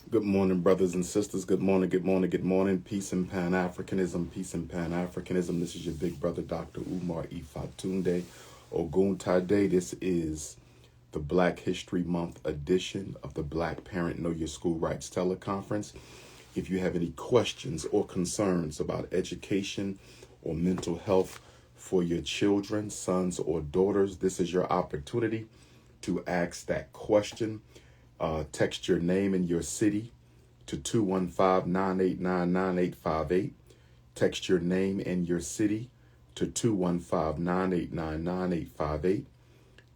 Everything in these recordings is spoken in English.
Good morning, brothers and sisters. Good morning, good morning, good morning. Peace and Pan-Africanism, peace and Pan-Africanism. This is your big brother, Dr. Umar Ifatunde Oguntade. This is the Black History Month edition of the Black Parent Know Your School Rights Teleconference. If you have any questions or concerns about education or mental health for your children, sons or daughters, this is your opportunity to ask that question. Text your name and your city to 215-989-9858. Text your name and your city to 215-989-9858.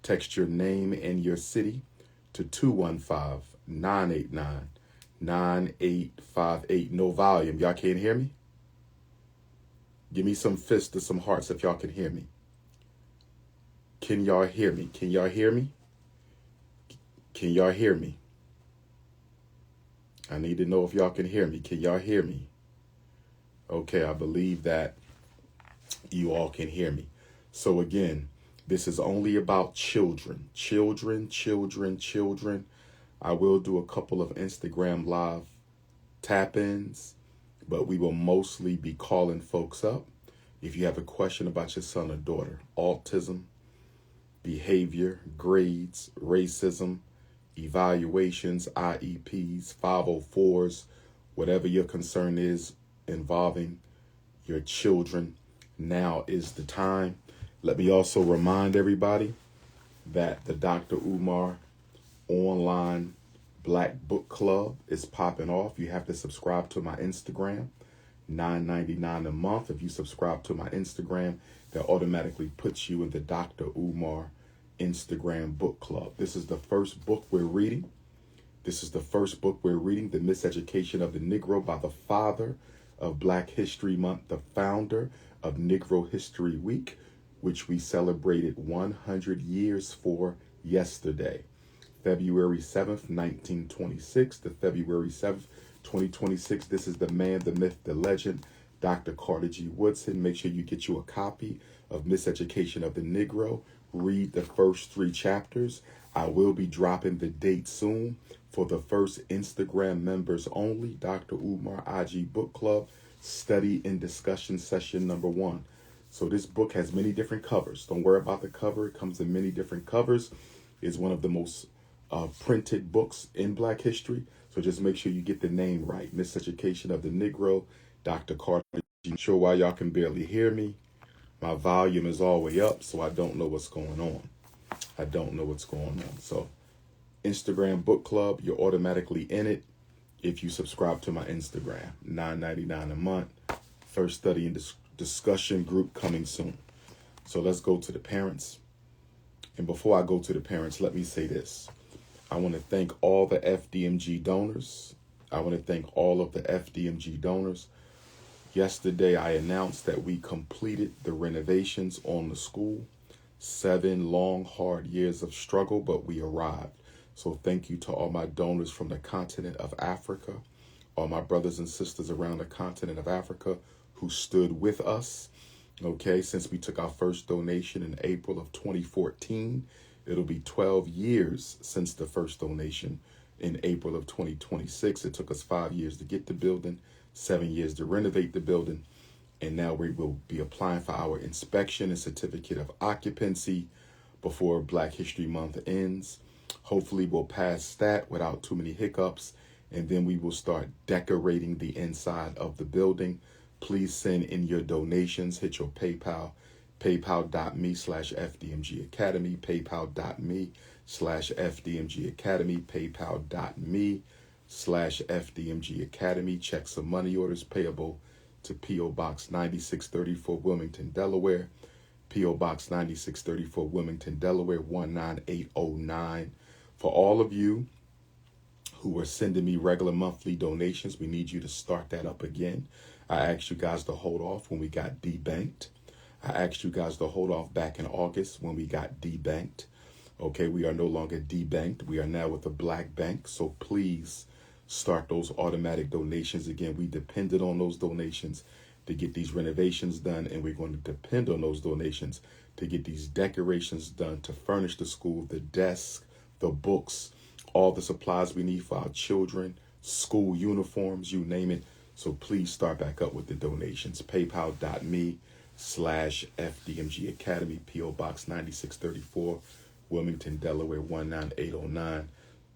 Text your name and your city to 215-989-9858. No volume. Y'all can't hear me? Give me some fists or some hearts if y'all can hear me. Can y'all hear me? Can y'all hear me? Can y'all hear me? I need to know if y'all can hear me. Can y'all hear me? Okay, I believe that you all can hear me. So again, this is only about children. Children. I will do a couple of Instagram live tap-ins, but we will mostly be calling folks up. If you have a question about your son or daughter, autism, behavior, grades, racism, evaluations, IEPs, 504s, whatever your concern is involving your children, now is the time. Let me also remind everybody that the Dr. Umar online Black Book Club is popping off. You have to subscribe to my Instagram, $9.99 a month. If you subscribe to my Instagram, that automatically puts you in the Dr. Umar Instagram book club. This is the first book we're reading. The Miseducation of the Negro by the father of Black History Month, the founder of Negro History Week, which we celebrated 100 years for yesterday, February 7th, 1926 to February 7th, 2026. This is the man, the myth, the legend, Dr. Carter G. Woodson. Make sure you get you a copy of Miseducation of the Negro. Read the first 3 chapters. I will be dropping the date soon for the first Instagram members only, Dr. Umar IG Book Club Study and Discussion Session number 1. So this book has many different covers. Don't worry about the cover. It comes in many different covers. It's one of the most printed books in Black history. So just make sure you get the name right. Miseducation of the Negro, Dr. Carter. I'm sure why y'all can barely hear me. My volume is all the way up, so I don't know what's going on. So Instagram Book Club, you're automatically in it if you subscribe to my Instagram. $9.99 a month. First study and discussion group coming soon. So let's go to the parents. And before I go to the parents, let me say this. I want to thank all the FDMG donors. Yesterday, I announced that we completed the renovations on the school. 7 long, hard years of struggle, but we arrived. So thank you to all my donors from the continent of Africa, all my brothers and sisters around the continent of Africa who stood with us. Okay, since we took our first donation in April of 2014, it'll be 12 years since the first donation in April of 2026. It took us 5 years to get the building, 7 years to renovate the building, and now we will be applying for our inspection and certificate of occupancy before Black History Month ends. Hopefully we'll pass that without too many hiccups, and then we will start decorating the inside of the building. Please send in your donations. Hit your PayPal, paypal.me/FDMG Academy, paypal.me/FDMG Academy, paypal.me/FDMG Academy. Check some money orders payable to P.O. Box 9634, Wilmington, Delaware. P.O. Box 9634, Wilmington, Delaware, 19809. For all of you who are sending me regular monthly donations, we need you to start that up again. I asked you guys to hold off when we got debanked. I asked you guys to hold off back in August when we got debanked. Okay, we are no longer debanked. We are now with the Black Bank. So please start those automatic donations again. We depended on those donations to get these renovations done, and we're going to depend on those donations to get these decorations done, to furnish the school, the desk, the books, all the supplies we need for our children, school uniforms, you name it. So please start back up with the donations. PayPal.me/FDMG Academy, P.O. Box 9634, Wilmington, Delaware 19809.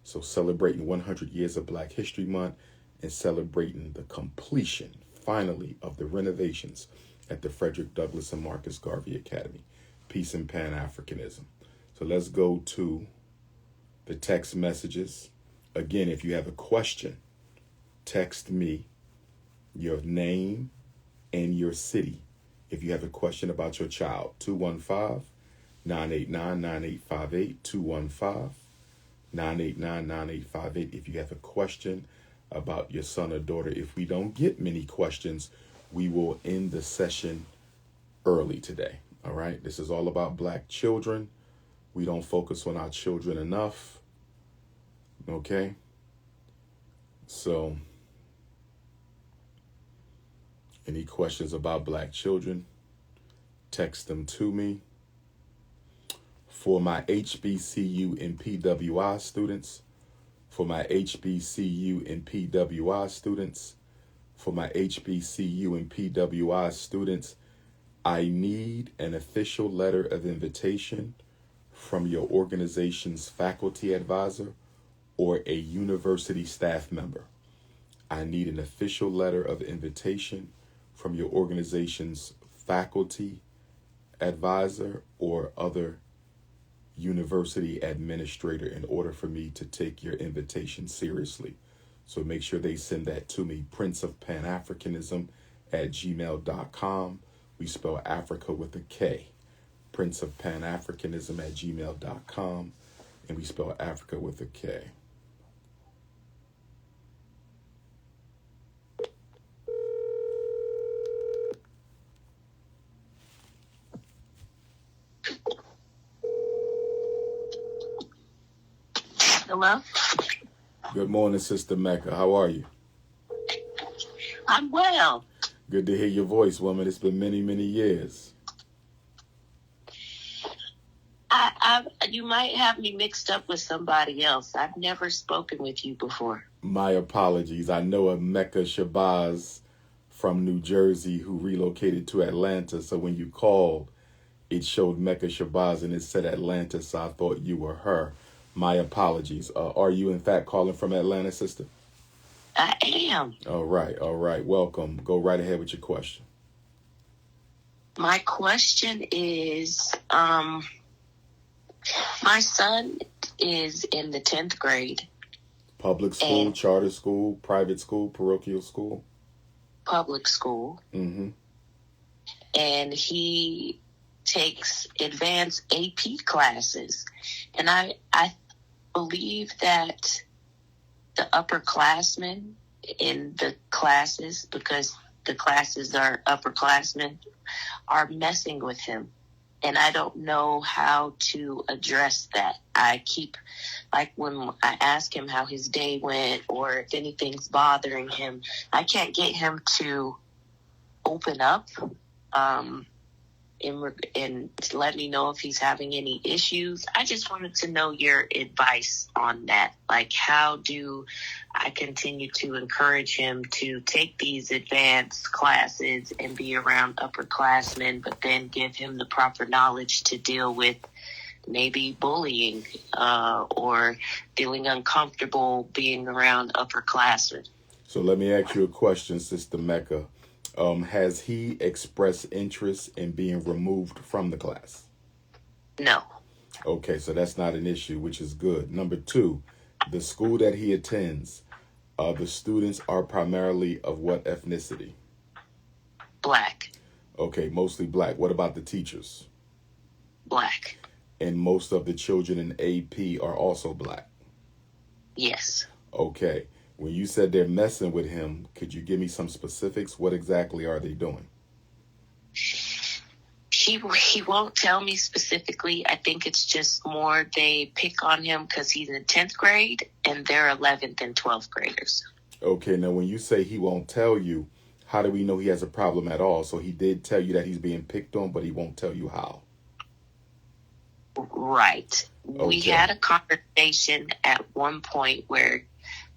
So celebrating 100 years of Black History Month and celebrating the completion, finally, of the renovations at the Frederick Douglass and Marcus Garvey Academy. Peace and Pan-Africanism. So let's go to the text messages. Again, if you have a question, text me your name and your city. If you have a question about your child, 215-989-9858, 215-989-9858. If you have a question about your son or daughter, if we don't get many questions, we will end the session early today. All right. This is all about Black children. We don't focus on our children enough. Okay. So, any questions about Black children, text them to me. For my HBCU and PWI students, for my HBCU and PWI students, for my HBCU and PWI students, I need an official letter of invitation from your organization's faculty advisor or a university staff member. I need an official letter of invitation from your organization's faculty advisor or other university administrator in order for me to take your invitation seriously. So make sure they send that to me, princeofpanafricanism@gmail.com. We spell Africa with a K. princeofpanafricanism@gmail.com. And we spell Africa with a K. Hello? Good morning, Sister Mecca. How are you? I'm well. Good to hear your voice, woman. It's been many, many years. You might have me mixed up with somebody else. I've never spoken with you before. My apologies. I know a Mecca Shabazz from New Jersey who relocated to Atlanta. So when you called, it showed Mecca Shabazz and it said Atlanta. So I thought you were her. My apologies. Are you, in fact, calling from Atlanta, sister? I am. All right. All right. Welcome. Go right ahead with your question. My question is, my son is in the 10th grade. Public school, charter school, private school, parochial school? Public school. Mm-hmm. And he takes advanced AP classes. And I believe that the upperclassmen in the classes, because the classes are upperclassmen, are messing with him. And I don't know how to address that. I keep, like when I ask him how his day went or if anything's bothering him, I can't get him to open up and let me know if he's having any issues. I just wanted to know your advice on that. Like, how do I continue to encourage him to take these advanced classes and be around upperclassmen, but then give him the proper knowledge to deal with maybe bullying or feeling uncomfortable being around upperclassmen? So let me ask you a question, Sister Mecca. Has he expressed interest in being removed from the class? No. Okay, so that's not an issue, which is good. Number two, the school that he attends, the students are primarily of what ethnicity? Black. Okay, mostly black. What about the teachers? Black. And most of the children in AP are also black? Yes. Okay. When you said they're messing with him, could you give me some specifics? What exactly are they doing? He won't tell me specifically. I think it's just more they pick on him because he's in 10th grade and they're 11th and 12th graders. Okay, now when you say he won't tell you, how do we know he has a problem at all? So he did tell you that he's being picked on, but he won't tell you how. Right. Okay. We had a conversation at one point where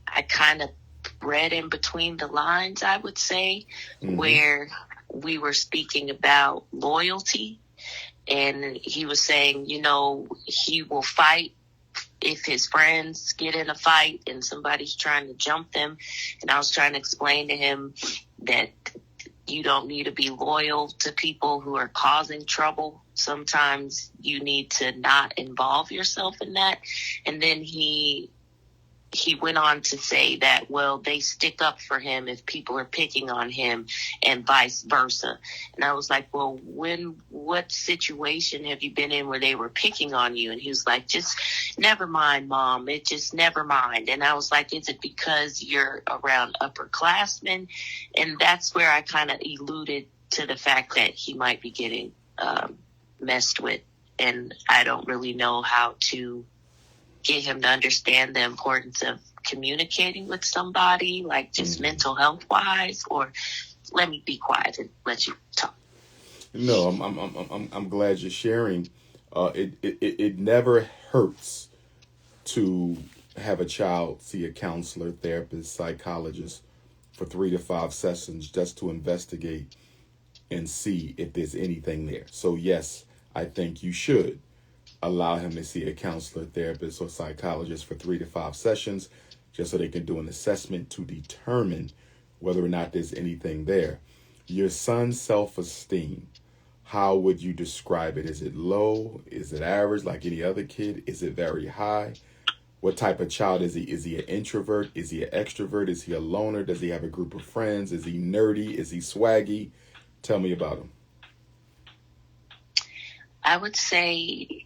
I kind of read in between the lines, I would say, Mm-hmm. where we were speaking about loyalty. And he was saying, he will fight if his friends get in a fight and somebody's trying to jump them. And I was trying to explain to him that you don't need to be loyal to people who are causing trouble. Sometimes you need to not involve yourself in that. And then he went on to say that, well, they stick up for him if people are picking on him and vice versa. And I was like, well, what situation have you been in where they were picking on you? And he was like, just never mind, Mom. It just never mind. And I was like, is it because you're around upperclassmen? And that's where I kind of alluded to the fact that he might be getting messed with. And I don't really know how to get him to understand the importance of communicating with somebody, like just mental health wise, or let me be quiet and let you talk. No, I'm glad you're sharing. It never hurts to have a child see a counselor, therapist, psychologist for 3 to 5 sessions just to investigate and see if there's anything there. So yes, I think you should allow him to see a counselor, therapist, or psychologist for 3 to 5 sessions just so they can do an assessment to determine whether or not there's anything there. Your son's self-esteem, how would you describe it? Is it low? Is it average like any other kid? Is it very high? What type of child is he? Is he an introvert? Is he an extrovert? Is he a loner? Does he have a group of friends? Is he nerdy? Is he swaggy? Tell me about him. I would say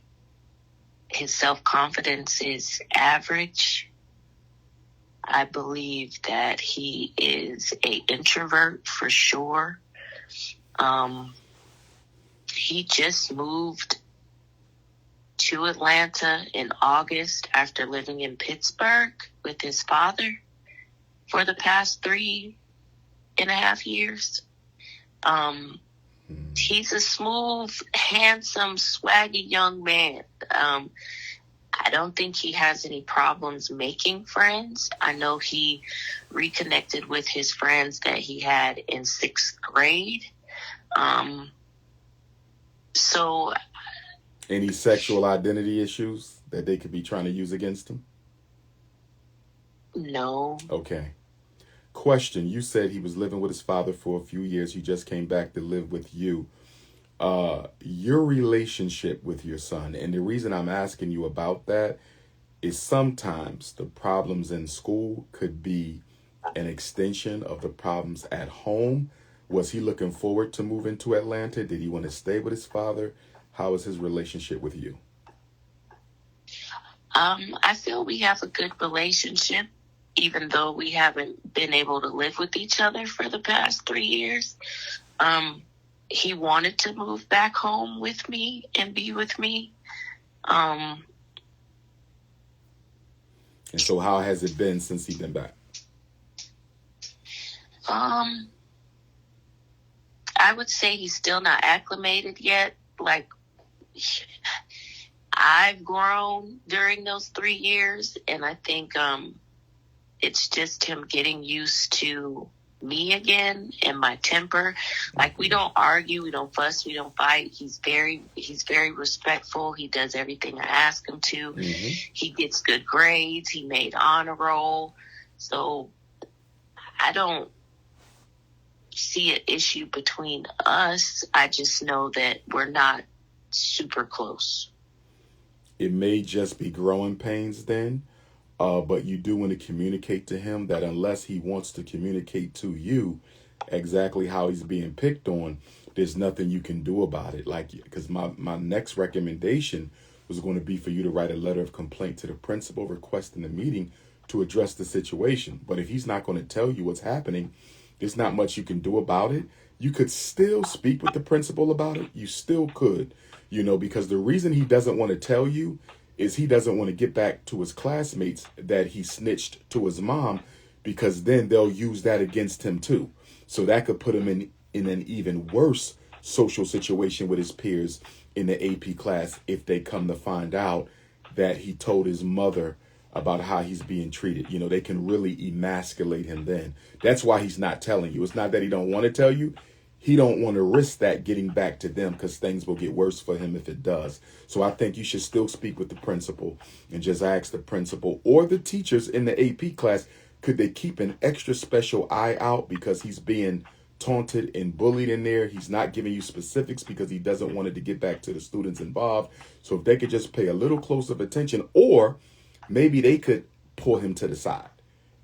his self-confidence is average. I believe that he is an introvert for sure. He just moved to Atlanta in August after living in Pittsburgh with his father for the past 3.5 years. He's a smooth, handsome, swaggy young man. I don't think he has any problems making friends. I know he reconnected with his friends that he had in 6th grade. So, any sexual identity issues that they could be trying to use against him? No. Okay. Question, you said he was living with his father for a few years. He just came back to live with you. Your relationship with your son, and the reason I'm asking you about that is sometimes the problems in school could be an extension of the problems at home. Was he looking forward to moving to Atlanta? Did he want to stay with his father? How is his relationship with you? I feel we have a good relationship, even though we haven't been able to live with each other for the past 3 years. He wanted to move back home with me and be with me. And so how has it been since he's been back? I would say he's still not acclimated yet. Like, I've grown during those 3 years, and I think it's just him getting used to me again and my temper. Like, we don't argue, we don't fuss, we don't fight. He's very respectful. He does everything I ask him to. Mm-hmm. He gets good grades. He made honor roll. So I don't see an issue between us. I just know that we're not super close. It may just be growing pains then, but you do want to communicate to him that unless he wants to communicate to you exactly how he's being picked on, there's nothing you can do about it. Like, because my next recommendation was going to be for you to write a letter of complaint to the principal requesting a meeting to address the situation. But if he's not going to tell you what's happening, there's not much you can do about it. You could still speak with the principal about it. You still could, because the reason he doesn't want to tell you is he doesn't want to get back to his classmates that he snitched to his mom, because then they'll use that against him too. So that could put him in an even worse social situation with his peers in the AP class if they come to find out that he told his mother about how he's being treated. You know, they can really emasculate him then. That's why he's not telling you. It's not that he don't want to tell you. He don't want to risk that getting back to them, because things will get worse for him if it does. So I think you should still speak with the principal and just ask the principal or the teachers in the AP class, could they keep an extra special eye out because he's being taunted and bullied in there. He's not giving you specifics because he doesn't want it to get back to the students involved. So if they could just pay a little closer attention, or maybe they could pull him to the side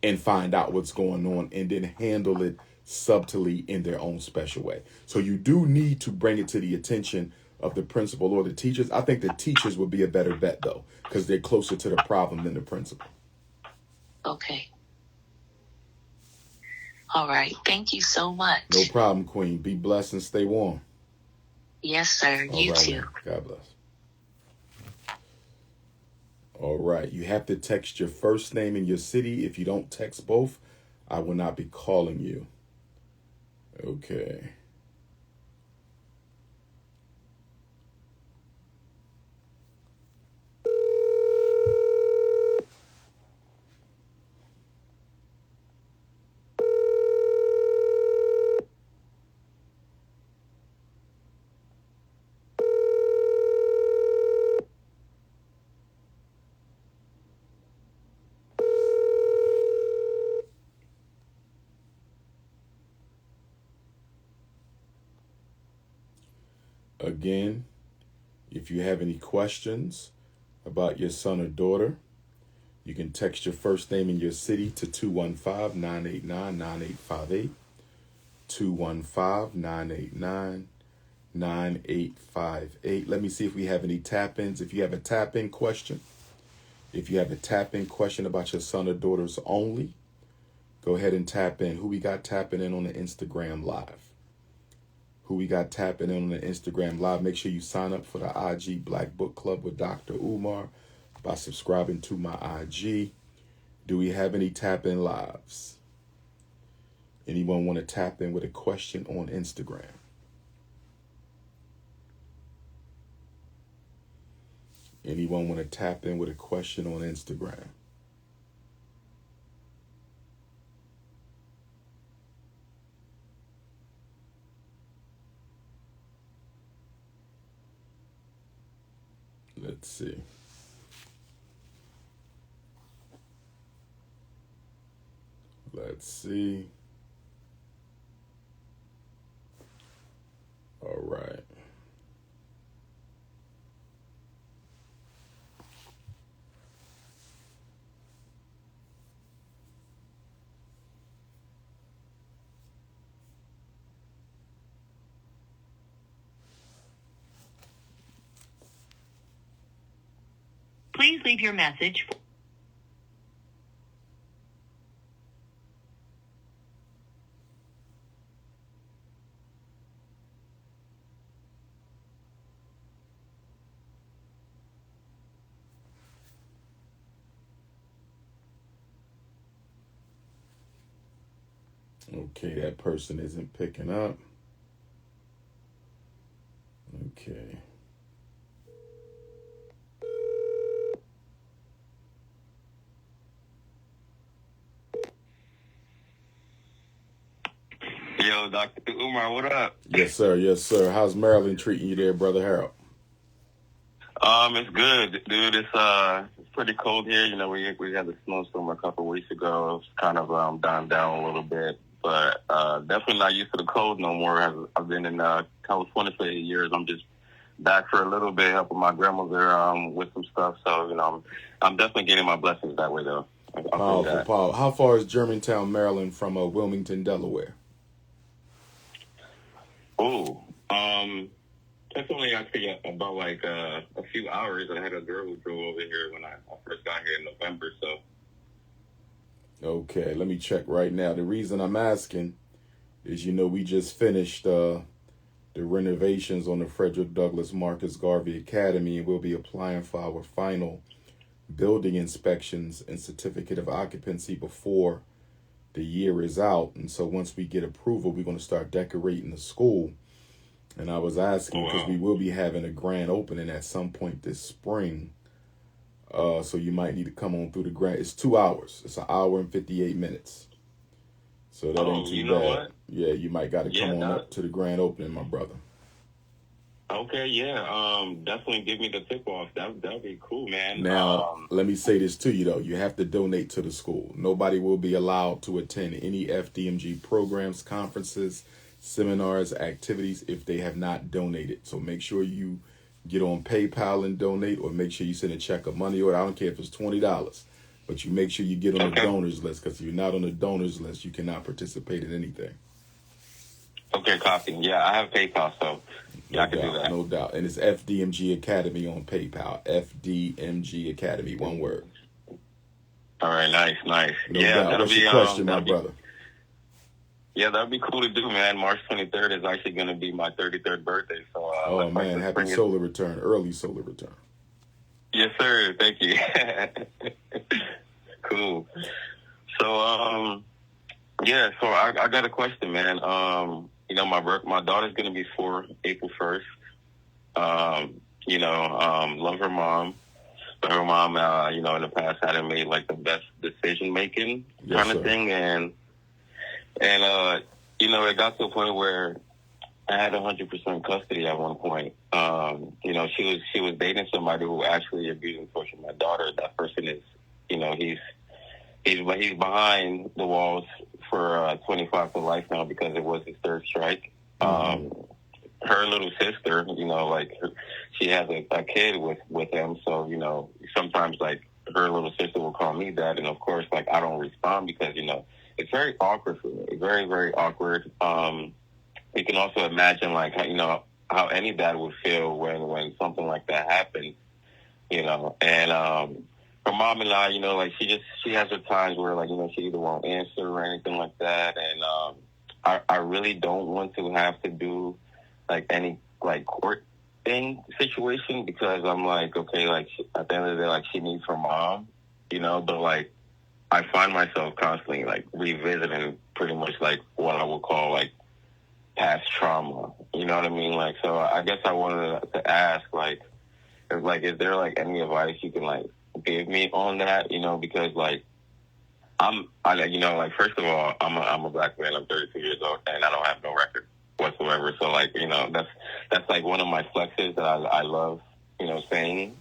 and find out what's going on and then handle it subtly in their own special way. So you do need to bring it to the attention of the principal or the teachers. I think the teachers would be a better bet, though, because they're closer to the problem than the principal. Okay. All right. Thank you so much. No problem, Queen. Be blessed and stay warm. Yes, sir. You right, too. man. God bless. All right. You have to text your first name and your city. If you don't text both, I will not be calling you. Okay. Again, if you have any questions about your son or daughter, you can text your first name and your city to 215-989-9858, 215-989-9858. Let me see if we have any tap-ins. If you have a tap-in question, about your son or daughters only, go ahead and tap in. Who we got tapping in on the Instagram Live? Make sure you sign up for the IG Black Book Club with Dr. Umar by subscribing to my IG. Do we have any tap-in lives? Anyone want to tap in with a question on Instagram? Anyone want to tap in with a question on Instagram? Let's see. All right. Please leave your message. Okay, that person isn't picking up. Okay. Yo, Dr. Umar, what up? Yes, sir. How's Maryland treating you there, Brother Harold? It's good, dude. It's pretty cold here. You know, we had the snowstorm a couple of weeks ago. It's kind of dying down a little bit, but definitely not used to the cold no more. I've been in California for 8 years. I'm just back for a little bit, helping my grandmother with some stuff. So, you know, I'm definitely getting my blessings that way, though. Powerful. How far is Germantown, Maryland from Wilmington, Delaware? Oh, that's only actually about like a few hours. I had a girl who drove over here when I first got here in November. So. Okay, let me check right now. The reason I'm asking is, you know, we just finished the renovations on the Frederick Douglass Marcus Garvey Academy, and we'll be applying for our final building inspections and certificate of occupancy before the year is out. And so once we get approval, we're going to start decorating the school. And I was asking because we will be having a grand opening at some point this spring. So you might need to come on through the grant. It's 2 hours. It's an hour and 58 minutes. So that ain't too you know bad. what? Yeah, you might got to come on up to the grand opening, my brother. Okay, yeah. Definitely give me the tip off. That'd be cool, man. Now, let me say this to you though. You have to donate to the school. Nobody will be allowed to attend any FDMG programs, conferences, seminars, activities if they have not donated. So make sure you get on PayPal and donate, or make sure you send a check of money order. I don't care if it's $20, but you make sure you get on the donors list, because if you're not on the donors list, you cannot participate in anything. Okay, copy. Yeah, I have PayPal, so yeah, I can do that. No doubt. And it's FDMG Academy on PayPal. FDMG Academy, one word. All right, nice. No doubt. What's your question, my brother? Yeah, that'd be cool to do, man. March 23rd is actually going to be my 33rd birthday. So, oh, man, happy solar return, early solar return. Yes, sir. Thank you. Cool. So, yeah, so I got a question, man. You know, my daughter's going to be 4 April 1st. You know, love her mom. But her mom, you know, in the past hadn't made, like, the best decision-making kind of thing. And you know, it got to a point where I had 100% custody at one point. You know, she was dating somebody who actually abused and tortured my daughter. That person is, you know, he's behind the walls for 25 to life now because it was his third strike. Her little sister, you know, like she has a kid with him, so you know, sometimes like her little sister will call me dad, and of course, like I don't respond because you know it's very awkward for me, very very awkward. You can also imagine like how, you know, how any dad would feel when something like that happens, you know, and her mom and I, you know, like she has her times where like, you know, she either won't answer or anything like that, and I really don't want to have to do like any like court thing situation because I'm like, okay, like at the end of the day, like she needs her mom, you know, but like I find myself constantly like revisiting pretty much like what I would call like past trauma, you know what I mean? Like, so I guess I wanted to ask like, is there like any advice you can like give me on that, you know, because like you know, like first of all, I'm a black man, I'm 32 years old and I don't have no record whatsoever. So like, you know, that's like one of my flexes that I love, you know, saying,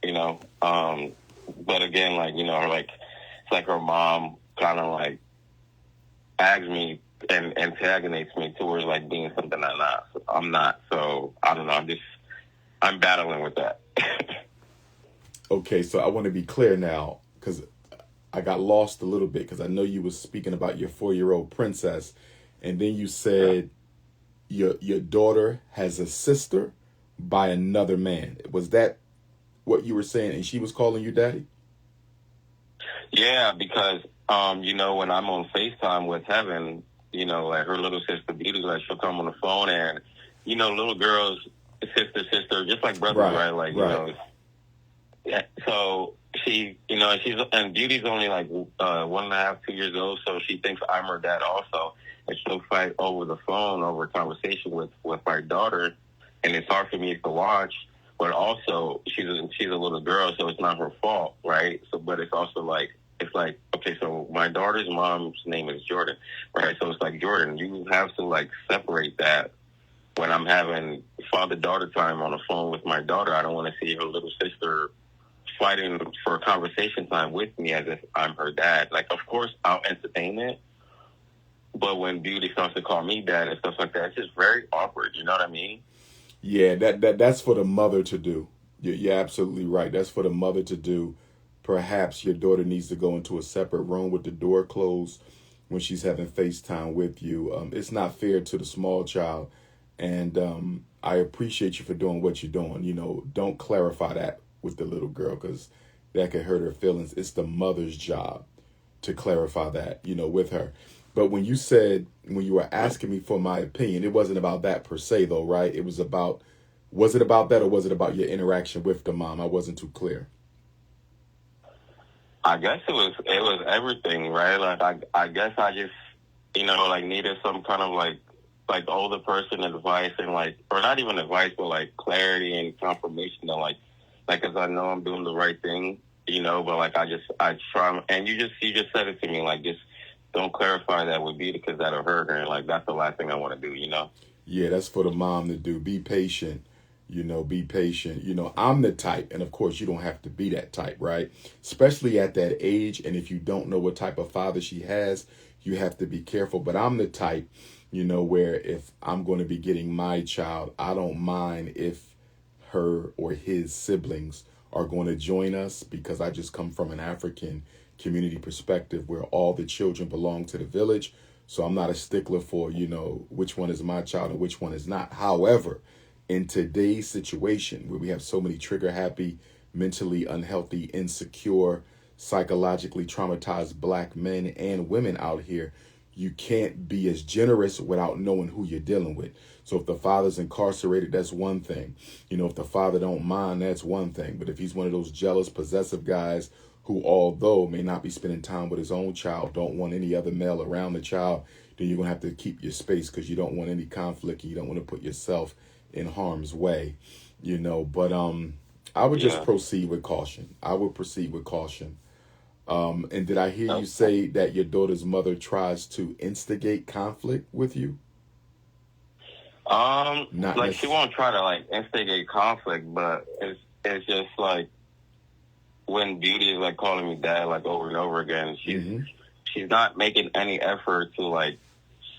you know, but again, like, you know, like it's like her mom kind of like ags me and antagonizates me towards like being something I'm not. So I don't know. I'm battling with that. Okay. So I want to be clear now, because I got lost a little bit, because I know you was speaking about your 4-year-old princess, and then you said your daughter has a sister by another man. Was that what you were saying? And she was calling you daddy? Yeah, because you know, when I'm on FaceTime with Heaven, you know, like her little sister Beauty, like she'll come on the phone and, you know, little girls, sister, just like brothers, right? Like, you know, yeah. So she, you know, and Beauty's only like 1.5, 2 years old, so she thinks I'm her dad also. And she'll fight over the phone over a conversation with my daughter, and it's hard for me to watch. But also, she's a little girl, so it's not her fault, right? So, but it's also like okay, so my daughter's mom's name is Jordan, right? So it's like, Jordan, you have to like separate that. When I'm having father-daughter time on the phone with my daughter, I don't want to see her little sister fighting for a conversation time with me as if I'm her dad. Like, of course, I'll entertain it. But when Beauty starts to call me dad and stuff like that, it's just very awkward. You know what I mean? Yeah, that's for the mother to do. You're absolutely right. That's for the mother to do. Perhaps your daughter needs to go into a separate room with the door closed when she's having FaceTime with you. It's not fair to the small child. And I appreciate you for doing what you're doing. You know, don't clarify that with the little girl, because that could hurt her feelings. It's the mother's job to clarify that, you know, with her. But when you were asking me for my opinion, it wasn't about that per se, though, right? It was about, was it about that, or was it about your interaction with the mom? I wasn't too clear. I guess it was everything, right? Like I guess I just, you know, like needed some kind of like older person advice and like, or not even advice, but like clarity and confirmation that like, like, cause I know I'm doing the right thing, you know, but like, I try, and you just said it to me, like, just don't clarify that with Beauty because that'll hurt her. And like, that's the last thing I want to do, you know? Yeah, that's for the mom to do. Be patient, be patient. I'm the type, and of course, you don't have to be that type, right? Especially at that age. And if you don't know what type of father she has, you have to be careful. But I'm the type, where if I'm going to be getting my child, I don't mind if her or his siblings are going to join us, because I just come from an African community perspective where all the children belong to the village. So I'm not a stickler for, which one is my child and which one is not. However, in today's situation where we have so many trigger happy, mentally unhealthy, insecure, psychologically traumatized Black men and women out here, you can't be as generous without knowing who you're dealing with. So if the father's incarcerated, that's one thing. If the father don't mind, that's one thing. But if he's one of those jealous, possessive guys who, although may not be spending time with his own child, don't want any other male around the child, then you're going to have to keep your space, because you don't want any conflict and you don't want to put yourself in harm's way, But I would just proceed with caution. I would proceed with caution. And did I hear you say that your daughter's mother tries to instigate conflict with you? Like, she won't try to like instigate conflict, but it's just like when Beauty is like calling me dad like over and over again, she's not making any effort to like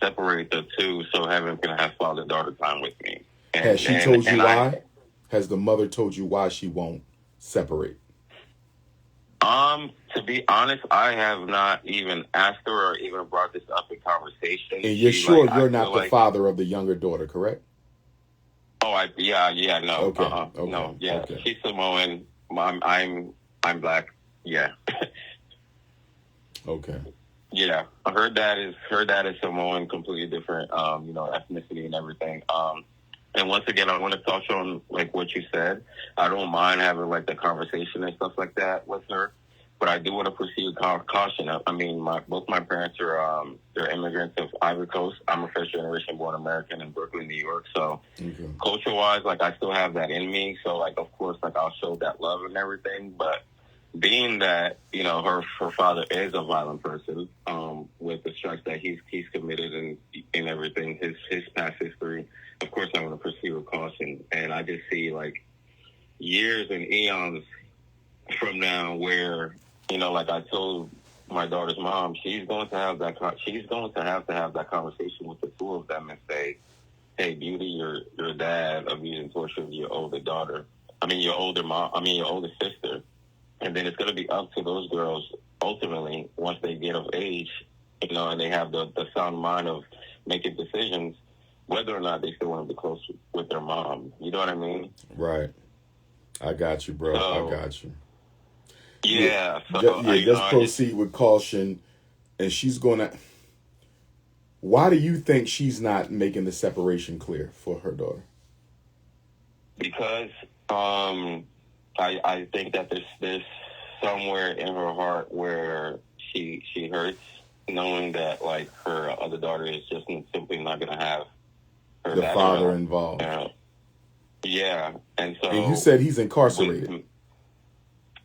separate the two so Heaven can have father-daughter time with me. Has she told you why? Has the mother told you why she won't separate? To be honest, I have not even asked her or even brought this up in conversation. And you're sure you're not the father of the younger daughter, correct? Oh, no. Okay. No, yeah. Okay. She's Samoan. I'm Black. Yeah. Okay. Yeah. Her dad is Samoan, completely different, ethnicity and everything. And once again, I want to touch on like what you said. I don't mind having like the conversation and stuff like that with her, but I do want to proceed with caution. I mean, both my parents are they're immigrants of Ivory Coast. I'm a first generation born American in Brooklyn, New York. So culture wise, like I still have that in me. So like, of course, like I'll show that love and everything. But being that her father is a violent person, with the strikes that he's committed and everything, his past history. Of course, I want to proceed with caution, and I just see like years and eons from now where like I told my daughter's mom, she's going to have that conversation with the two of them and say, "Hey, Beauty, your dad abused and tortured your older daughter. Your older sister." And then it's going to be up to those girls ultimately once they get of age, and they have the sound mind of making decisions, whether or not they still want to be close with their mom. You know what I mean? Right. I got you, bro. I got you. Yeah. Let's proceed with caution. And she's going to... Why do you think she's not making the separation clear for her daughter? Because I think that there's somewhere in her heart where she hurts, knowing that like her other daughter is just simply not going to have the father involved. Yeah, and so... And you said he's incarcerated.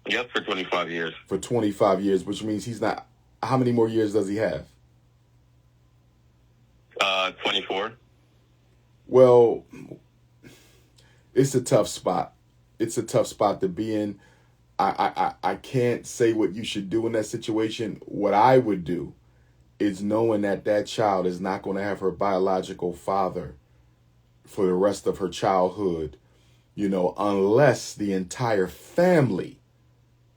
Yep, for 25 years. For 25 years, which means he's not... How many more years does he have? 24. Well, it's a tough spot. It's a tough spot to be in. I can't say what you should do in that situation. What I would do is knowing that child is not going to have her biological father for the rest of her childhood, unless the entire family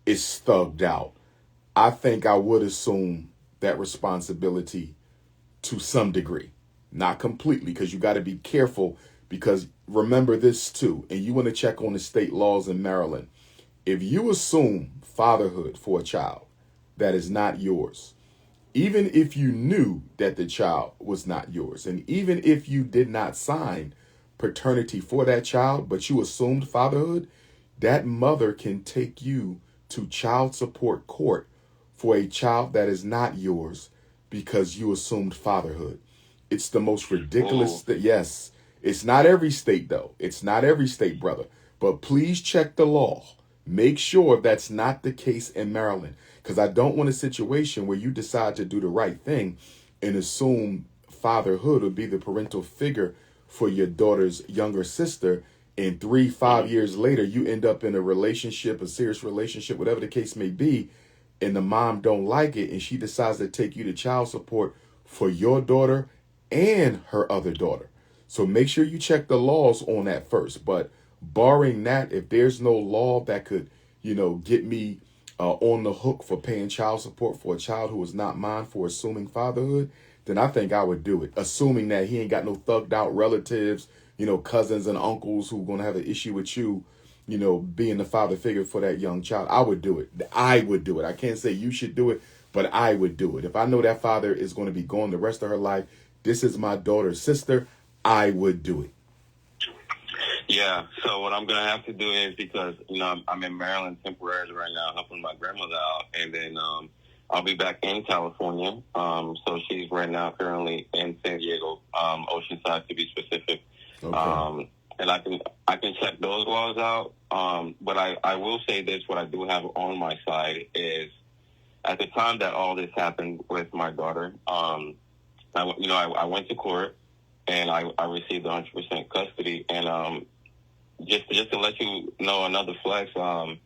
is thugged out. I think I would assume that responsibility to some degree, not completely, because you got to be careful, because remember this too, and you want to check on the state laws in Maryland. If you assume fatherhood for a child that is not yours, even if you knew that the child was not yours, and even if you did not sign paternity for that child, but you assumed fatherhood, that mother can take you to child support court for a child that is not yours because you assumed fatherhood. It's the most ridiculous thing. Yes, it's not every state, though. It's not every state, brother. But please check the law. Make sure that's not the case in Maryland, because I don't want a situation where you decide to do the right thing and assume fatherhood or be the parental figure for your daughter's younger sister. And 3-5 years later, you end up in a relationship, a serious relationship, whatever the case may be, and the mom don't like it, and she decides to take you to child support for your daughter and her other daughter. So make sure you check the laws on that first. But barring that, if there's no law that could, get me on the hook for paying child support for a child who is not mine for assuming fatherhood, then I think I would do it. Assuming that he ain't got no thugged out relatives, cousins and uncles who are going to have an issue with you, being the father figure for that young child. I would do it. I would do it. I can't say you should do it, but I would do it. If I know that father is going to be gone the rest of her life, this is my daughter's sister, I would do it. Yeah, so what I'm going to have to do is, because, I'm in Maryland temporarily right now, helping my grandmother out, and then I'll be back in California. So she's right now currently in San Diego, Oceanside to be specific. Okay. And I can check those laws out. But I will say this, what I do have on my side is, at the time that all this happened with my daughter, I went to court and I received 100% custody. And just to let you know another flex, the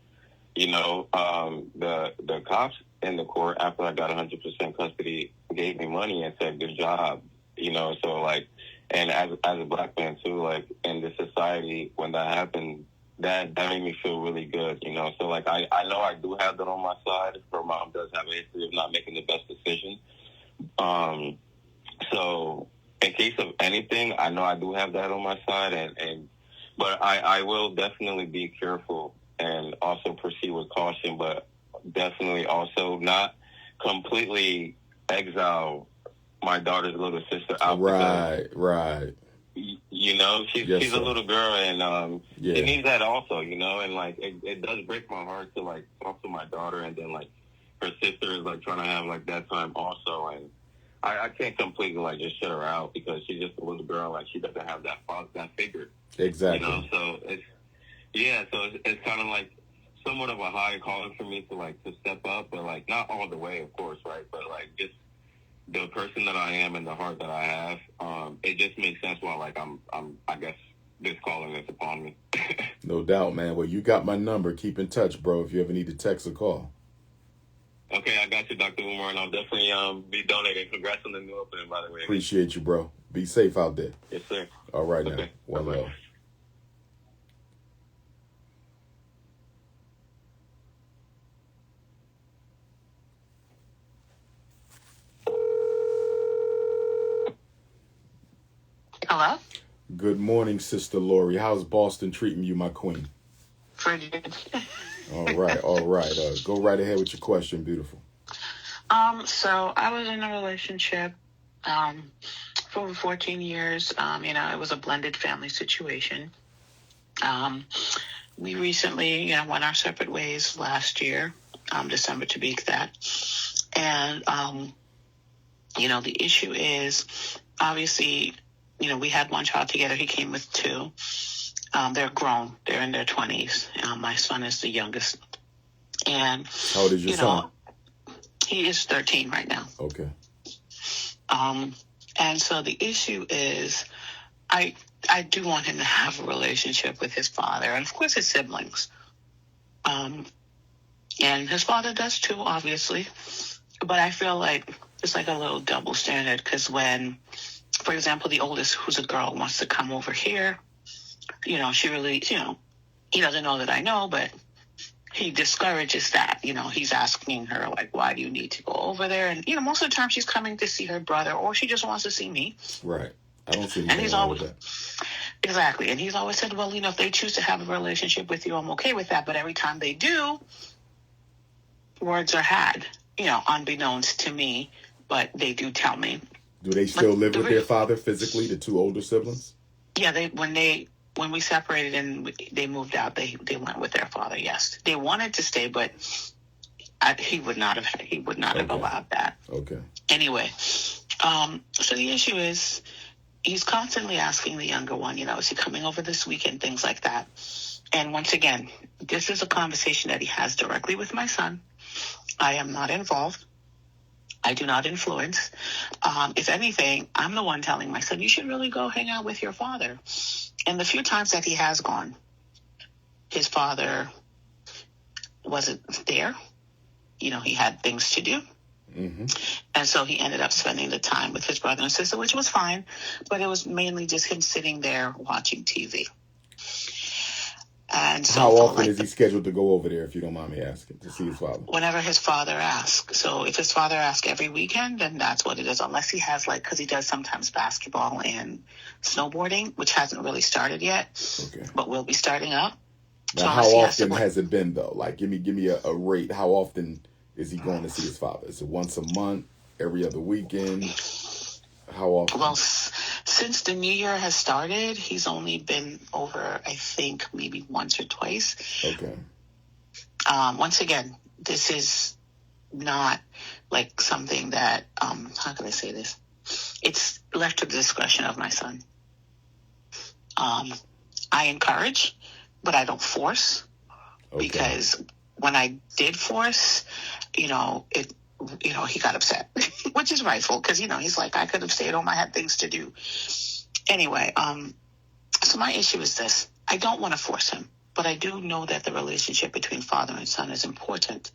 cops in the court, after I got 100% custody, gave me money and said, good job, so like, and as a black man too, like in the society, when that happened, that made me feel really good, so like, I know I do have that on my side. Her mom does have a history of not making the best decision. So in case of anything, I know I do have that on my side, but I will definitely be careful and also proceed with caution, but definitely also not completely exile my daughter's little sister out. Right. She's a little girl, and she needs that also, and like it does break my heart to like talk to my daughter, and then like her sister is like trying to have like that time also, and I can't completely like just shut her out because she's just a little girl, like she doesn't have that figure. Exactly. So it's kind of like somewhat of a high calling for me to step up, but like not all the way, of course, right? But like just the person that I am and the heart that I have, it just makes sense why like I guess this calling is upon me. No doubt, man. Well, you got my number. Keep in touch, bro, if you ever need to text or call. Okay, I got you, Dr. Umar, and I'll definitely be donating. Congrats on the new opening, by the way. Appreciate you, bro. Be safe out there. Yes, sir. All right, now. Okay. One love. Hello? Good morning, Sister Lori. How's Boston treating you, my queen? Pretty good. All right. Go right ahead with your question, beautiful. So I was in a relationship for over 14 years. It was a blended family situation. We recently, went our separate ways last year, December to be exact. And, the issue is, obviously, we had one child together. He came with two. They're grown. They're in their 20s. My son is the youngest. And how old is your son? He is 13 right now. Okay. And so the issue is, I do want him to have a relationship with his father and, of course, his siblings. And his father does too, obviously. But I feel like it's like a little double standard because when, for example, the oldest, who's a girl, wants to come over here, she really, he doesn't know that I know, but he discourages that. He's asking her, like, why do you need to go over there? And, most of the time she's coming to see her brother or she just wants to see me. Right. I don't see anything anything wrong with that. Exactly. And he's always said, well, if they choose to have a relationship with you, I'm okay with that. But every time they do, words are had, unbeknownst to me, but they do tell me. Do they still live with their father physically, the two older siblings? Yeah, when we separated and they moved out, they went with their father. Yes, they wanted to stay, but he would not have allowed that. Okay. Anyway, so the issue is he's constantly asking the younger one, is he coming over this weekend, things like that. And once again, this is a conversation that he has directly with my son. I am not involved. I do not influence. If anything, I'm the one telling my son, you should really go hang out with your father. And the few times that he has gone, his father wasn't there. You know, he had things to do. Mm-hmm. And so he ended up spending the time with his brother and sister, which was fine. But it was mainly just him sitting there watching TV. And so how often is he scheduled to go over there, if you don't mind me asking, to see his father? Whenever his father asks. So if his father asks every weekend, then that's what it is. Unless he has, like, because he does sometimes basketball and snowboarding, which hasn't really started yet. Okay. But will be starting up. Now, so how often has it been, though? Like, give me a rate. How often is he going to see his father? Is it once a month, every other weekend? How often? Well, since the new year has started, he's only been over, I think, maybe once or twice. Okay. Once again, this is not like something that, how can I say this? It's left to the discretion of my son. I encourage, but I don't force. Okay. Because when I did force, he got upset, which is rightful because, he's like, I could have stayed home. I had things to do. Anyway, so my issue is this. I don't want to force him, but I do know that the relationship between father and son is important.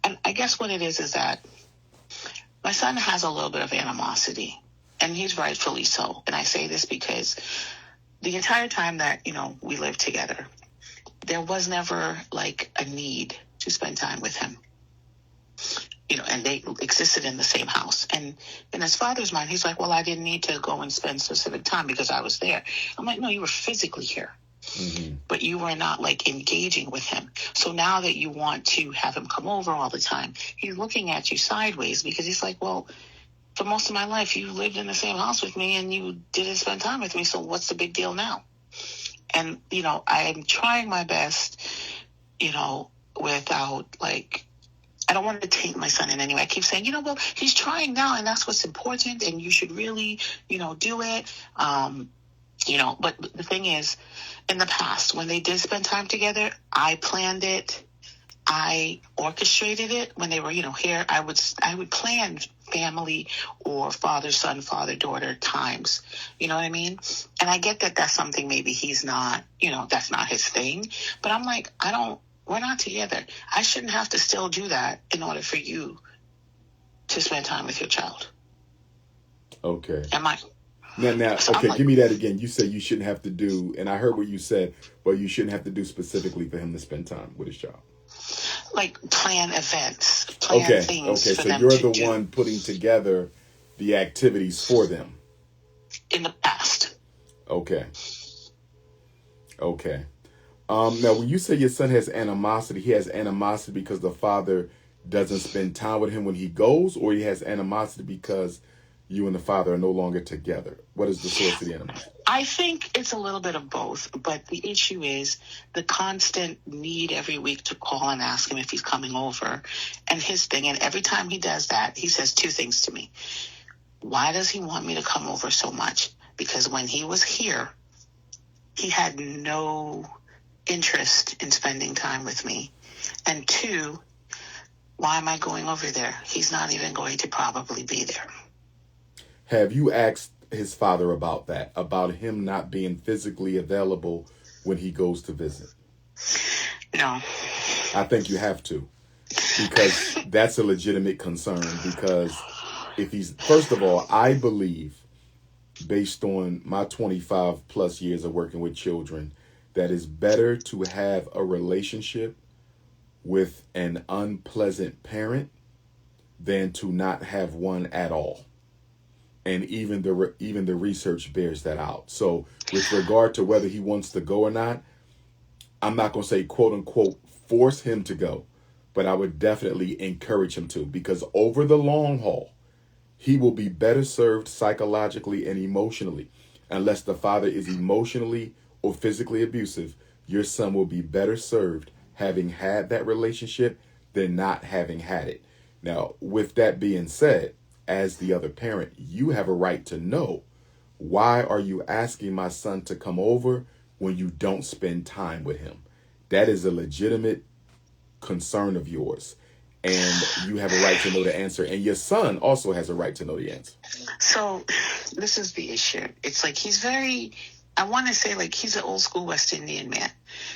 And I guess what it is that my son has a little bit of animosity, and he's rightfully so. And I say this because the entire time that, we lived together, there was never like a need to spend time with him. And they existed in the same house. And in his father's mind, he's like, well, I didn't need to go and spend specific time because I was there. I'm like, no, you were physically here. Mm-hmm. But you were not like engaging with him. So now that you want to have him come over all the time, he's looking at you sideways because he's like, well, for most of my life, you lived in the same house with me and you didn't spend time with me. So what's the big deal now? And, I'm trying my best, without like, I don't want to taint my son in any way. I keep saying, well, he's trying now and that's what's important and you should really, do it. But the thing is, in the past, when they did spend time together, I planned it. I orchestrated it when they were, here. I would plan family or father, son, father, daughter times. You know what I mean? And I get that that's something maybe he's not, that's not his thing. But I'm like, we're not together. I shouldn't have to still do that in order for you to spend time with your child. Okay. Am I? Now, so okay, like, give me that again. You said you shouldn't have to do, and I heard what you said, but you shouldn't have to do specifically for him to spend time with his child. Like plan events, plan things for so them you're to the one putting together the activities for them. In the past. Okay. Now, when you say your son has animosity, he has animosity because the father doesn't spend time with him when he goes, or he has animosity because you and the father are no longer together? What is the source of the animosity? I think it's a little bit of both, but the issue is the constant need every week to call and ask him if he's coming over. And his thing, and every time he does that, he says two things to me. Why does he want me to come over so much? Because when he was here, he had no interest in spending time with me. And two, why am I going over there? He's not even going to probably be there. Have you asked his father about that, about him not being physically available when he goes to visit? No. I think you have to, because that's a legitimate concern. Because if he's, first of all, I believe, based on my 25 plus years of working with children, that it's better to have a relationship with an unpleasant parent than to not have one at all. And even the research bears that out. So with regard to whether he wants to go or not, I'm not going to say, quote unquote, force him to go, but I would definitely encourage him to, because over the long haul, he will be better served psychologically and emotionally. Unless the father is emotionally or physically abusive, your son will be better served having had that relationship than not having had it. Now, with that being said, as the other parent, you have a right to know, why are you asking my son to come over when you don't spend time with him? that is a legitimate concern of yours. And you have a right to know the answer. And your son also has a right to know the answer. So this is the issue. It's like he's very, I want to say like he's an old school West Indian man.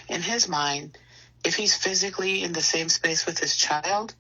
In his mind, if he's physically in the same space with his child,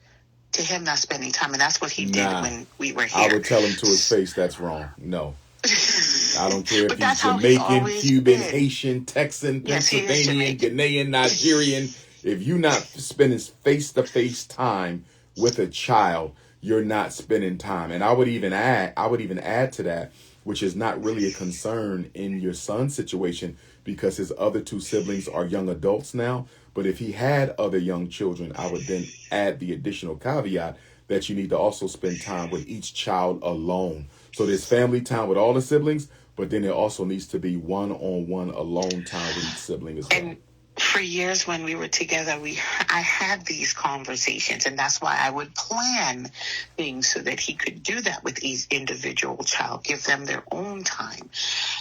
to him that's spending time. And that's what he did when we were here. I would tell him to his face that's wrong. No. I don't care if he's Jamaican, Cuban, Haitian, Texan, Pennsylvanian, Ghanaian, Nigerian. If you're not spending face-to-face time with a child, you're not spending time. And I would even add to that, which is not really a concern in your son's situation because his other two siblings are young adults now. But if he had other young children, I would then add the additional caveat that you need to also spend time with each child alone. So there's family time with all the siblings, but then there also needs to be one-on-one alone time with each sibling as well. And for years when we were together, I had these conversations, and that's why I would plan things so that he could do that with each individual child, give them their own time.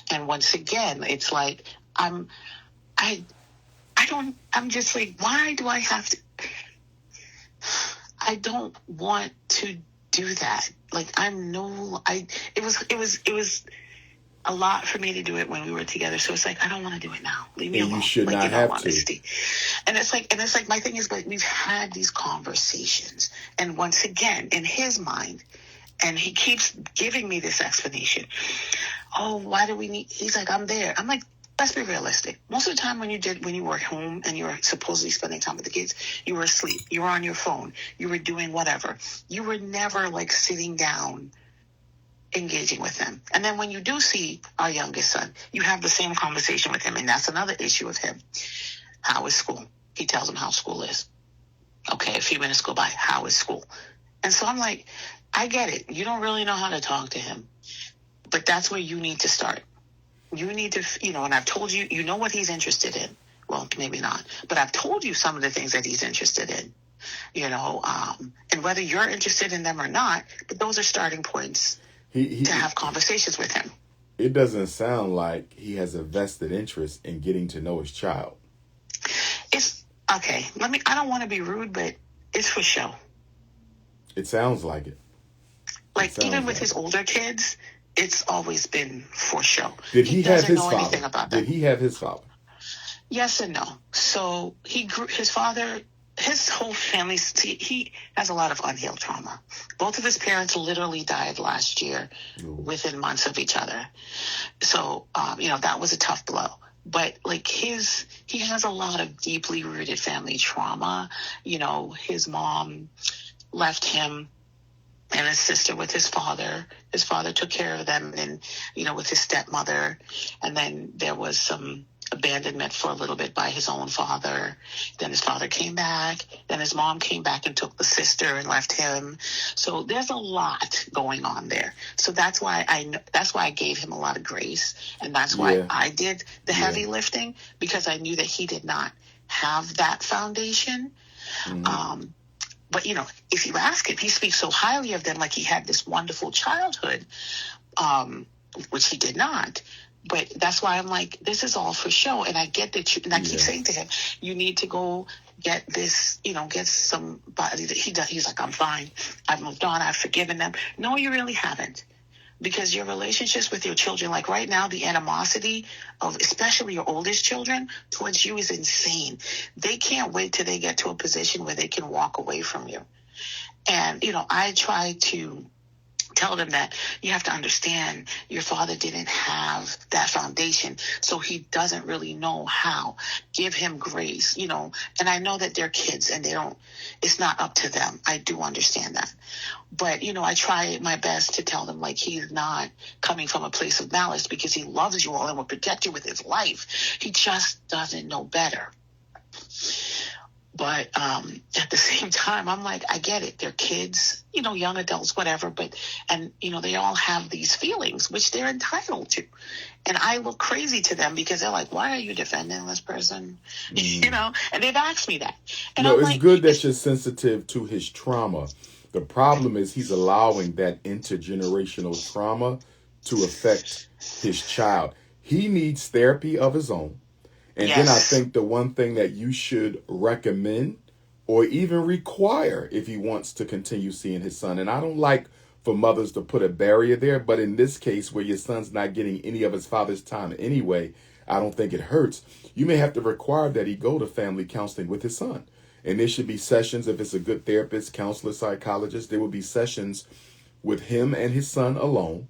And once again, it's like I'm just like, why do I have to? I don't want to do that. Like it was a lot for me to do it when we were together. So it's like, I don't want to do it now. Leave me alone. You should not have to. And it's like, my thing is, like, we've had these conversations. And once again, in his mind, and he keeps giving me this explanation. Oh, why do we need, he's like, I'm there. I'm like, let's be realistic. Most of the time when you were home and you were supposedly spending time with the kids, you were asleep. You were on your phone. You were doing whatever. You were never like sitting down, engaging with them. And then when you do see our youngest son, you have the same conversation with him. And that's another issue with him. How is school? He tells him how school is. Okay, a few minutes go by. How is school? And so I'm like, I get it. You don't really know how to talk to him. But that's where you need to start. You need to, and I've told you, you know what he's interested in. Well, maybe not. But I've told you some of the things that he's interested in, and whether you're interested in them or not, but those are starting points to have conversations with him. It doesn't sound like he has a vested interest in getting to know his child. It's, okay, I don't want to be rude, but it's for show. It sounds like it. Like, even with his older kids, it's always been for show. Did he have his father? Anything about that. Did he have his father? Yes and no. So his father, his whole family, he has a lot of unhealed trauma. Both of his parents literally died last year within months of each other. So, that was a tough blow. But like he has a lot of deeply rooted family trauma. His mom left him and his sister with his father. His father took care of them, and with his stepmother. And then there was some abandonment for a little bit by his own father. Then his father came back. Then his mom came back and took the sister and left him. So there's a lot going on there. So that's why I gave him a lot of grace, and that's why I did the heavy lifting, because I knew that he did not have that foundation. Mm-hmm. But, if you ask him, he speaks so highly of them, like he had this wonderful childhood, which he did not. But that's why I'm like, this is all for show. And I get that and I keep saying to him, you need to go get this, get somebody that he's like, I'm fine. I've moved on. I've forgiven them. No, you really haven't. Because your relationships with your children, like right now, the animosity of especially your oldest children towards you is insane. They can't wait till they get to a position where they can walk away from you. And, I try to tell them that you have to understand your father didn't have that foundation, so he doesn't really know how. Give him grace, and I know that they're kids and it's not up to them. I do understand that. But, I try my best to tell them, like, he's not coming from a place of malice, because he loves you all and will protect you with his life. He just doesn't know better. But at the same time, I'm like, I get it. They're kids, young adults, whatever. And they all have these feelings, which they're entitled to. And I look crazy to them because they're like, why are you defending this person? And they've asked me that. And it's like, good that you're sensitive to his trauma. The problem is he's allowing that intergenerational trauma to affect his child. He needs therapy of his own. And then I Yes. think the one thing that you should recommend or even require if he wants to continue seeing his son, and I don't like for mothers to put a barrier there, but in this case where your son's not getting any of his father's time anyway, I don't think it hurts. You may have to require that he go to family counseling with his son. And there should be sessions, if it's a good therapist, counselor, psychologist, there will be sessions with him and his son alone.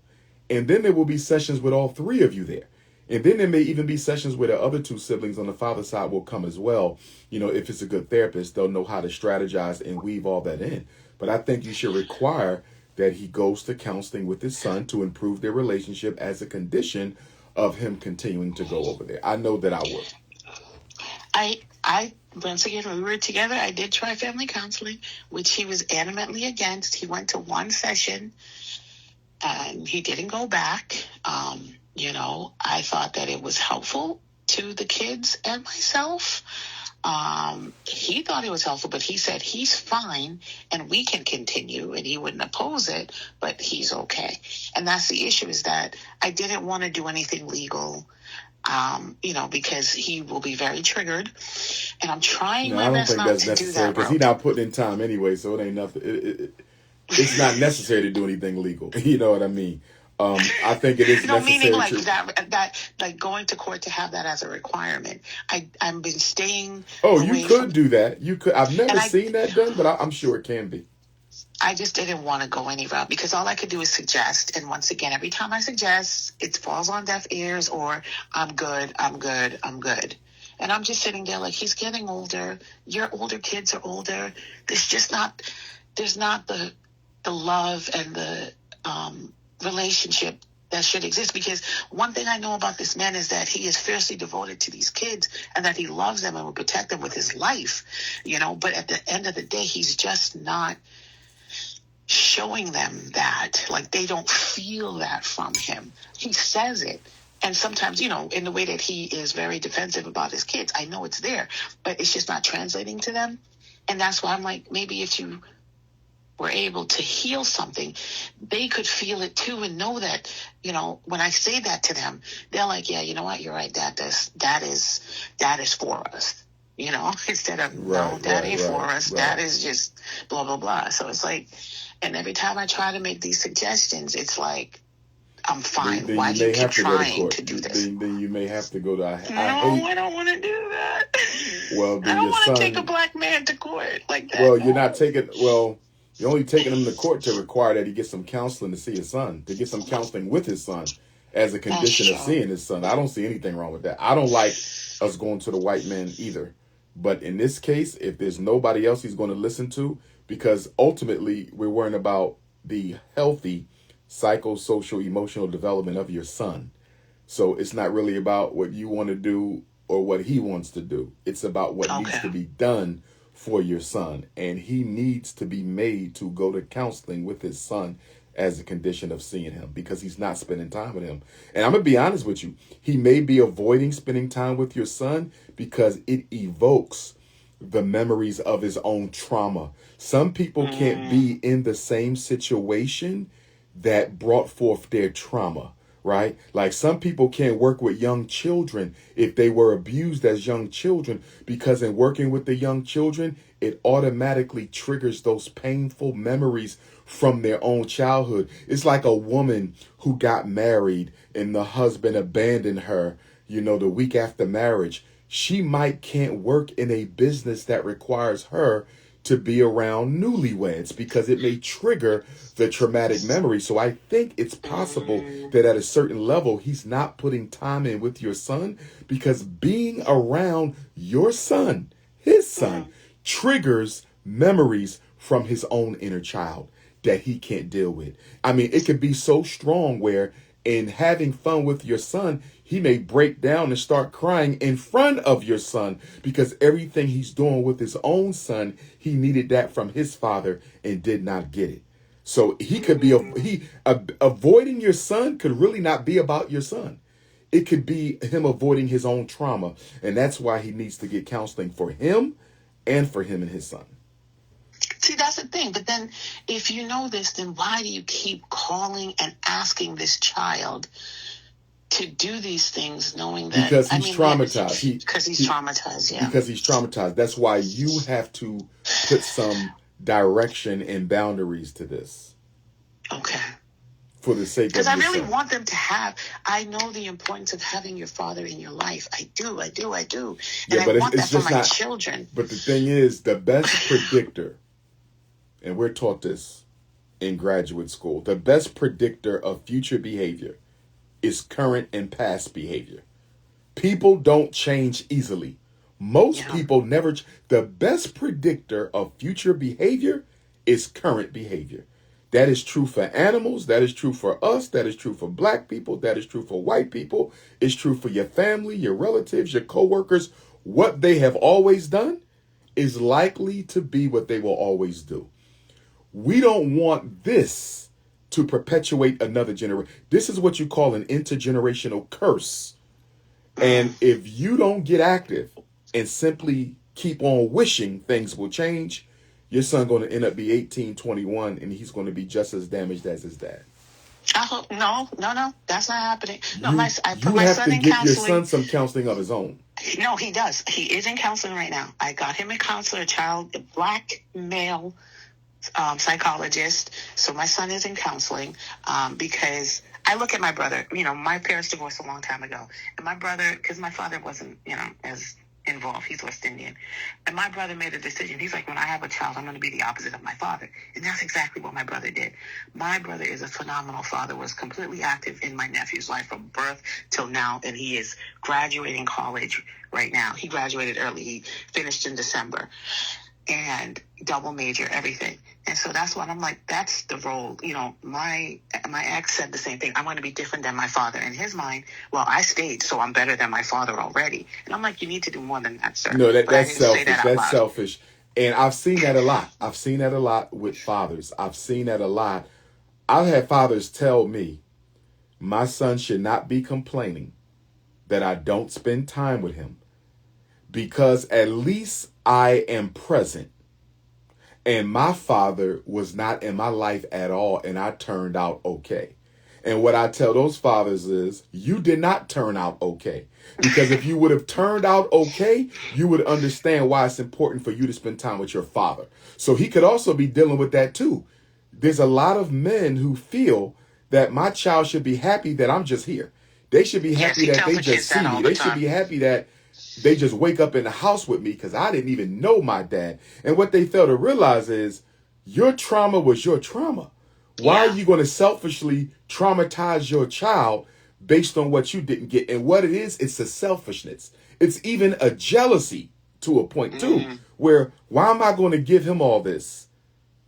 And then there will be sessions with all three of you there. And then there may even be sessions where the other two siblings on the father's side will come as well. You know, if it's a good therapist, they'll know how to strategize and weave all that in. But I think you should require that he goes to counseling with his son to improve their relationship as a condition of him continuing to go over there. I know that I would. I once again, when we were together, I did try family counseling, which he was adamantly against. He went to one session and he didn't go back. I thought that it was helpful to the kids and myself. He thought it was helpful, but he said he's fine and we can continue, and he wouldn't oppose it, but he's okay. And that's the issue, is that I didn't want to do anything legal, because he will be very triggered, and I'm trying my best not to do that. I don't think that's necessary, because he's not putting in time anyway, so it ain't nothing. It's not necessary to do anything legal. You know what I mean? I think it is necessary. Meaning like that, like going to court to have that as a requirement. I've been staying. Oh, you could do that. You could. I've never seen that done, but I'm sure it can be. I just didn't want to go any route, because all I could do is suggest. And once again, every time I suggest, it falls on deaf ears, or I'm good. And I'm just sitting there like, he's getting older. Your older kids are older. There's not the love and the relationship that should exist. Because one thing I know about this man is that he is fiercely devoted to these kids, and that he loves them and will protect them with his life, but at the end of the day, he's just not showing them that. Like, they don't feel that from him. He says it, and sometimes, in the way that he is very defensive about his kids, I know it's there, but it's just not translating to them. And that's why I'm like, maybe if you were able to heal something, they could feel it too, and know that, when I say that to them, they're like, yeah, you know what, you're right, that is for us, instead of, no, that ain't for us, that is just blah, blah, blah. So it's like, and every time I try to make these suggestions, it's like, I'm fine. Then why do you keep trying to do this? Then you may have to go to. I don't want to do that. Well, I don't want to take a black man to court like that. Well, you're not taking. Well, you're only taking him to court to require that he get some counseling to see his son, to get some counseling with his son as a condition of seeing his son. I don't see anything wrong with that. I don't like us going to the white man either. But in this case, if there's nobody else he's going to listen to, because ultimately we're worrying about the healthy psychosocial emotional development of your son. So it's not really about what you want to do or what he wants to do. It's about what needs to be done for your son. And he needs to be made to go to counseling with his son as a condition of seeing him, because he's not spending time with him. And I'm going to be honest with you. He may be avoiding spending time with your son because it evokes the memories of his own trauma. Some people can't be in the same situation that brought forth their trauma, right? Like, some people can't work with young children if they were abused as young children, because in working with the young children, it automatically triggers those painful memories from their own childhood. It's like a woman who got married and the husband abandoned her, the week after marriage. She can't work in a business that requires her to be around newlyweds, because it may trigger the traumatic memory. So I think it's possible that at a certain level, he's not putting time in with your son, because being around your son, his son, triggers memories from his own inner child that he can't deal with. I mean, it could be so strong where in having fun with your son, he may break down and start crying in front of your son, because everything he's doing with his own son, he needed that from his father and did not get it. So he could be avoiding your son could really not be about your son. It could be him avoiding his own trauma. And that's why he needs to get counseling for him and for him and his son. See, that's the thing. But then if you know this, then why do you keep calling and asking this child to do these things knowing that because he's traumatized. Because he's traumatized, yeah. Because he's traumatized. That's why you have to put some direction and boundaries to this. Okay. For the sake of because I really son. want them to have. I know the importance of having your father in your life. I do. And Yeah, I want that for my children. But the thing is, the best predictor, and we're taught this in graduate school, the best predictor of future behavior is current and past behavior. People don't change easily. Most people never. The best predictor of future behavior is current behavior. That is true for animals. That is true for us. That is true for black people. That is true for white people. It's true for your family, your relatives, your coworkers. What they have always done is likely to be what they will always do. We don't want this to perpetuate another generation. This is what you call an intergenerational curse. And if you don't get active and simply keep on wishing things will change, your son going to end up be 18, 21, and he's going to be just as damaged as his dad. I hope no, that's not happening. No, I put you my have son to in get counseling. your son some counseling of his own. No, he does. He is in counseling right now. I got him a counselor, a black male psychologist. So my son is in counseling because I look at my brother. My parents divorced a long time ago, and my brother, because my father wasn't, as involved. He's West Indian. And my brother made a decision. He's like, when I have a child, I'm going to be the opposite of my father. And that's exactly what my brother did. My brother is a phenomenal father, was completely active in my nephew's life from birth till now. And he is graduating college right now. He graduated early. He finished in December. And double major, everything. And so that's what I'm like, that's the role. My ex said the same thing. I want to be different than my father. In his mind, well, I stayed, so I'm better than my father already. And I'm like, you need to do more than that, sir. No, that's selfish. That's selfish. And I've seen that a lot. I've seen that a lot with fathers. I've seen that a lot. I've had fathers tell me, my son should not be complaining that I don't spend time with him, because at least I am present. And my father was not in my life at all, and I turned out okay. And what I tell those fathers is, you did not turn out okay. Because if you would have turned out okay, you would understand why it's important for you to spend time with your father. So he could also be dealing with that too. There's a lot of men who feel that my child should be happy that I'm just here. They should be happy that they just see me. They should be happy that they just wake up in the house with me because I didn't even know my dad. And what they fail to realize is your trauma was your trauma. Why are you going to selfishly traumatize your child based on what you didn't get? And what it is, it's a selfishness. It's even a jealousy to a point too, where why am I going to give him all this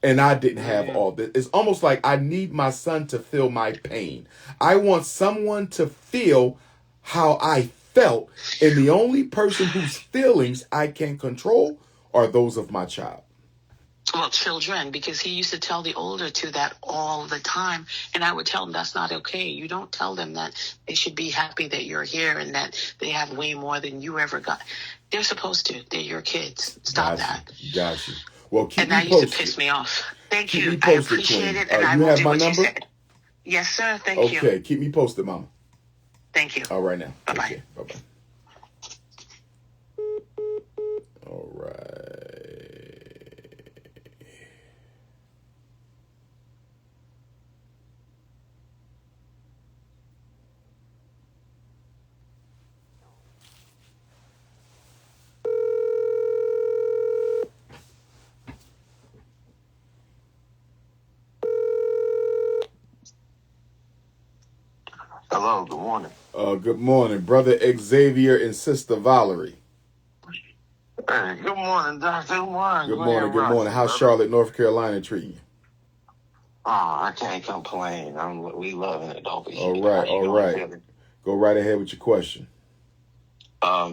and I didn't have all this? It's almost like I need my son to feel my pain. I want someone to feel how I felt, and the only person whose feelings I can control are those of my child. Well, children, because he used to tell the older two that all the time, and I would tell them that's not okay. You don't tell them that they should be happy that you're here and that they have way more than you ever got. They're supposed to. They're your kids. Stop that. Got you. Well, keep and me that posted. Used to piss me off. Thank keep you. Me posted, I appreciate Queen. it, and I will have do my what number? you said. Yes, sir. Thank you. Okay, keep me posted, Mama. Thank you. All right now. Bye-bye. Bye-bye. All right. Hello, good morning. Good morning, Brother Xavier and Sister Valerie. Hey, good morning, Dr. Umar. Good morning. How's Charlotte, North Carolina treating you? Oh, I can't complain. We loving it over here. All right. Go right ahead with your question.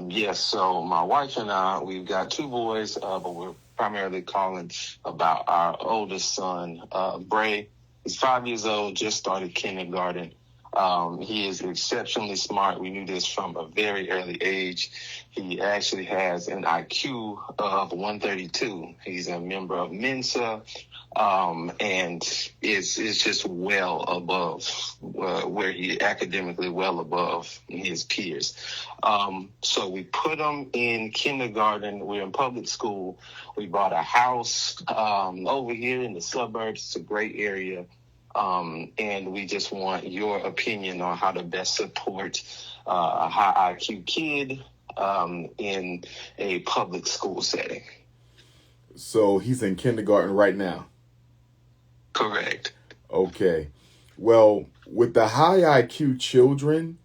Yes, so my wife and I, we've got two boys, but we're primarily calling about our oldest son, Bray. He's 5 years old, just started kindergarten. He is exceptionally smart. We knew this from a very early age. He actually has an IQ of 132. He's a member of Mensa, and is just well above where he academically well above his peers. So we put him in kindergarten. We're in public school. We bought a house over here in the suburbs. It's a great area. And we just want your opinion on how to best support a high IQ kid in a public school setting. So he's in kindergarten right now. Correct. Okay. Well, with the high IQ children,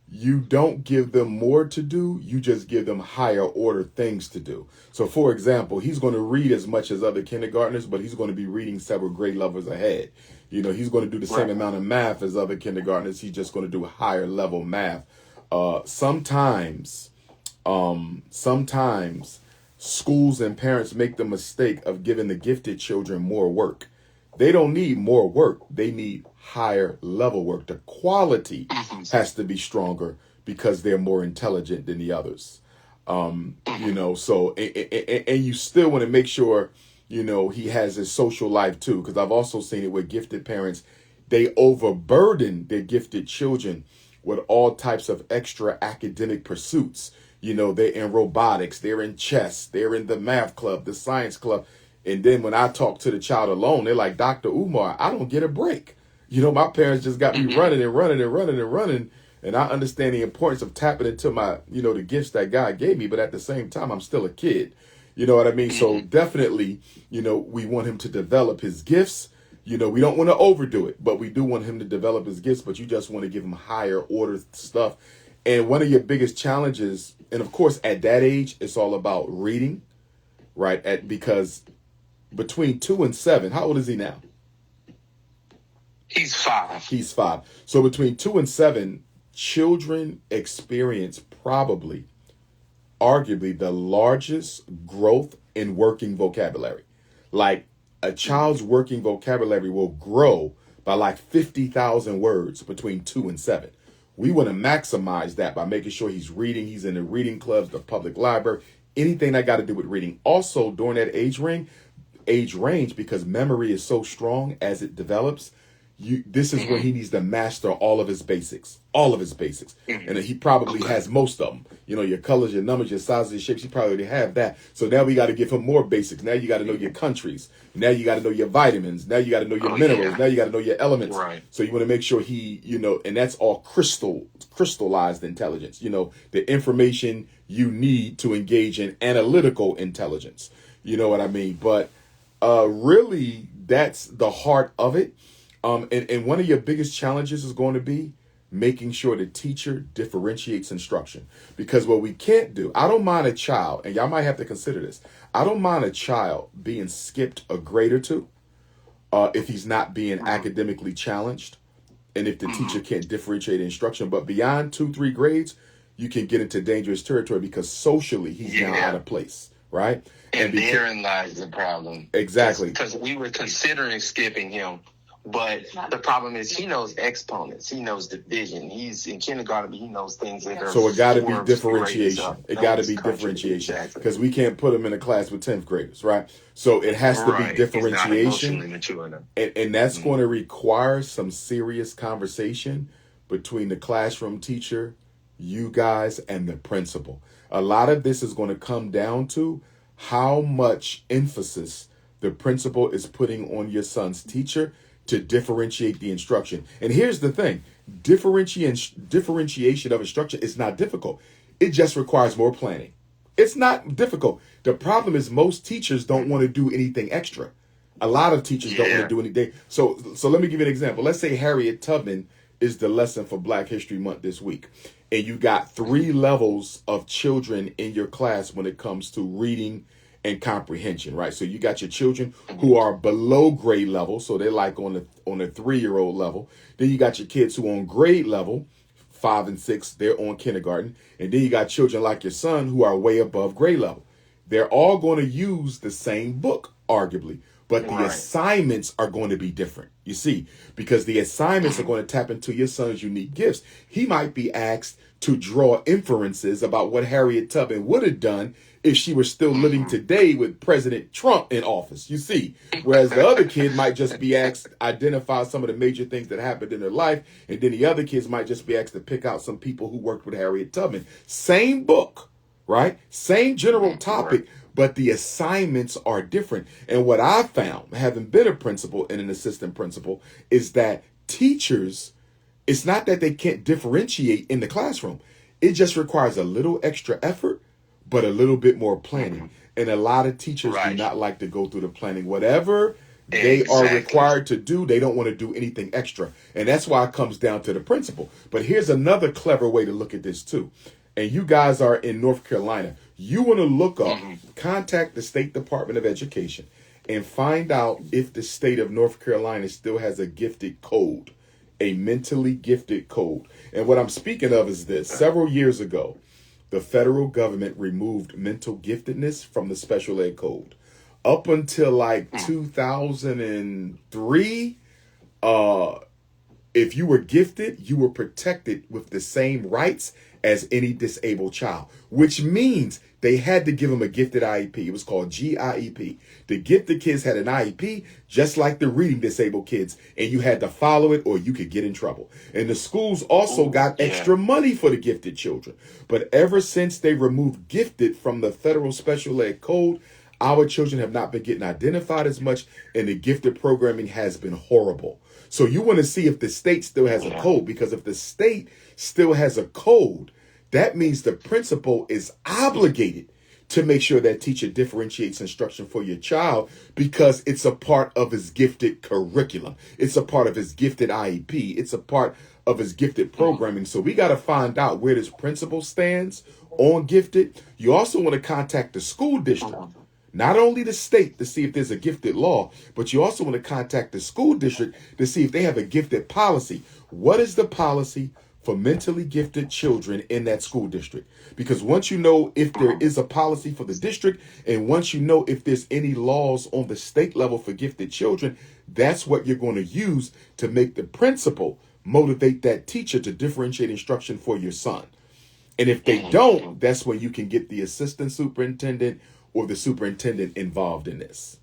you don't give them more to do. You just give them higher order things to do. So, for example, he's going to read as much as other kindergartners, but he's going to be reading several grade levels ahead. He's going to do the same amount of math as other kindergartners. He's just going to do higher level math. Sometimes schools and parents make the mistake of giving the gifted children more work. They don't need more work. They need higher level work. The quality has to be stronger because they're more intelligent than the others. So, and you still want to make sure, he has his social life too. Because I've also seen it with gifted parents. They overburden their gifted children with all types of extra academic pursuits. They're in robotics, they're in chess, they're in the math club, the science club. And then when I talk to the child alone, they're like, Dr. Umar, I don't get a break. My parents just got me running and running and running and running. And I understand the importance of tapping into my, the gifts that God gave me. But at the same time, I'm still a kid. You know what I mean? So definitely, we want him to develop his gifts. We don't want to overdo it, but we do want him to develop his gifts. But you just want to give him higher order stuff. And one of your biggest challenges, and of course, at that age, it's all about reading, right? Because between 2 and 7, how old is he now? He's 5. He's 5. So between 2 and 7, children experience arguably the largest growth in working vocabulary. Like a child's working vocabulary will grow by like 50,000 words between 2 and 7. We want to maximize that by making sure he's reading. He's in the reading clubs, the public library, anything that got to do with reading. Also during that age range, because memory is so strong as it develops, this is where he needs to master all of his basics. And he probably has most of them. Your colors, your numbers, your sizes, your shapes, you probably already have that. So now we got to give him more basics. Now you got to know your countries. Now you got to know your vitamins. Now you got to know your minerals. Yeah. Now you got to know your elements. Right. So you want to make sure he, and that's all crystallized intelligence. The information you need to engage in analytical intelligence. You know what I mean? But really, that's the heart of it. And one of your biggest challenges is going to be making sure the teacher differentiates instruction. Because what we can't do, I don't mind a child, and y'all might have to consider this, I don't mind a child being skipped a grade or two if he's not being academically challenged and if the teacher can't differentiate instruction. But beyond 2-3 grades, you can get into dangerous territory because socially he's now out of place, right? And therein lies the problem. Exactly. Because we were considering skipping him. But the problem is he knows exponents. He knows division. He's in kindergarten, but he knows things that are... So it got to be differentiation. It got to be differentiation. Because we can't put him in a class with 10th graders, right? So it has to be differentiation. And that's going to require some serious conversation between the classroom teacher, you guys, and the principal. A lot of this is going to come down to how much emphasis the principal is putting on your son's teacher to differentiate the instruction. And here's the thing, differentiation of instruction is not difficult. It just requires more planning. It's not difficult. The problem is most teachers don't want to do anything extra. A lot of teachers don't want to do anything. So let me give you an example. Let's say Harriet Tubman is the lesson for Black History Month this week. And you got 3 levels of children in your class when it comes to reading and comprehension, right? So you got your children who are below grade level, so they're like on a 3-year-old level. Then you got your kids who are on grade level, 5 and 6, they're on kindergarten. And then you got children like your son who are way above grade level. They're all going to use the same book, arguably, but the assignments are going to be different. You see, because the assignments are going to tap into your son's unique gifts. He might be asked to draw inferences about what Harriet Tubman would have done if she were still living today with President Trump in office, you see. Whereas the other kid might just be asked to identify some of the major things that happened in their life, and then the other kids might just be asked to pick out some people who worked with Harriet Tubman. Same book, right? Same general topic, but the assignments are different. And what I found, having been a principal and an assistant principal, is that teachers, it's not that they can't differentiate in the classroom. It just requires a little extra effort, but a little bit more planning. And a lot of teachers do not like to go through the planning. Whatever they are required to do, they don't want to do anything extra. And that's why it comes down to the principal. But here's another clever way to look at this too. And you guys are in North Carolina. You want to look up, contact the State Department of Education and find out if the state of North Carolina still has a gifted code, a mentally gifted code. And what I'm speaking of is this. Several years ago, the federal government removed mental giftedness from the special ed code. Up until like 2003, if you were gifted, you were protected with the same rights as any disabled child, which means they had to give them a gifted IEP. It was called GIEP. The gifted kids had an IEP, just like the reading disabled kids, and you had to follow it or you could get in trouble. And the schools also got extra money for the gifted children. But ever since they removed gifted from the federal special ed code, our children have not been getting identified as much, and the gifted programming has been horrible. So you want to see if the state still has a code, because if the state still has a code, that means the principal is obligated to make sure that teacher differentiates instruction for your child, because it's a part of his gifted curriculum. It's a part of his gifted IEP. It's a part of his gifted programming. So we got to find out where this principal stands on gifted. You also want to contact the school district. Not only the state to see if there's a gifted law, but you also want to contact the school district to see if they have a gifted policy. What is the policy for mentally gifted children in that school district? Because once you know if there is a policy for the district, and once you know if there's any laws on the state level for gifted children, that's what you're going to use to make the principal motivate that teacher to differentiate instruction for your son. And if they don't, that's when you can get the assistant superintendent or the superintendent involved in this.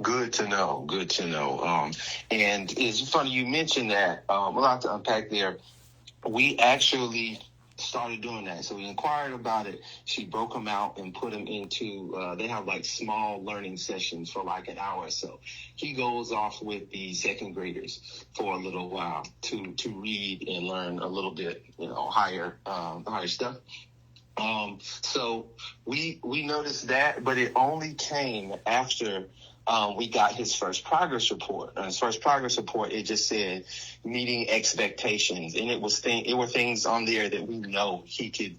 Good to know. Good to know. And it's funny you mentioned that. A lot to unpack there. We actually started doing that. So we inquired about it. She broke them out and put them into, they have like small learning sessions for like an hour or so. He goes off with the second graders for a little while to read and learn a little bit, higher stuff. So we noticed that, but it only came after we got his first progress report. His first progress report, it just said meeting expectations, and it were things on there that we know he could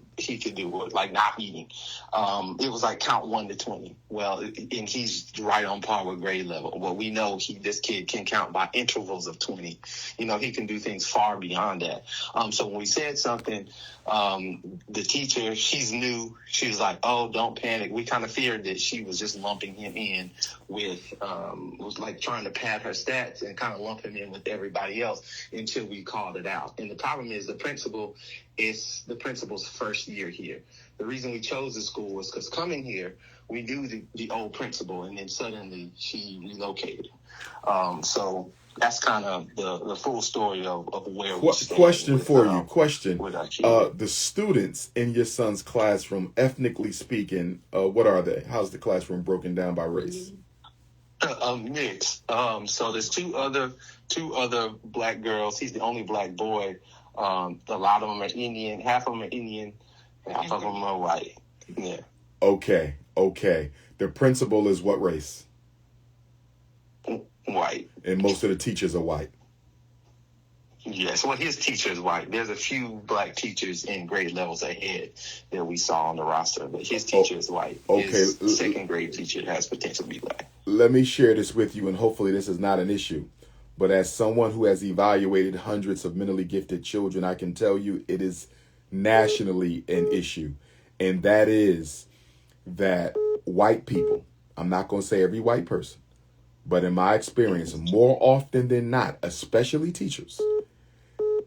do, like not meeting. It was like count 1 to 20. Well, and he's right on par with grade level. Well, we know this kid can count by intervals of 20. He can do things far beyond that. So when we said something, the teacher, she's new. She was like, "Oh, don't panic." We kind of feared that she was just lumping him in with, was like trying to pad her stats and kind of lump him in with everybody else until we called it out. And the problem is it's the principal's first year here. The reason we chose the school was because coming here, we knew the old principal, and then suddenly she relocated. So that's kind of the full story of where we stand. Question for you. The students in your son's classroom, ethnically speaking, what are they? How's the classroom broken down by race? Mixed. So there's two other black girls. He's the only black boy. A lot of them are Indian. Half of them are Indian. Half of them are white. Yeah. Okay. The principal is what race? White. And most of the teachers are white. Yes. Well, his teacher is white. There's a few black teachers in grade levels ahead that we saw on the roster, but his teacher is white. Okay. His second grade teacher has potential to be black. Let me share this with you, and hopefully this is not an issue. But as someone who has evaluated hundreds of mentally gifted children, I can tell you it is nationally an issue. And that is that white people, I'm not going to say every white person, But in my experience, more often than not, especially teachers,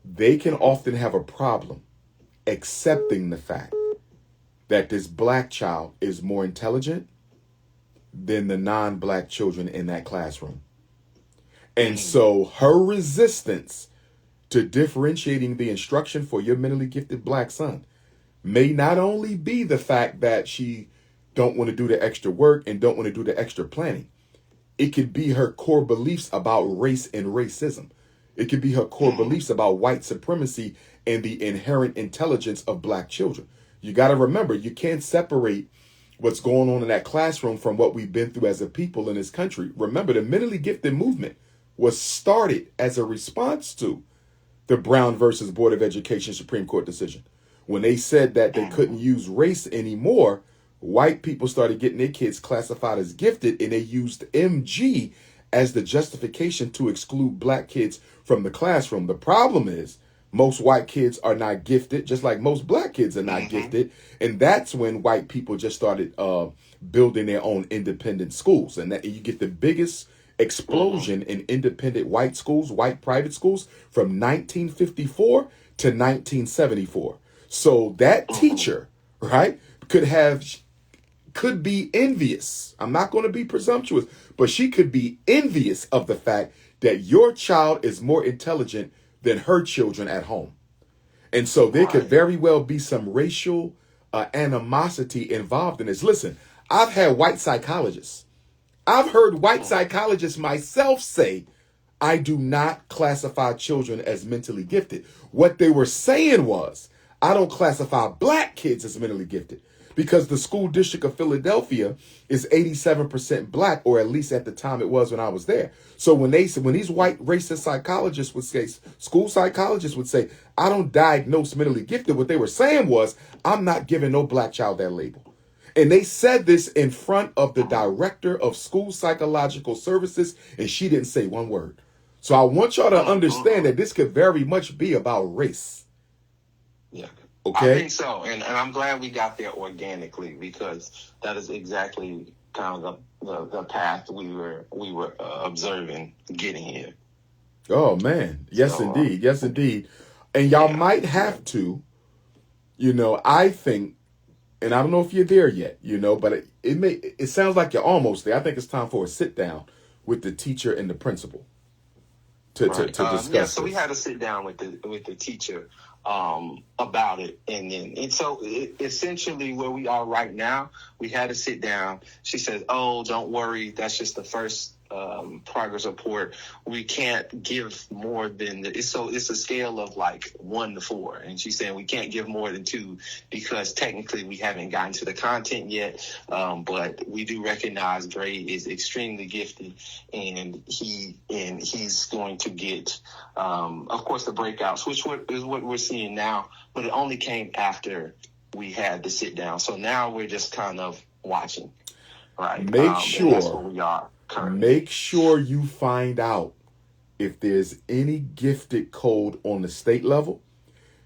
they can often have a problem accepting the fact that this black child is more intelligent than the non-black children in that classroom. And so her resistance to differentiating the instruction for your mentally gifted black son may not only be the fact that she don't want to do the extra work and don't want to do the extra planning. It could be her core beliefs about race and racism. It could be her core beliefs about white supremacy and the inherent intelligence of black children. You got to remember, you can't separate what's going on in that classroom from what we've been through as a people in this country. Remember, the mentally gifted movement was started as a response to the Brown versus Board of Education Supreme Court decision. When they said that they couldn't use race anymore, white people started getting their kids classified as gifted, and they used MG as the justification to exclude black kids from the classroom. The problem is most white kids are not gifted, just like most black kids are not gifted. And that's when white people just started building their own independent schools. And that you get the biggest explosion in independent white schools, white private schools, from 1954 to 1974. So that teacher, right, could be envious. I'm not going to be presumptuous, but she could be envious of the fact that your child is more intelligent than her children at home. And so there could very well be some racial animosity involved in this. Listen, I've had white psychologists. I've heard white psychologists myself say, I do not classify children as mentally gifted. What they were saying was, I don't classify black kids as mentally gifted because the school district of Philadelphia is 87% black, or at least at the time it was when I was there. So when these white racist psychologists would say, school psychologists would say, I don't diagnose mentally gifted, what they were saying was, I'm not giving no black child that label. And they said this in front of the director of school psychological services, and she didn't say one word. So I want y'all to understand that this could very much be about race. Yeah. Okay. I think so. And I'm glad we got there organically, because that is exactly kind of the path we were observing getting here. Oh, man. Yes, so, indeed. Yes, indeed. And y'all might have to, I think, and I don't know if you're there yet, but it sounds like you're almost there. I think it's time for a sit down with the teacher and the principal to discuss. Yeah, so we had to sit down with the teacher about it, and so essentially where we are right now, we had to sit down. She said, "Oh, don't worry, that's just the first progress report. We can't give more than it's a scale of like 1 to 4, and she's saying we can't give more than 2 because technically we haven't gotten to the content yet. But we do recognize Dre is extremely gifted, and he's going to get, of course, the breakouts, which is what we're seeing now. But it only came after we had the sit down, so now we're just kind of watching, right? Make sure that's where we are. Make sure you find out if there's any gifted code on the state level.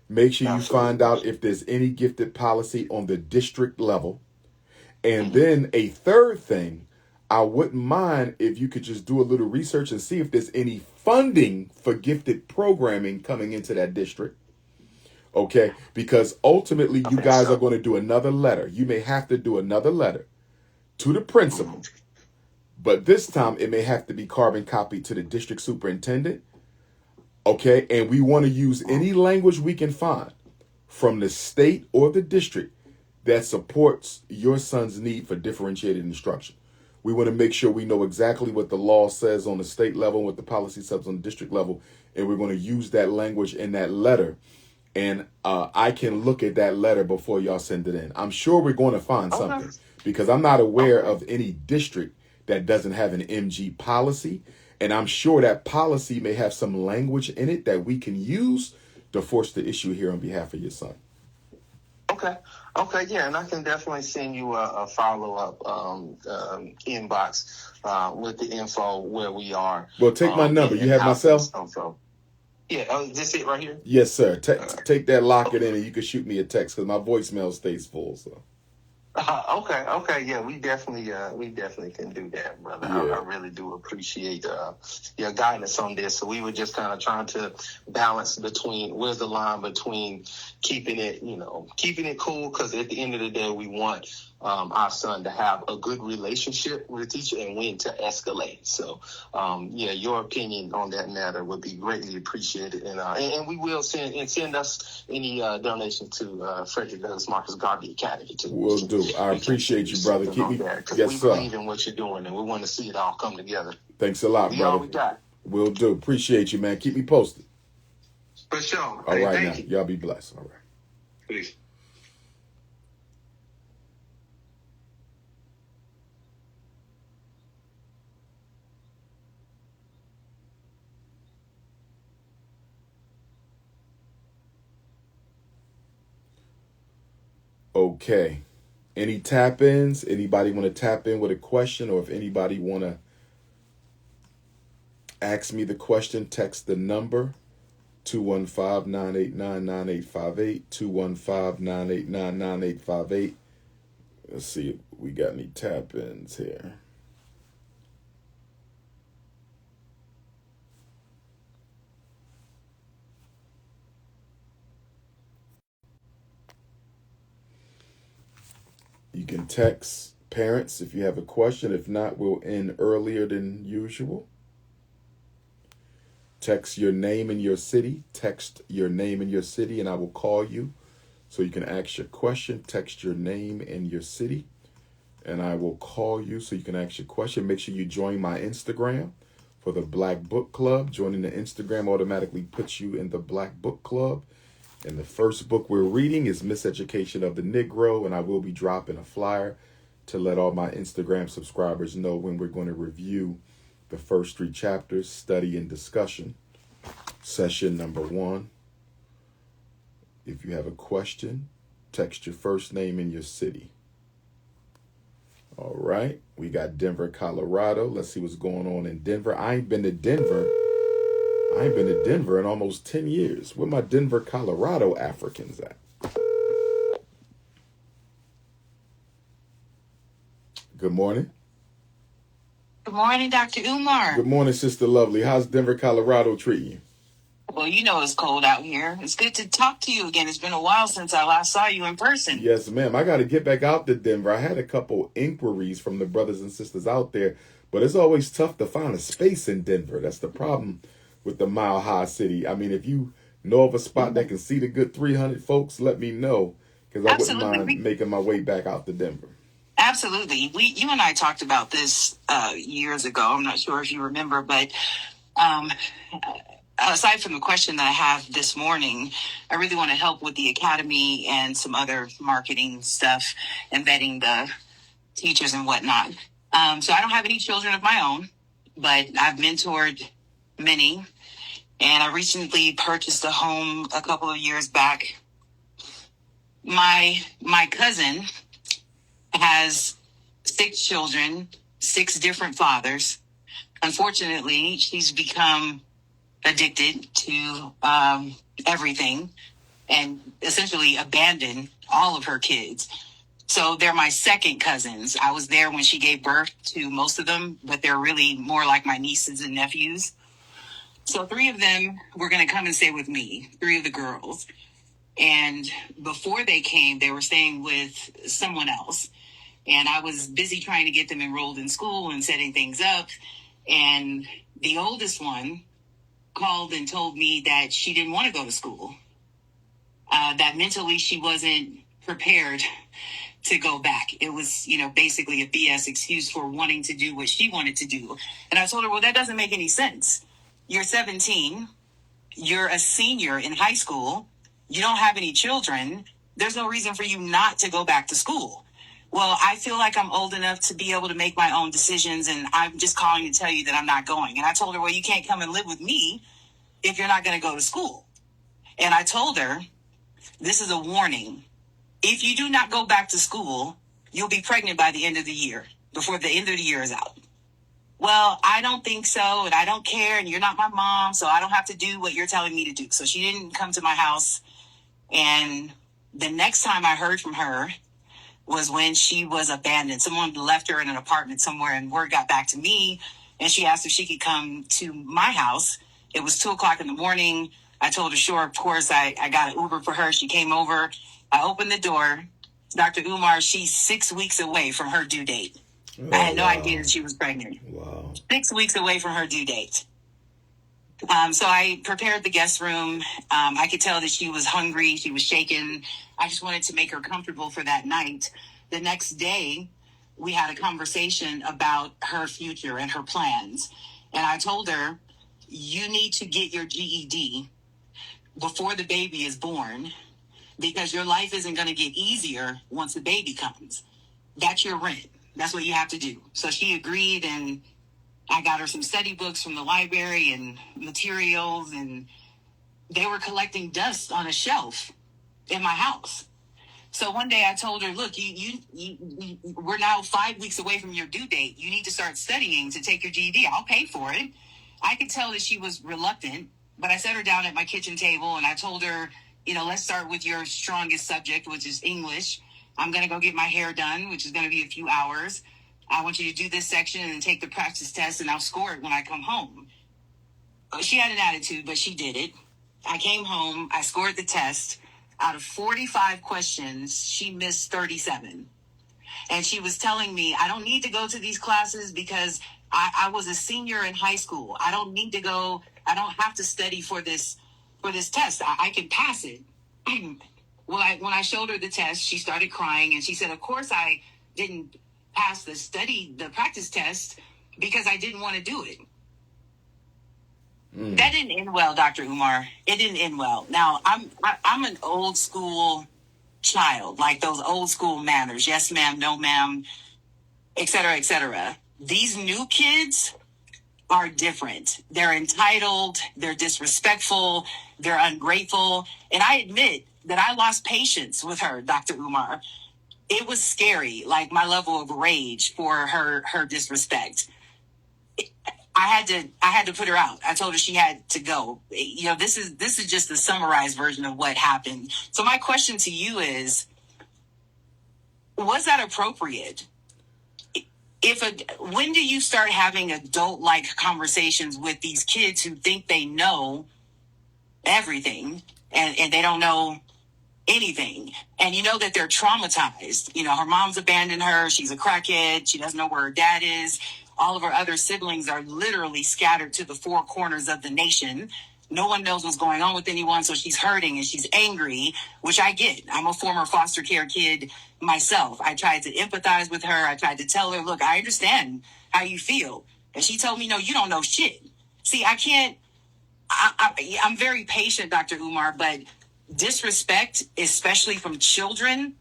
Make sure you find out if there's any gifted policy on the district level. And then a third thing, I wouldn't mind if you could just do a little research and see if there's any funding for gifted programming coming into that district. Okay? Because ultimately you guys are going to do another letter. You may have to do another letter to the principal. But this time it may have to be carbon copied to the district superintendent. Okay. And we want to use any language we can find from the state or the district that supports your son's need for differentiated instruction. We want to make sure we know exactly what the law says on the state level, what the policy says on the district level. And we're going to use that language in that letter. And I can look at that letter before y'all send it in. I'm sure we're going to find something, because I'm not aware of any district that doesn't have an MG policy. And I'm sure that policy may have some language in it that we can use to force the issue here on behalf of your son. Okay, yeah, and I can definitely send you a follow-up inbox with the info where we are. Well, take my number. You have my cell? Yeah, is this it right here? Yes, sir. Take that, lock it in, and you can shoot me a text because my voicemail stays full. So. Okay, yeah, we definitely can do that, brother. Yeah. I really do appreciate your guidance on this. So we were just kind of trying to balance between where's the line between keeping it cool, because at the end of the day, we want our son to have a good relationship with the teacher and when to escalate. So, your opinion on that matter would be greatly appreciated, and we will send us any donation to Frederick Douglass Marcus Garvey Academy too. Will do. I appreciate you, brother. Keep me. Because Yes, we sir. believe in what you're doing, and we want to see it all come together. Thanks a lot, We brother. all we got. Will do. Appreciate you, man. Keep me posted. For sure. All Hey, right, now. thank you. Y'all be blessed. All right. Peace. Okay. Any tap-ins? Anybody want to tap in with a question, or if anybody want to ask me the question, text the number 215-989-9858, 215-989-9858. Let's see if we got any tap-ins here. You can text parents if you have a question. If not, we'll end earlier than usual. Text your name and your city. Text your name and your city, and I will call you so you can ask your question. Text your name and your city, and I will call you so you can ask your question. Make sure you join my Instagram for the Black Book Club. Joining the Instagram automatically puts you in the Black Book Club. And the first book we're reading is Miseducation of the Negro, and I will be dropping a flyer to let all my Instagram subscribers know when we're going to review the first 3 chapters, study and discussion, session number 1. If you have a question, text your first name and your city. All right, we got Denver, Colorado. Let's see what's going on in Denver. I ain't been to Denver in almost 10 years. Where my Denver, Colorado Africans at? Good morning. Good morning, Dr. Umar. Good morning, Sister Lovely. How's Denver, Colorado treating you? Well, you know it's cold out here. It's good to talk to you again. It's been a while since I last saw you in person. Yes, ma'am. I got to get back out to Denver. I had a couple inquiries from the brothers and sisters out there, but it's always tough to find a space in Denver. That's the problem with the Mile High City. I mean, if you know of a spot that can seat a good 300 folks, let me know, because I wouldn't mind making my way back out to Denver. Absolutely. You and I talked about this years ago. I'm not sure if you remember, but aside from the question that I have this morning, I really want to help with the academy and some other marketing stuff and vetting the teachers and whatnot. So I don't have any children of my own, but I've mentored many. And I recently purchased a home a couple of years back. My cousin has 6 children, 6 different fathers. Unfortunately, she's become addicted to everything and essentially abandoned all of her kids. So they're my second cousins. I was there when she gave birth to most of them, but they're really more like my nieces and nephews. So 3 of them were going to come and stay with me, 3 of the girls. And before they came, they were staying with someone else. And I was busy trying to get them enrolled in school and setting things up. And the oldest one called and told me that she didn't want to go to school, that mentally she wasn't prepared to go back. It was, basically a BS excuse for wanting to do what she wanted to do. And I told her, well, that doesn't make any sense. You're 17. You're a senior in high school. You don't have any children. There's no reason for you not to go back to school. Well, I feel like I'm old enough to be able to make my own decisions, and I'm just calling to tell you that I'm not going. And I told her, well, you can't come and live with me if you're not going to go to school. And I told her, this is a warning. If you do not go back to school, you'll be pregnant by the end of the year, before the end of the year is out. Well, I don't think so, and I don't care, and you're not my mom, so I don't have to do what you're telling me to do. So she didn't come to my house. And the next time I heard from her, was when she was abandoned. Someone left her in an apartment somewhere, and word got back to me, and she asked if she could come to my house. It was 2:00 in the morning. I told her, sure, of course. I got an Uber for her. She came over. I opened the door. Dr. Umar, she's 6 weeks away from her due date. I had no idea that she was pregnant. Wow. 6 weeks away from her due date. So I prepared the guest room. I could tell that she was hungry. She was shaken. I just wanted to make her comfortable for that night. The next day, we had a conversation about her future and her plans. And I told her, you need to get your GED before the baby is born, because your life isn't going to get easier once the baby comes. That's your rent. That's what you have to do. So she agreed, and I got her some study books from the library and materials, and they were collecting dust on a shelf in my house. So one day I told her, look, we're now 5 weeks away from your due date. You need to start studying to take your GED. I'll pay for it. I could tell that she was reluctant, but I set her down at my kitchen table and I told her, let's start with your strongest subject, which is English. I'm going to go get my hair done, which is going to be a few hours. I want you to do this section and then take the practice test, and I'll score it when I come home. She had an attitude, but she did it. I came home. I scored the test. Out of 45 questions, she missed 37. And she was telling me, I don't need to go to these classes because I was a senior in high school. I don't need to go. I don't have to study for this test. I can pass it. When I showed her the test, she started crying, and she said, of course I didn't pass the practice test because I didn't want to do it. That didn't end well, Dr. Umar. It didn't end well. Now, I'm an old school child, like those old school manners. Yes, ma'am, no, ma'am, et cetera, et cetera. These new kids are different. They're entitled. They're disrespectful. They're ungrateful. And I admit that I lost patience with her, Dr. Umar. It was scary, like my level of rage for her disrespect. I had to put her out. I told her she had to go. This is just the summarized version of what happened. So my question to you is, was that appropriate? When do you start having adult-like conversations with these kids who think they know everything and they don't know anything? And that they're traumatized. Her mom's abandoned her. She's a crackhead. She doesn't know where her dad is. All of her other siblings are literally scattered to the four corners of the nation. No one knows what's going on with anyone, so she's hurting and she's angry, which I get. I'm a former foster care kid myself. I tried to empathize with her. I tried to tell her, look, I understand how you feel. And she told me, no, you don't know shit. See, I can't. I'm very patient, Dr. Umar, but disrespect, especially from children,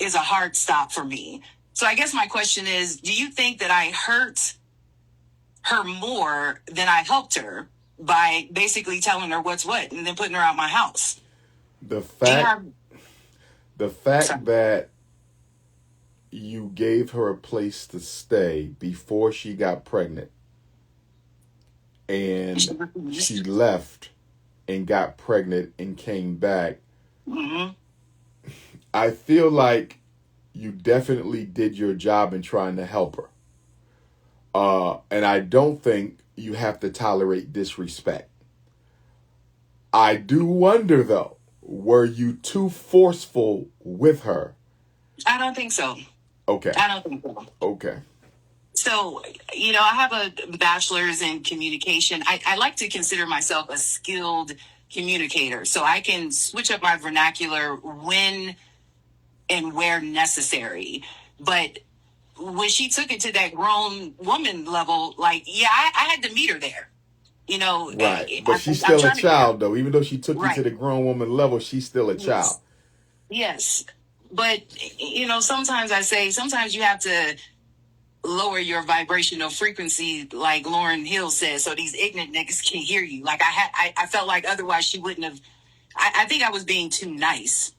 is a hard stop for me. So I guess my question is, do you think that I hurt her more than I helped her by basically telling her what's what and then putting her out my house? The fact that you gave her a place to stay before she got pregnant and she left and got pregnant and came back, I feel like you definitely did your job in trying to help her. And I don't think you have to tolerate disrespect. I do wonder, though, were you too forceful with her? I don't think so. Okay. I don't think so. Okay. So, I have a bachelor's in communication. I like to consider myself a skilled communicator. So I can switch up my vernacular when and where necessary. But when she took it to that grown woman level, I had to meet her there. Right. But she's still a child, though. Even though she took you to the grown woman level, she's still a child. Yes. But, sometimes you have to lower your vibrational frequency, like Lauryn Hill says, so these ignorant niggas can hear you. I felt like otherwise she wouldn't have. I think I was being too nice.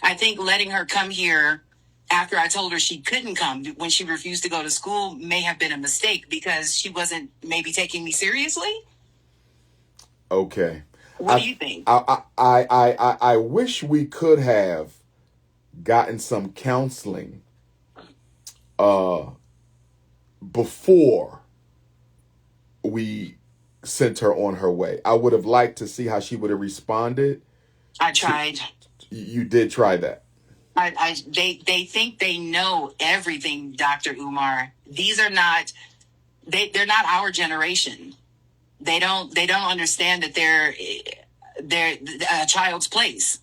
I think letting her come here after I told her she couldn't come when she refused to go to school may have been a mistake because she wasn't maybe taking me seriously. Okay. What do you think? I wish we could have gotten some counseling before we sent her on her way. I would have liked to see how she would have responded. I tried. You did try that. They think they know everything, Dr. Umar. These are not, they're not our generation. They don't understand that they're a child's place.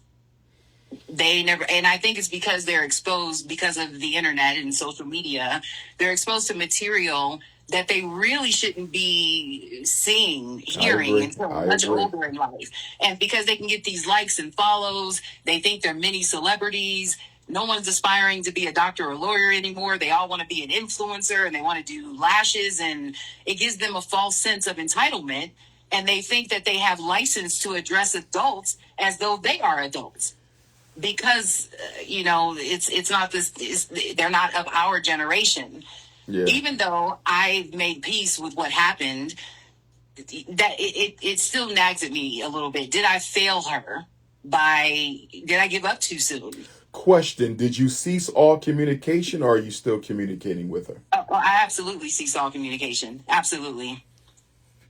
They never, and I think it's because they're exposed because of the internet and social media. They're exposed to material that they really shouldn't be seeing, hearing until much older in life. And because they can get these likes and follows, they think they're mini celebrities. No one's aspiring to be a doctor or a lawyer anymore. They all want to be an influencer and they want to do lashes, and it gives them a false sense of entitlement. And they think that they have license to address adults as though they are adults. Because, it's not this, they're not of our generation. Yeah. Even though I made peace with what happened, that it still nags at me a little bit. Did I fail her did I give up too soon? Question, did you cease all communication, or are you still communicating with her? I absolutely cease all communication. Absolutely.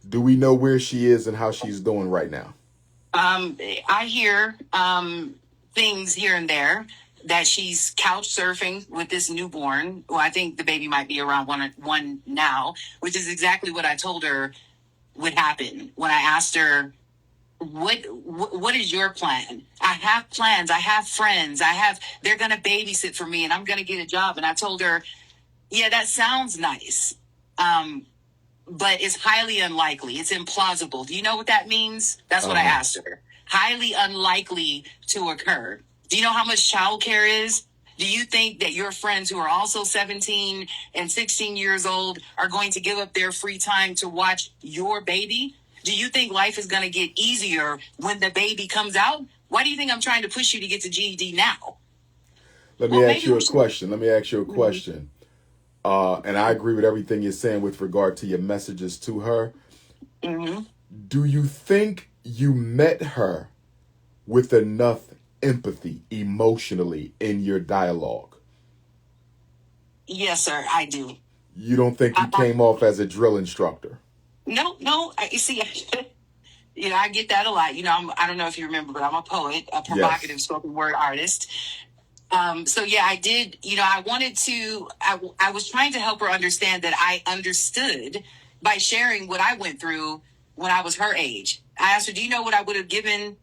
Do we know where she is and how she's doing right now? I hear things here and there that she's couch surfing with this newborn. Well, I think the baby might be around one now, which is exactly what I told her would happen when I asked her, what is your plan? I have plans. I have friends. They're going to babysit for me and I'm going to get a job. And I told her, yeah, that sounds nice. But it's highly unlikely. It's implausible. Do you know what that means? That's what I asked her. Highly unlikely to occur. Do you know how much childcare is? Do you think that your friends who are also 17 and 16 years old are going to give up their free time to watch your baby? Do you think life is going to get easier when the baby comes out? Why do you think I'm trying to push you to get to GED now? Let me ask you a question. And I agree with everything you're saying with regard to your messages to her. Mm-hmm. Do you think you met her with enough empathy emotionally in your dialogue? Yes, sir, I do. You don't think you came off as a drill instructor? No. You see, I get that a lot. I don't know if you remember, but I'm a poet, a provocative spoken word artist. So yeah, I did, I was trying to help her understand that I understood by sharing what I went through when I was her age. I asked her, do you know what I would have given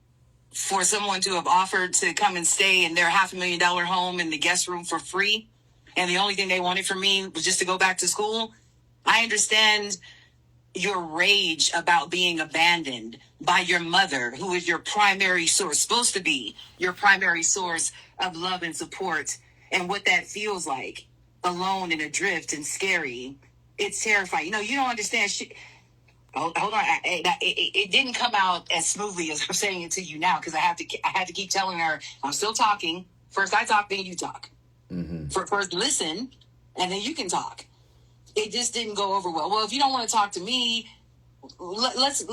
for someone to have offered to come and stay in their $500,000 home in the guest room for free? And the only thing they wanted from me was just to go back to school. I understand your rage about being abandoned by your mother, who is your primary source, supposed to be your primary source of love and support, and what that feels like, alone and adrift and scary. It's terrifying. You don't understand. Hold on. It didn't come out as smoothly as I'm saying it to you now, because I had to keep telling her I'm still talking. First I talk, then you talk. Mm-hmm. First listen, and then you can talk. It just didn't go over well. Well, if you don't want to talk to me, let's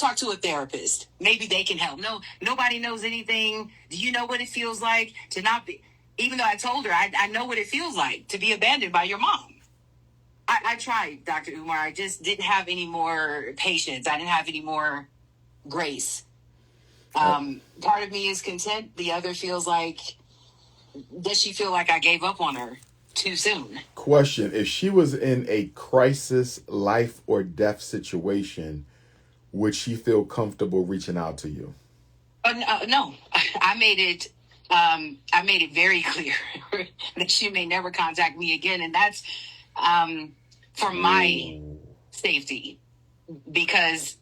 talk to a therapist. Maybe they can help. No, nobody knows anything. Do you know what it feels like to not be? Even though I told her I know what it feels like to be abandoned by your mom. I tried, Dr. Umar. I just didn't have any more patience. I didn't have any more grace. Part of me is content. The other feels like, does she feel like I gave up on her too soon? Question, if she was in a crisis, life or death situation, would she feel comfortable reaching out to you? No. I made it very clear that she may never contact me again, and that's for my safety, because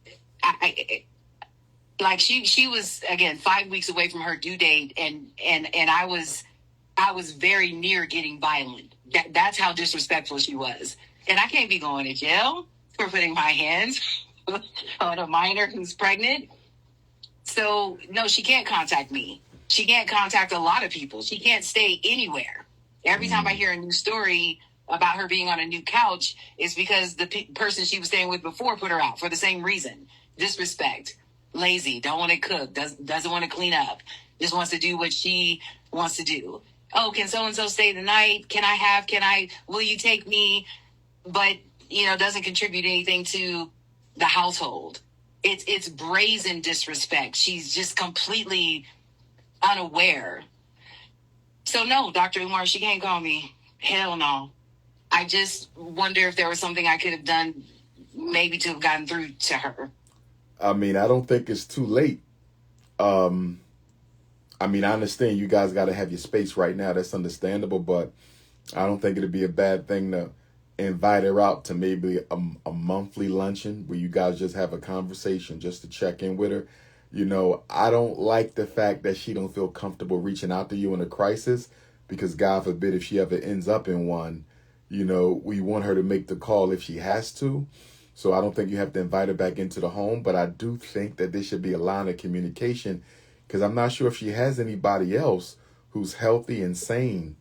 she was, again, 5 weeks away from her due date, and I was very near getting violent. That's how disrespectful she was. And I can't be going to jail for putting my hands on a minor who's pregnant. So, no, she can't contact me. She can't contact a lot of people. She can't stay anywhere. Every time I hear a new story about her being on a new couch, it's because the person she was staying with before put her out for the same reason. Disrespect. Lazy. Don't want to cook. Doesn't want to clean up. Just wants to do what she wants to do. oh, can so-and-so stay the night? Will you take me? But, doesn't contribute anything to the household. It's brazen disrespect. She's just completely unaware. So no, Dr. Umar, she can't call me. Hell no. I just wonder if there was something I could have done maybe to have gotten through to her. I mean, I don't think it's too late. I understand you guys got to have your space right now. That's understandable, but I don't think it'd be a bad thing to invite her out to maybe a monthly luncheon where you guys just have a conversation just to check in with her. I don't like the fact that she don't feel comfortable reaching out to you in a crisis, because God forbid if she ever ends up in one, we want her to make the call if she has to. So I don't think you have to invite her back into the home, but I do think that there should be a line of communication, because I'm not sure if she has anybody else who's healthy and sane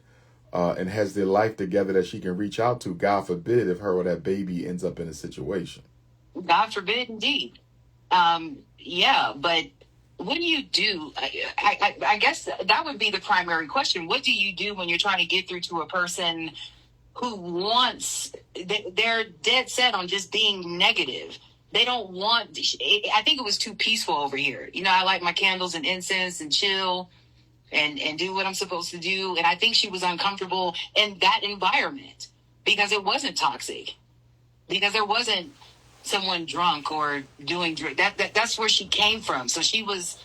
and has their life together that she can reach out to. God forbid if her or that baby ends up in a situation. God forbid, indeed. Yeah, but what do you do? I guess that would be the primary question. What do you do when you're trying to get through to a person who they're dead set on just being negative? They don't want, I think it was too peaceful over here. I light my candles and incense and chill and do what I'm supposed to do. And I think she was uncomfortable in that environment because it wasn't toxic, because there wasn't someone drunk or doing that's where she came from. So she was,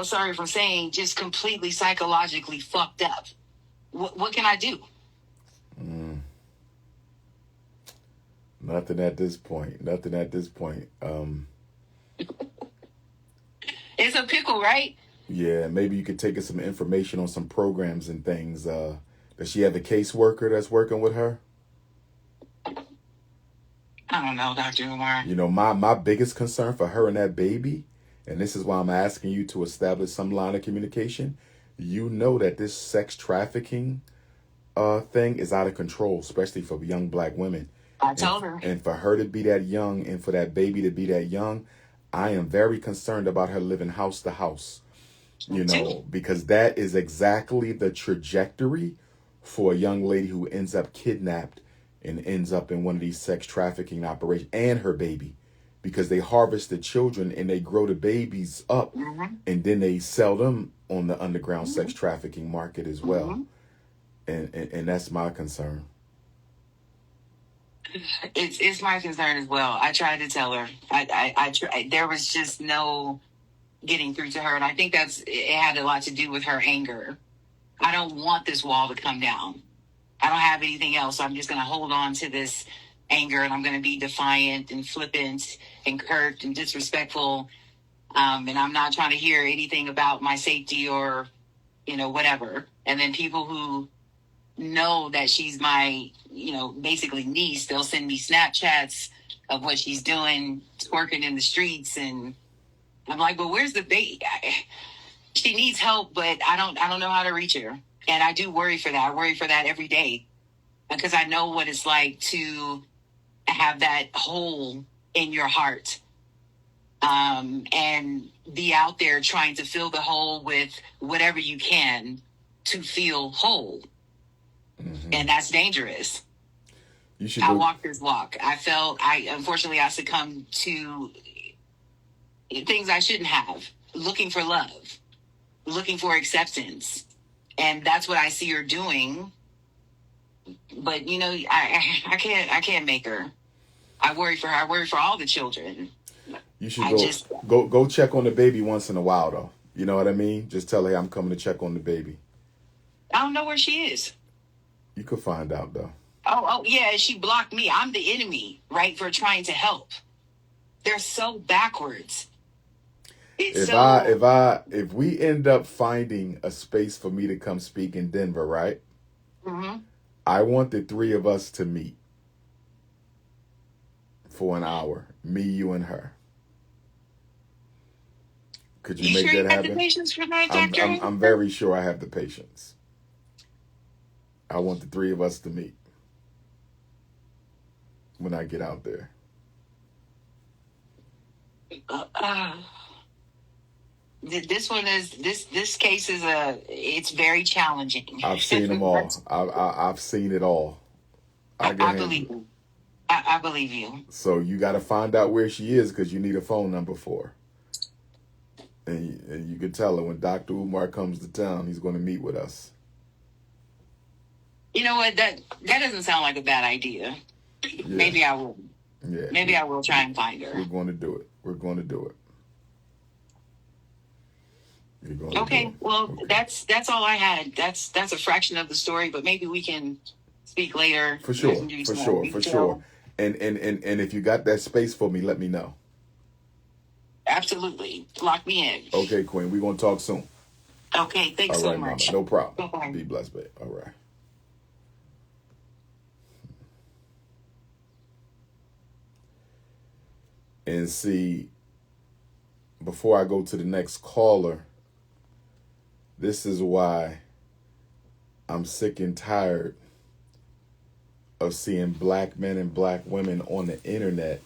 sorry for saying, just completely psychologically fucked up. What can I do? Nothing at this point. It's a pickle, right? Yeah, maybe you could take us some information on some programs and things. Does she have a caseworker that's working with her? I don't know, Dr. Umar. My biggest concern for her and that baby, and this is why I'm asking you to establish some line of communication. That this sex trafficking thing is out of control, especially for young black women. I told her. And for her to be that young and for that baby to be that young, I am very concerned about her living house to house. Because that is exactly the trajectory for a young lady who ends up kidnapped and ends up in one of these sex trafficking operations, and her baby, because they harvest the children and they grow the babies up, and then they sell them on the underground sex trafficking market as well. And that's my concern. It's my concern as well. I tried to tell her. I there was just no getting through to her, and I think it had a lot to do with her anger. I don't want this wall to come down. I don't have anything else, so I'm just going to hold on to this anger, and I'm going to be defiant and flippant and curt and disrespectful, and I'm not trying to hear anything about my safety or whatever. And then people who know that she's my basically niece, they'll send me Snapchats of what she's doing, twerking in the streets, and I'm like, but where's the baby? She needs help, but I don't know how to reach her. And I do worry for that. I worry for that every day, because I know what it's like to have that hole in your heart, and be out there trying to fill the hole with whatever you can to feel whole. And that's dangerous. I walked this walk. Unfortunately, I succumbed to things I shouldn't have, looking for love, looking for acceptance. And that's what I see her doing. But, I can't make her. I worry for her. I worry for all the children. You should go check on the baby once in a while, though. You know what I mean? Just tell her I'm coming to check on the baby. I don't know where she is. You could find out, though. Oh, yeah, she blocked me. I'm the enemy, right, for trying to help. They're so backwards. If we end up finding a space for me to come speak in Denver, right? I want the three of us to meet for an hour. Me, you, and her. Could you make sure that happen? You have the patience for that, Doctor? I'm very sure I have the patience. I want the three of us to meet when I get out there. This one is this case is it's very challenging. I've seen them all. I've seen it all. I believe you. I believe you. So you got to find out where she is because you need a phone number for her. And you can tell her when Dr. Umar comes to town, he's going to meet with us. You know what? That doesn't sound like a bad idea. Yeah. Maybe I will. Yeah. Maybe I will try and find her. We're going to do it. We're going to do it. Okay. Well, okay. That's all I had. That's a fraction of the story, but maybe we can speak later. For sure. For sure. And if you got that space for me, let me know. Absolutely. Lock me in. Okay, Queen. We're going to talk soon. Okay. Thanks so much. Mama. No problem. Bye-bye. Be blessed, babe. All right. And see, before I go to the next caller, this is why I'm sick and tired of seeing black men and black women on the internet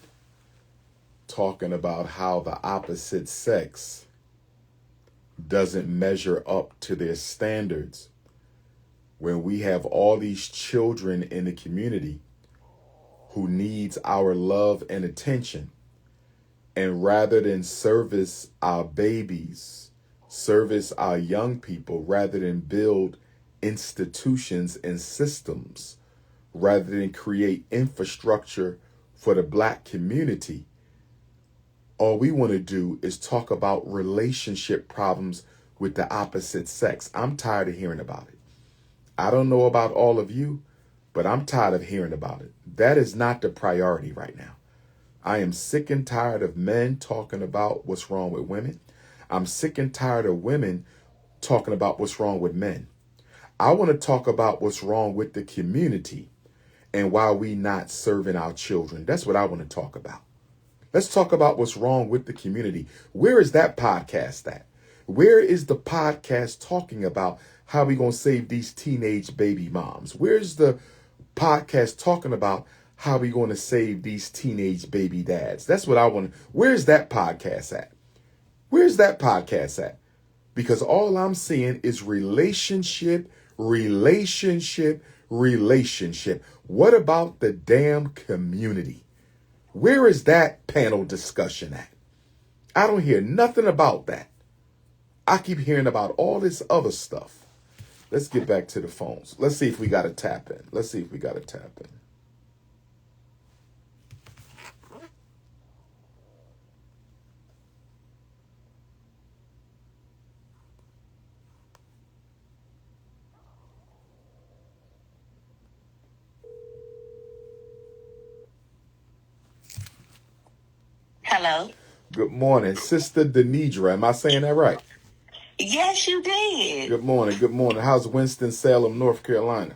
talking about how the opposite sex doesn't measure up to their standards when we have all these children in the community who needs our love and attention. And rather than service our babies, service our young people, rather than build institutions and systems, rather than create infrastructure for the black community, all we want to do is talk about relationship problems with the opposite sex. I'm tired of hearing about it. I don't know about all of you, but I'm tired of hearing about it. That is not the priority right now. I am sick and tired of men talking about what's wrong with women. I'm sick and tired of women talking about what's wrong with men. I want to talk about what's wrong with the community and why we not serving our children. That's what I want to talk about. Let's talk about what's wrong with the community. Where is that podcast at? Where is the podcast talking about how we going to save these teenage baby moms? Where's the podcast talking about how we going to save these teenage baby dads? That's what I want. Where's that podcast at? Where's that podcast at? Because all I'm seeing is relationship. What about the damn community? Where is that panel discussion at? I don't hear nothing about that. I keep hearing about all this other stuff. Let's get back to the phones. Let's see if we got a tap in. Hello. Good morning, Sister Denidra. Am I saying that right? Yes, you did. Good morning. How's Winston-Salem, North Carolina?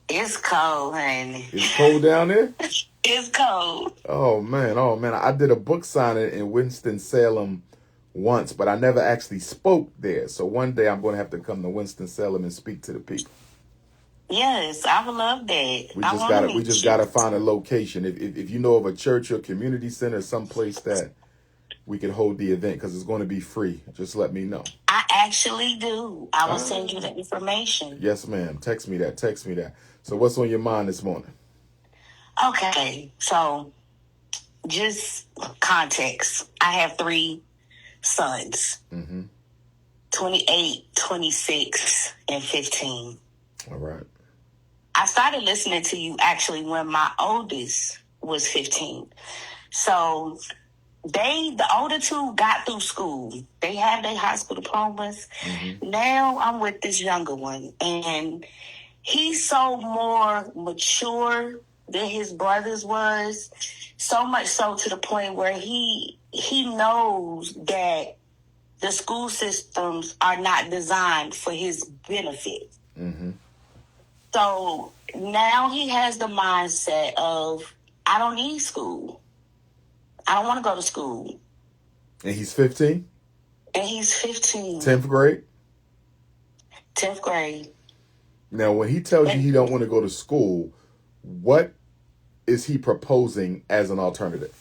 It's cold, honey. It's cold down there? It's cold. Oh, man. I did a book signing in Winston-Salem once, but I never actually spoke there. So one day I'm going to have to come to Winston-Salem and speak to the people. Yes, I would love that. We just gotta find a location. If you know of a church or community center, someplace that we can hold the event, because it's going to be free. Just let me know. I actually do. I will send you the information. Yes, ma'am. Text me that. So what's on your mind this morning? Okay, so just context. I have 3 sons. 28, 26, and 15. All right. I started listening to you actually when my oldest was 15. So the older 2 got through school. They have their high school diplomas. Now I'm with this younger one, and he's so more mature than his brothers was. So much so to the point where he knows that the school systems are not designed for his benefit. So now he has the mindset of, I don't need school. I don't want to go to school. And he's 15? And he's 15. 10th grade? 10th grade. Now, when he tells you he don't want to go to school, what is he proposing as an alternative?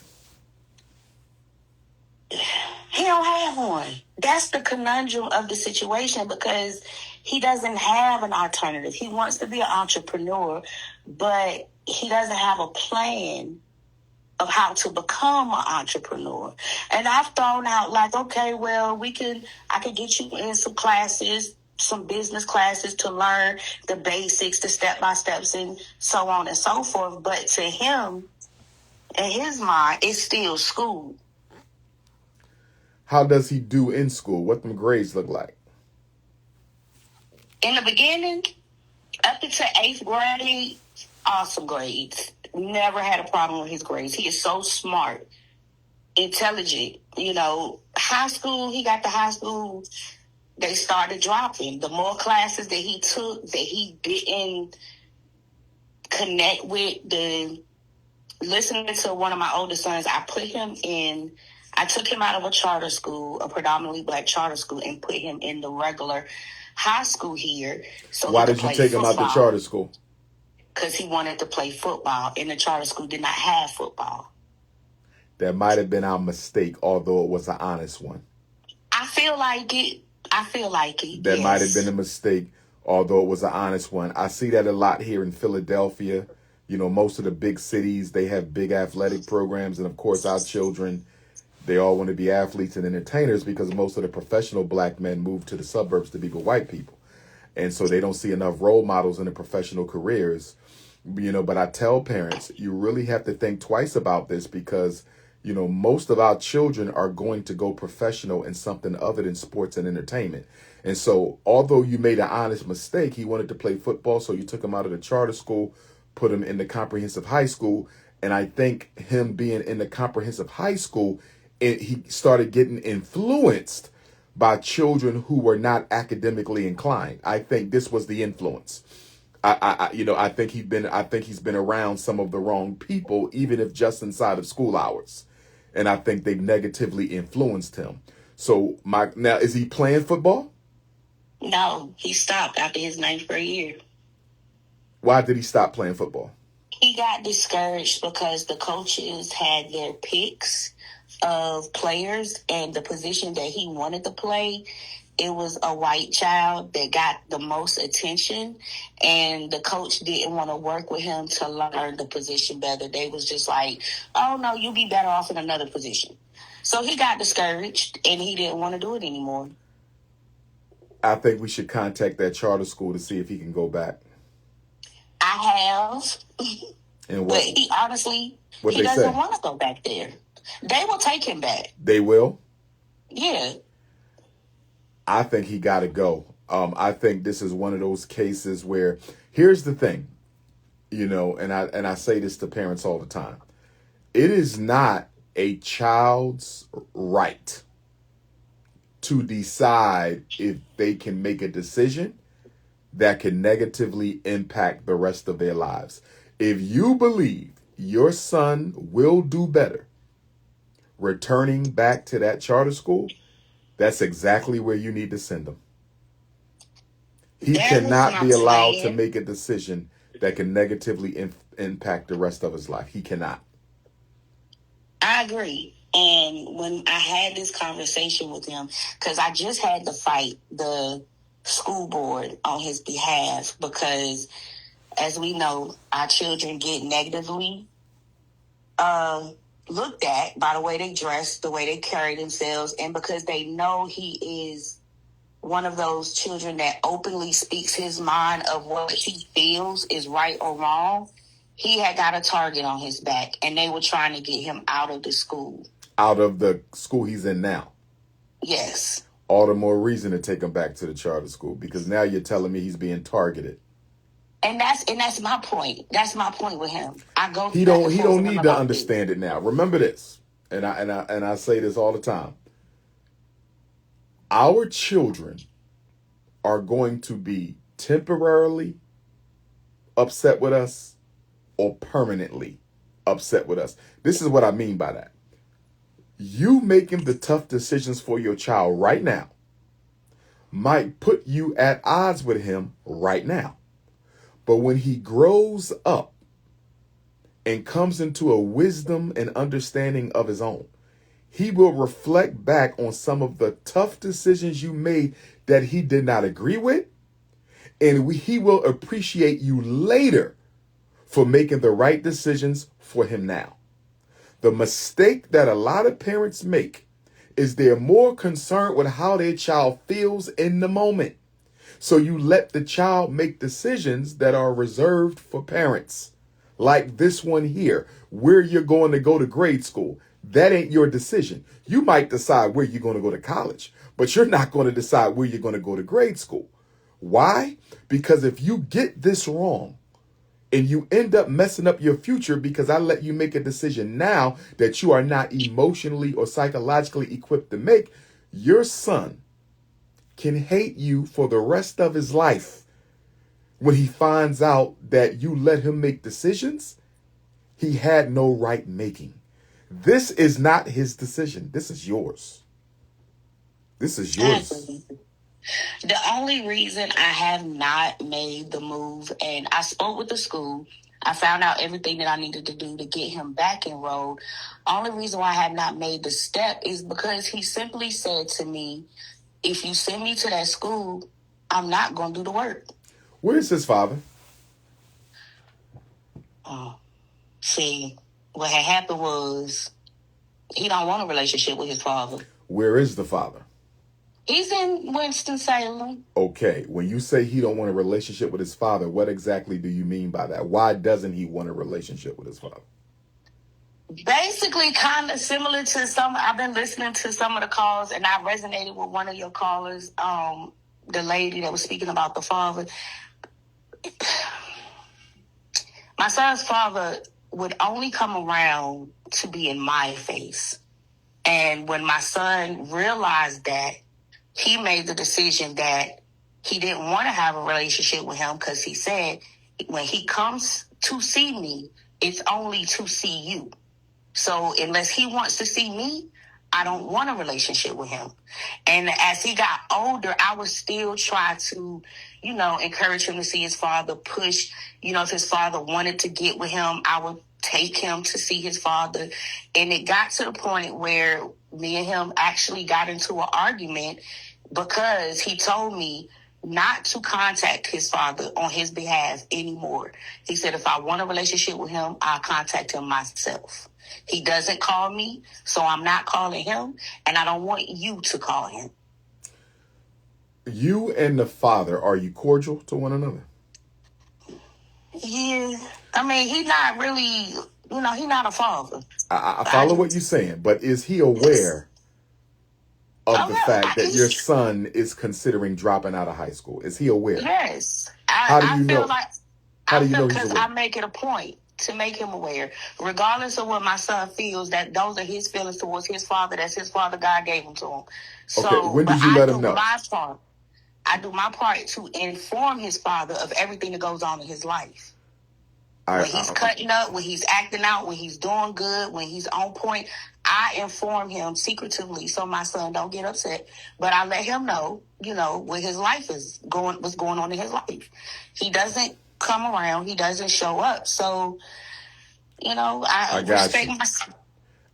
He don't have one. That's the conundrum of the situation because he doesn't have an alternative. He wants to be an entrepreneur, but he doesn't have a plan of how to become an entrepreneur. And I've thrown out like, okay, well, I can get you in some classes, some business classes to learn the basics, the step-by-steps and so on and so forth. But to him, in his mind, it's still school. How does he do in school? What them grades look like? In the beginning, up until 8th grade, awesome grades. Never had a problem with his grades. He is so smart, intelligent. High school, he got to high school, they started dropping. The more classes that he took that he didn't connect with, listening to one of my oldest sons, I took him out of a charter school, a predominantly black charter school, and put him in the regular high school here. So why did you take him out the charter school? Because he wanted to play football, and the charter school did not have football. That might have been our mistake, although it was an honest one. I feel like it. That yes. might have been a mistake, although it was an honest one. I see that a lot here in Philadelphia. Most of the big cities, they have big athletic programs. And, of course, our children, they all want to be athletes and entertainers because most of the professional black men move to the suburbs to be with white people. And so they don't see enough role models in the professional careers. But I tell parents, you really have to think twice about this because, most of our children are going to go professional in something other than sports and entertainment. And so although you made an honest mistake, he wanted to play football. So you took him out of the charter school, put him in the comprehensive high school. And I think him being in the comprehensive high school, he started getting influenced by children who were not academically inclined. I think this was the influence. I think he's been around some of the wrong people, even if just inside of school hours. And I think they negatively influenced him. So now, is he playing football? No, he stopped after his 9th grade year. Why did he stop playing football? He got discouraged because the coaches had their picks of players, and the position that he wanted to play, it was a white child that got the most attention, and the coach didn't want to work with him to learn the position better. They was just like, oh no, you'll be better off in another position. So he got discouraged and he didn't want to do it anymore. I think we should contact that charter school to see if he can go back. I have. And but he honestly, he doesn't want to go back there. They will take him back. They will? Yeah. I think he got to go. I think this is one of those cases where, here's the thing, and I say this to parents all the time. It is not a child's right to decide if they can make a decision that can negatively impact the rest of their lives. If you believe your son will do better returning back to that charter school, that's exactly where you need to send him. He cannot be allowed to make a decision that can negatively impact the rest of his life. He cannot. I agree. And when I had this conversation with him, because I just had to fight the school board on his behalf, because as we know, our children get negatively looked at by the way they dress, the way they carry themselves, and because they know he is one of those children that openly speaks his mind of what he feels is right or wrong, he had got a target on his back, and they were trying to get him out of the school. Out of the school he's in now? Yes. All the more reason to take him back to the charter school, because now you're telling me he's being targeted. And that's my point. That's my point with him. He don't need to understand it now. Remember this, and I say this all the time. Our children are going to be temporarily upset with us or permanently upset with us. This is what I mean by that. You making the tough decisions for your child right now might put you at odds with him right now. But when he grows up and comes into a wisdom and understanding of his own, He will reflect back on some of the tough decisions you made that he did not agree with. And he will appreciate you later for making the right decisions for him now. The mistake that a lot of parents make is they're more concerned with how their child feels in the moment. So you let the child make decisions that are reserved for parents. Like this one here, where you're going to go to grade school. That ain't your decision. You might decide where you're going to go to college, but you're not going to decide where you're going to go to grade school. Why? Because if you get this wrong and you end up messing up your future because I let you make a decision now that you are not emotionally or psychologically equipped to make, your son can hate you for the rest of his life when he finds out that you let him make decisions he had no right making. This is not his decision. This is yours. This is yours. The only reason I have not made the move, and I spoke with the school, I found out everything that I needed to do to get him back enrolled. Only reason why I have not made the step is because he simply said to me, if you send me to that school, I'm not going to do the work. Where's his father? See, what had happened was he don't want a relationship with his father. Where is the father? He's in Winston-Salem. Okay, when you say he don't want a relationship with his father, what exactly do you mean by that? Why doesn't he want a relationship with his father? Basically, kind of similar to I've been listening to some of the calls, and I resonated with one of your callers, the lady that was speaking about the father. My son's father would only come around to be in my face. And when my son realized that, he made the decision that he didn't want to have a relationship with him because he said, when he comes to see me, it's only to see you. So unless he wants to see me, I don't want a relationship with him. And as he got older, I would still try to, encourage him to see his father, push, if his father wanted to get with him, I would take him to see his father. And it got to the point where me and him actually got into an argument because he told me not to contact his father on his behalf anymore. He said, if I want a relationship with him, I'll contact him myself. He doesn't call me, so I'm not calling him, and I don't want you to call him. You and the father, are you cordial to one another? Yeah. I mean, he's not really, he's not a father. I follow what you're saying, but is he aware of the fact that your son is considering dropping out of high school? Is he aware? Yes. How do you know? How do you know he's aware? Because I make it a point to make him aware, regardless of what my son feels, that those are his feelings towards his father. That's his father. God gave him to him. So, okay, when did you let him know? I do my part to inform his father of everything that goes on in his life. When he's cutting up, when he's acting out, when he's doing good, when he's on point, I inform him secretively so my son don't get upset. But I let him know, what his life is what's going on in his life. He doesn't come around. He doesn't show up. So, I respect my son.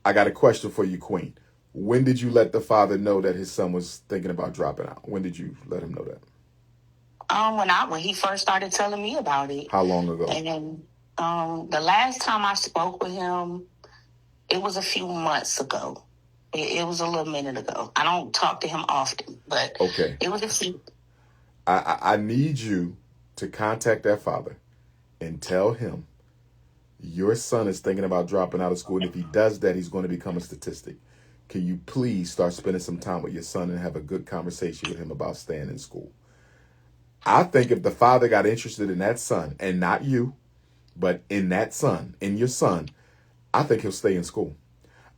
I got a question for you, Queen. When did you let the father know that his son was thinking about dropping out? When did you let him know that? When he first started telling me about it. How long ago? And then the last time I spoke with him, it was a few months ago. It was a little minute ago. I don't talk to him often, but okay. It was a few. I need you to contact that father and tell him your son is thinking about dropping out of school, and if he does that, he's going to become a statistic. Can you please start spending some time with your son and have a good conversation with him about staying in school? I think if the father got interested in that son, and not you, but in that son, in your son, I think he'll stay in school.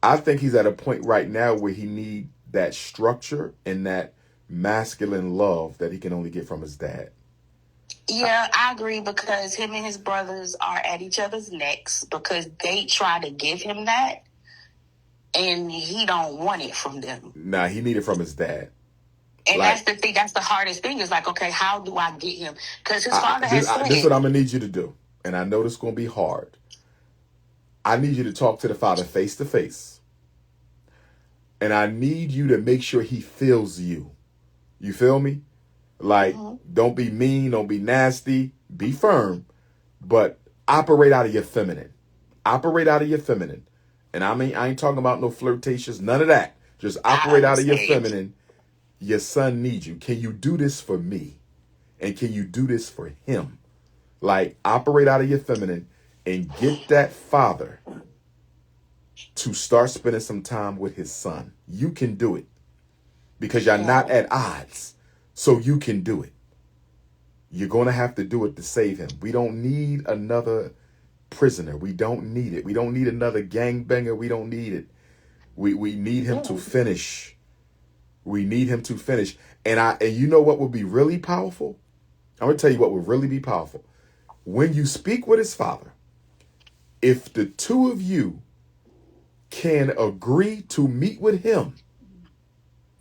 I think he's at a point right now where he needs that structure and that masculine love that he can only get from his dad. Yeah, I agree, because him and his brothers are at each other's necks because they try to give him that, and he don't want it from them. Nah, he need it from his dad. And that's the thing. That's the hardest thing. Is like, okay, how do I get him? Because his father has said. This is what I'm going to need you to do. And I know this is going to be hard. I need you to talk to the father face to face. And I need you to make sure he feels you. You feel me? Like, don't be mean, don't be nasty, be firm, but operate out of your feminine. Operate out of your feminine. And I mean, I ain't talking about no flirtatious, none of that. Just operate out of your feminine. Your son needs you. Can you do this for me? And can you do this for him? Like, operate out of your feminine and get that father to start spending some time with his son. You can do it because you're not at odds. So you can do it. You're going to have to do it to save him. We don't need another prisoner. We don't need it. We don't need another gangbanger. We don't need it. We need him to finish. We need him to finish. And you know what would be really powerful? I'm going to tell you what would really be powerful. When you speak with his father, if the two of you can agree to meet with him,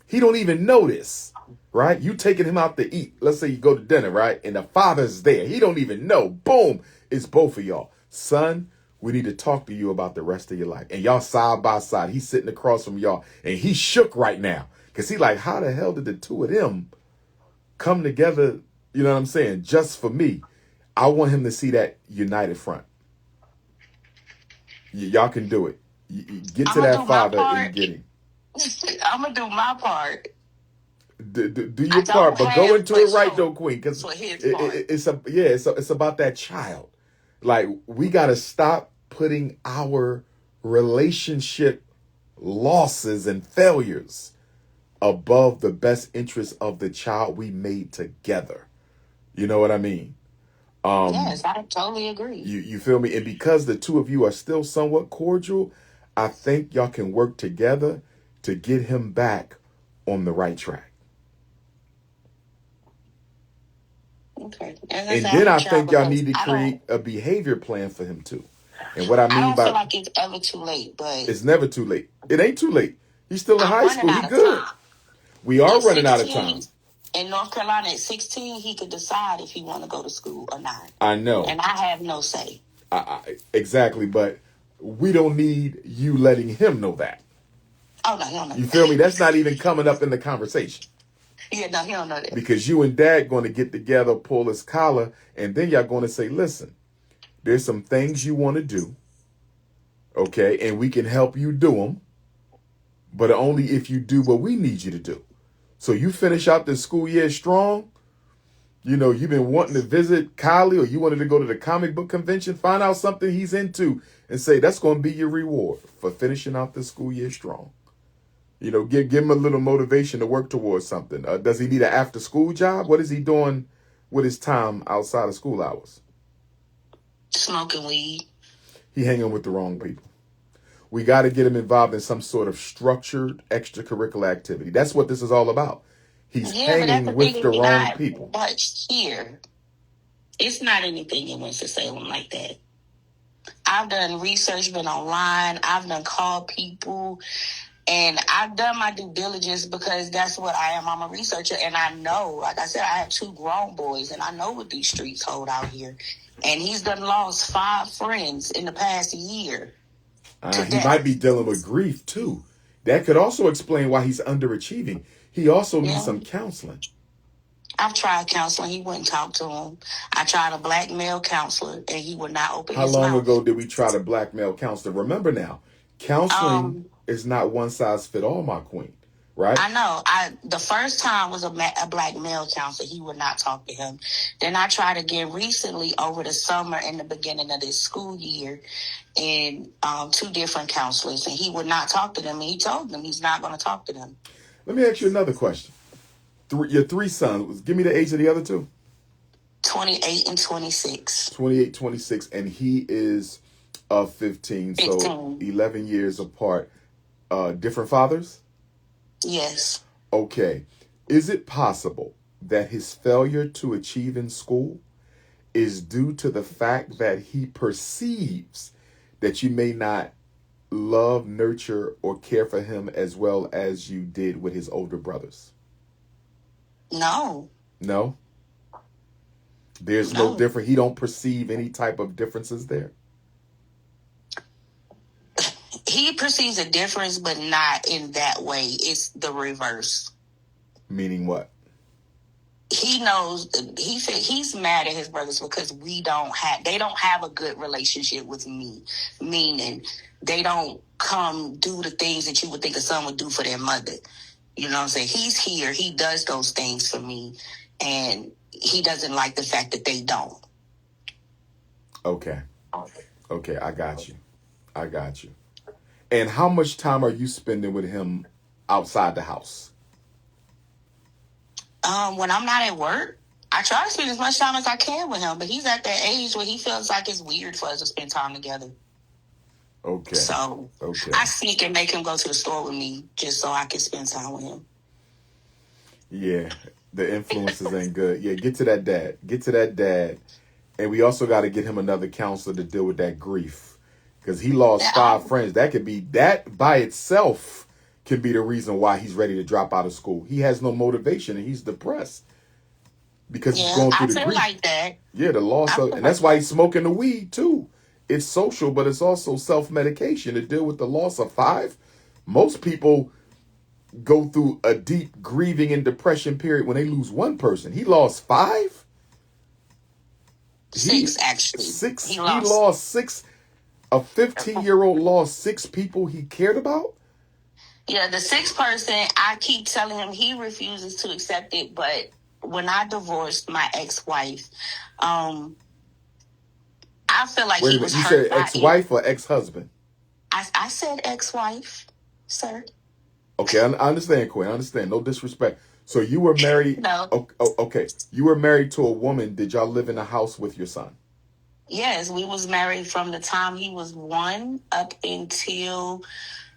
he don't even know this, right? You taking him out to eat. Let's say you go to dinner, right? And the father's there. He don't even know. Boom. It's both of y'all. Son, we need to talk to you about the rest of your life. And y'all side by side. He's sitting across from y'all. And he's shook right now. Because he like, how the hell did the two of them come together? You know what I'm saying? Just for me. I want him to see that united front. Y'all can do it. Get to that father and get him. I'm going to do my part. Do your part, but go into it right though, Queen, because it's about that child. Like, we got to stop putting our relationship losses and failures above the best interest of the child we made together. You know what I mean? Yes, I totally agree. You feel me? And because the two of you are still somewhat cordial, I think y'all can work together to get him back on the right track. Okay. And then I think y'all need to create a behavior plan for him too. And what I mean feel like it's ever too late, but it's never too late. It ain't too late. He's still in high school. He good. We are running out of time. In North Carolina at 16, he could decide if he want to go to school or not. I know. And I have no say. Exactly, but we don't need you letting him know that. Oh, no, he don't know. You feel me? That's not even coming up in the conversation. Yeah, no, he don't know that. Because you and Dad going to get together, pull his collar, and then y'all going to say, listen, there's some things you want to do, okay, and we can help you do them, but only if you do what we need you to do. So you finish out the school year strong. You know, you've been wanting to visit Kylie, or you wanted to go to the comic book convention, find out something he's into, and say, that's going to be your reward for finishing out the school year strong. You know, give him a little motivation to work towards something. Does he need an after-school job? What is he doing with his time outside of school hours? Smoking weed. He hanging with the wrong people. We got to get him involved in some sort of structured extracurricular activity. That's what this is all about. He's hanging with the wrong people. But here, it's not anything in Winston-Salem like that. I've done research, been online. I've done called people. And I've done my due diligence because that's what I am. I'm a researcher. And I know, like I said, I have 2 grown boys. And I know what these streets hold out here. And he's done lost 5 friends in the past year. He might be dealing with grief, too. That could also explain why he's underachieving. He also needs some counseling. I've tried counseling. He wouldn't talk to him. I tried a black male counselor, and he would not open his mouth. How long ago did we try to black male counselor? Remember now, counseling is not one size fit all, my queen, right? I know. The first time was a black male counselor. He would not talk to him. Then I tried again recently over the summer in the beginning of this school year, and 2 different counselors, and he would not talk to them. And he told them he's not going to talk to them. Let me ask you another question. Your 3 sons, give me the age of the other 2. 28 and 26. 28, 26, and he is 15, so 11 years apart. Different fathers? Yes. Okay. Is it possible that his failure to achieve in school is due to the fact that he perceives that you may not love, nurture, or care for him as well as you did with his older brothers? No. No? There's no difference. He don't perceive any type of differences there? he perceives a difference, but not in that way. It's the reverse. Meaning what? He knows, he said he's mad at his brothers because they don't have a good relationship with me. Meaning they don't come do the things that you would think a son would do for their mother. You know what I'm saying? He's here. He does those things for me. And he doesn't like the fact that they don't. Okay. I got you. And how much time are you spending with him outside the house? When I'm not at work, I try to spend as much time as I can with him, but he's at that age where he feels like it's weird for us to spend time together. Okay. So I sneak and make him go to the store with me just so I can spend time with him. Yeah, the influences ain't good. Yeah, get to that dad. And we also got to get him another counselor to deal with that grief. Because he lost 5 friends. That by itself can be the reason why he's ready to drop out of school. He has no motivation and he's depressed. Because he's going through the grief. I feel like that. Yeah, the loss of, and that's why he's smoking the weed too. It's social, but it's also self-medication to deal with the loss of 5. Most people go through a deep grieving and depression period when they lose 1 person. He lost 5? 6, actually. 6? He lost 6. A 15-year-old lost 6 people he cared about? Yeah, the 6th person, I keep telling him he refuses to accept it, but when I divorced my ex-wife, I feel like he was hurt. You said ex-wife or ex-husband? I said ex-wife, sir. Okay, I understand, Quinn. I understand. No disrespect. So you were married. No. Okay. You were married to a woman. Did y'all live in a house with your son? Yes, we was married from the time he was 1 up until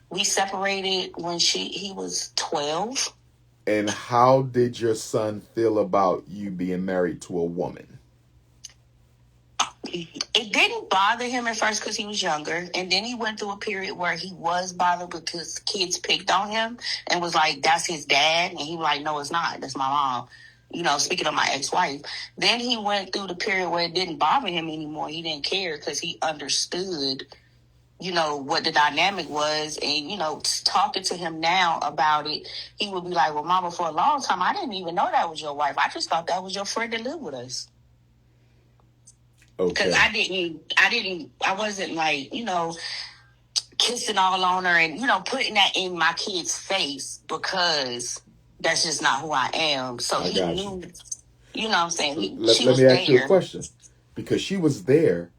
we separated when he was 12. And how did your son feel about you being married to a woman? It didn't bother him at first because he was younger. And then he went through a period where he was bothered because kids picked on him and was like, that's his dad. And he was like, no, it's not. That's my mom. You know, speaking of my ex-wife. Then he went through the period where it didn't bother him anymore. He didn't care because he understood, you know, what the dynamic was. And, you know, talking to him now about it, he would be like, well, Mama, for a long time, I didn't even know that was your wife. I just thought that was your friend that lived with us. Because I wasn't like, you know, kissing all on her and, you know, putting that in my kid's face because that's just not who I am. So he knew, you know what I'm saying? Let me ask you a question. Because she was there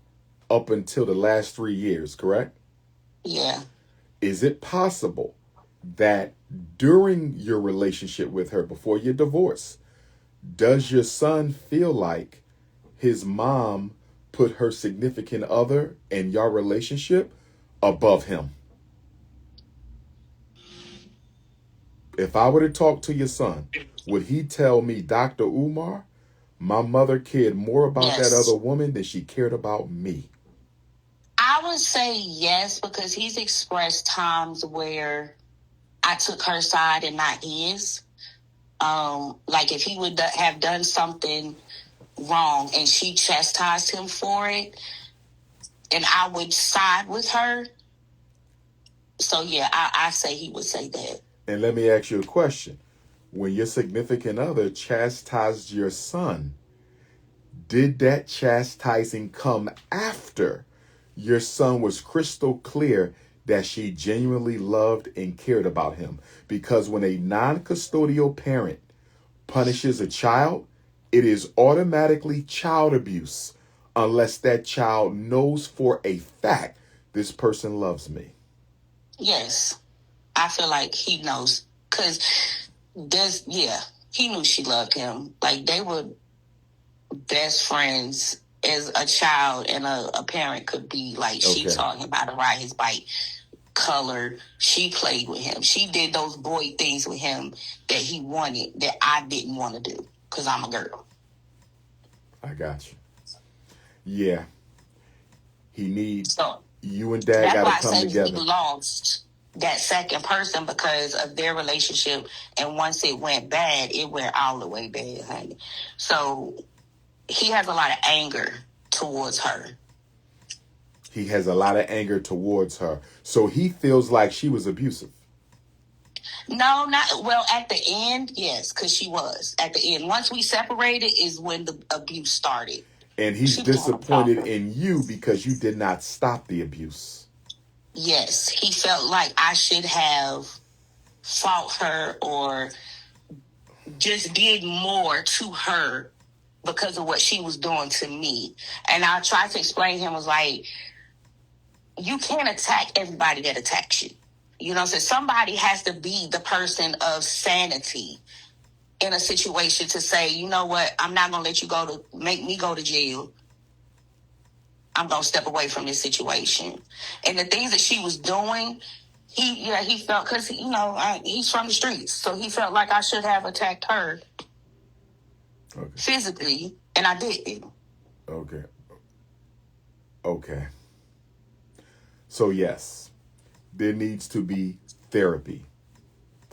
up until the last 3 years, correct? Yeah. Is it possible that during your relationship with her, before your divorce, does your son feel like his mom put her significant other and your relationship above him? If I were to talk to your son, would he tell me, Dr. Umar, my mother cared more about that other woman than she cared about me? I would say yes, because he's expressed times where I took her side and not his. Like if he would have done something wrong and she chastised him for it, and I would side with her. So yeah, I say he would say that. And let me ask you a question. When your significant other chastised your son, did that chastising come after your son was crystal clear that she genuinely loved and cared about him? Because when a non-custodial parent punishes a child, it is automatically child abuse unless that child knows for a fact this person loves me. Yes. I feel like he knows. Because he knew she loved him. Like they were best friends as a child and a parent could be. Like she taught him how to ride his bike, color. She played with him. She did those boy things with him that he wanted that I didn't want to do because I'm a girl. I got you. Yeah. He needs, you and Dad got to come together. He lost that second person because of their relationship. And once it went bad, it went all the way bad, honey. So he has a lot of anger towards her. He has a lot of anger towards her. So he feels like she was abusive. No, not well. At the end, yes, because she was at the end. Once we separated, is when the abuse started. And he's disappointed in you because you did not stop the abuse. Yes, he felt like I should have fought her or just did more to her because of what she was doing to me. And I tried to explain to him, was like, you can't attack everybody that attacks you. You know, so somebody has to be the person of sanity in a situation to say, you know what, I'm not going to let you make me go to jail. I'm going to step away from this situation. And the things that she was doing, he felt, because, he's from the streets. So he felt like I should have attacked her physically, and I didn't. Okay. So, yes, there needs to be therapy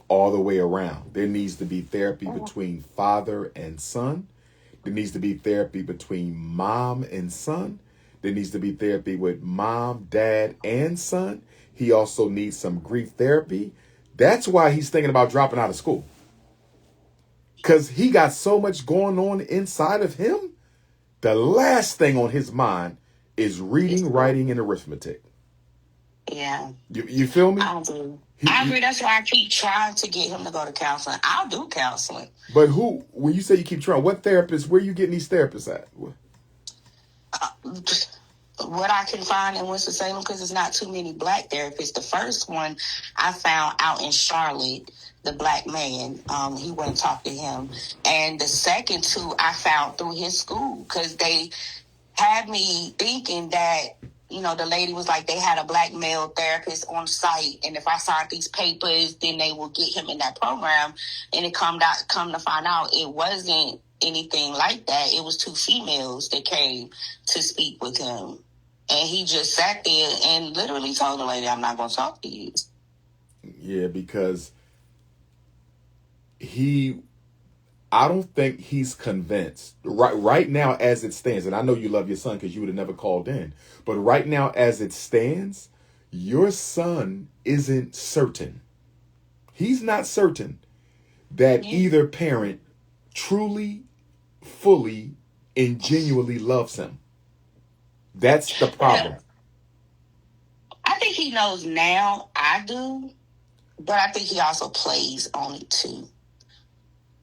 all the way around. There needs to be therapy between father and son. There needs to be therapy between mom and son. There needs to be therapy with mom, dad, and son. He also needs some grief therapy. That's why he's thinking about dropping out of school. Because he got so much going on inside of him. The last thing on his mind is reading, writing, and arithmetic. Yeah. You feel me? I do. I agree. That's why I keep trying to get him to go to counseling. I'll do counseling. But when you say you keep trying, what therapist, where are you getting these therapists at? What I can find in Winston-Salem, because there's not too many black therapists. The first one I found out in Charlotte, the black man, he went and talked to him. And the second two I found through his school, because they had me thinking that, the lady was like, they had a black male therapist on site, and if I signed these papers, then they will get him in that program. And it come to find out it wasn't anything like that. It was two females that came to speak with him. And he just sat there and literally told the lady, I'm not going to talk to you. Yeah, because I don't think he's convinced. Right now, as it stands, and I know you love your son because you would have never called in, but right now, as it stands, your son isn't certain. He's not certain that either parent truly, fully, and genuinely loves him. That's the problem. I think he knows now. I do. But I think he also plays on it too.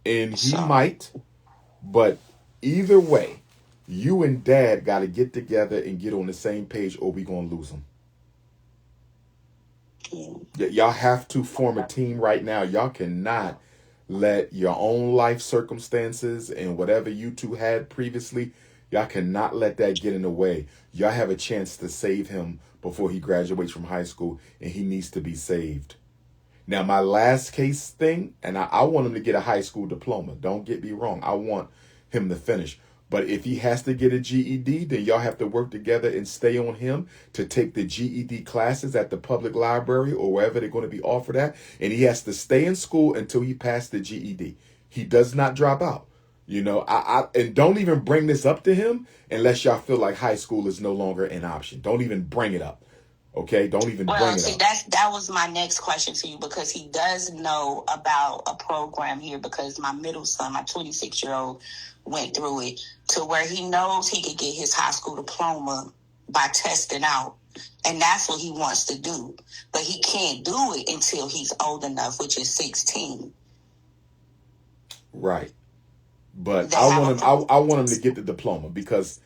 And he might. But either way, you and dad got to get together and get on the same page or we're going to lose him. Yeah. Y'all have to form a team right now. Y'all cannot let your own life circumstances and whatever you two had previously, y'all cannot let that get in the way. Y'all have a chance to save him before he graduates from high school, and he needs to be saved. Now, my last case thing, and I want him to get a high school diploma. Don't get me wrong. I want him to finish. But if he has to get a GED, then y'all have to work together and stay on him to take the GED classes at the public library or wherever they're going to be offered at. And he has to stay in school until he passes the GED. He does not drop out. And don't even bring this up to him unless y'all feel like high school is no longer an option. Don't even bring it up. Okay? Don't even bring it up. That was my next question to you, because he does know about a program here, because my middle son, my 26-year-old, went through it, to where he knows he could get his high school diploma by testing out. And that's what he wants to do. But he can't do it until he's old enough, which is 16. Right. But I want him to get the diploma because,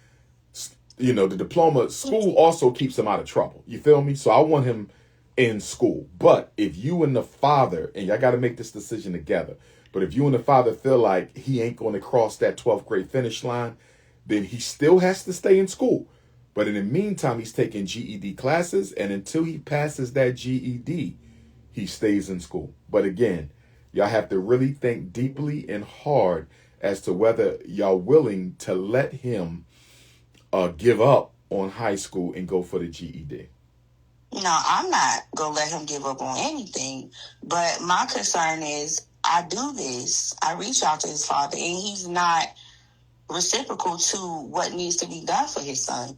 the diploma, school also keeps him out of trouble. You feel me? So I want him in school. But if you and the father, and y'all got to make this decision together, but if you and the father feel like he ain't going to cross that 12th grade finish line, then he still has to stay in school. But in the meantime, he's taking GED classes, and until he passes that GED, he stays in school. But again, y'all have to really think deeply and hard as to whether y'all willing to let him give up on high school and go for the GED. No, I'm not going to let him give up on anything. But my concern is, I do this. I reach out to his father, and he's not reciprocal to what needs to be done for his son.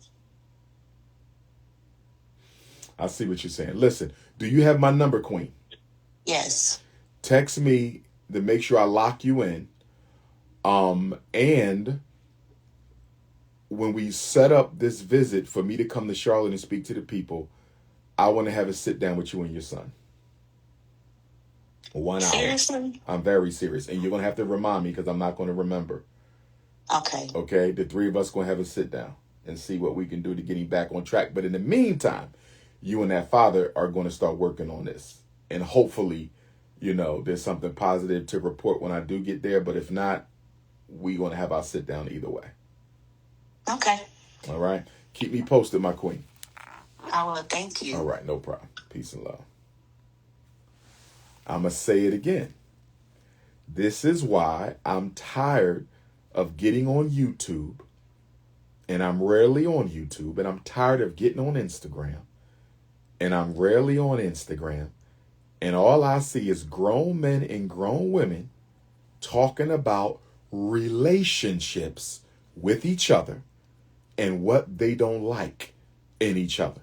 I see what you're saying. Listen, do you have my number, Queen? Yes. Text me to make sure I lock you in. And when we set up this visit for me to come to Charlotte and speak to the people, I want to have a sit down with you and your son. 1 hour. Seriously? I'm very serious. And you're going to have to remind me because I'm not going to remember. Okay. Okay? The three of us going to have a sit down and see what we can do to get him back on track. But in the meantime, you and that father are going to start working on this. And hopefully, there's something positive to report when I do get there. But if not, we're going to have our sit down either way. Okay. All right? Keep me posted, my queen. I will. Thank you. All right, no problem. Peace and love. I'm going to say it again. This is why I'm tired of getting on YouTube, and I'm rarely on YouTube, and I'm tired of getting on Instagram, and I'm rarely on Instagram, and all I see is grown men and grown women talking about relationships with each other and what they don't like in each other.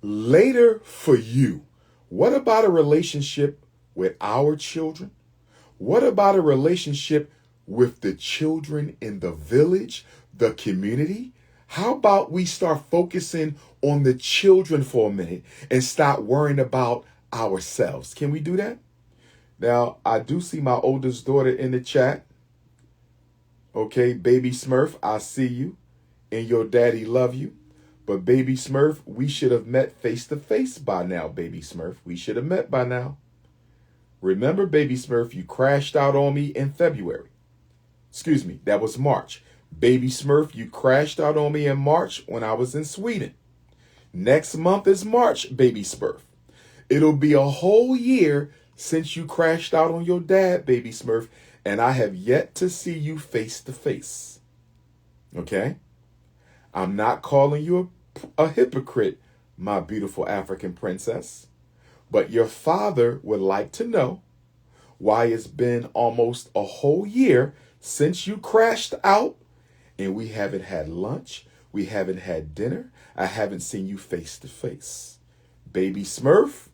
Later for you, what about a relationship with our children? What about a relationship with the children in the village, the community? How about we start focusing on the children for a minute and stop worrying about ourselves? Can we do that? Now, I do see my oldest daughter in the chat. Okay, baby Smurf, I see you. And your daddy love you. But baby Smurf, we should have met face to face by now, baby Smurf. We should have met by now. Remember, baby Smurf, you crashed out on me in February. Excuse me, that was March. Baby Smurf, you crashed out on me in March when I was in Sweden. Next month is March, baby Smurf. It'll be a whole year since you crashed out on your dad, baby Smurf, and I have yet to see you face to face. Okay? I'm not calling you a hypocrite, my beautiful African princess, but your father would like to know why it's been almost a whole year since you crashed out and we haven't had lunch, we haven't had dinner, I haven't seen you face to face. Baby Smurf,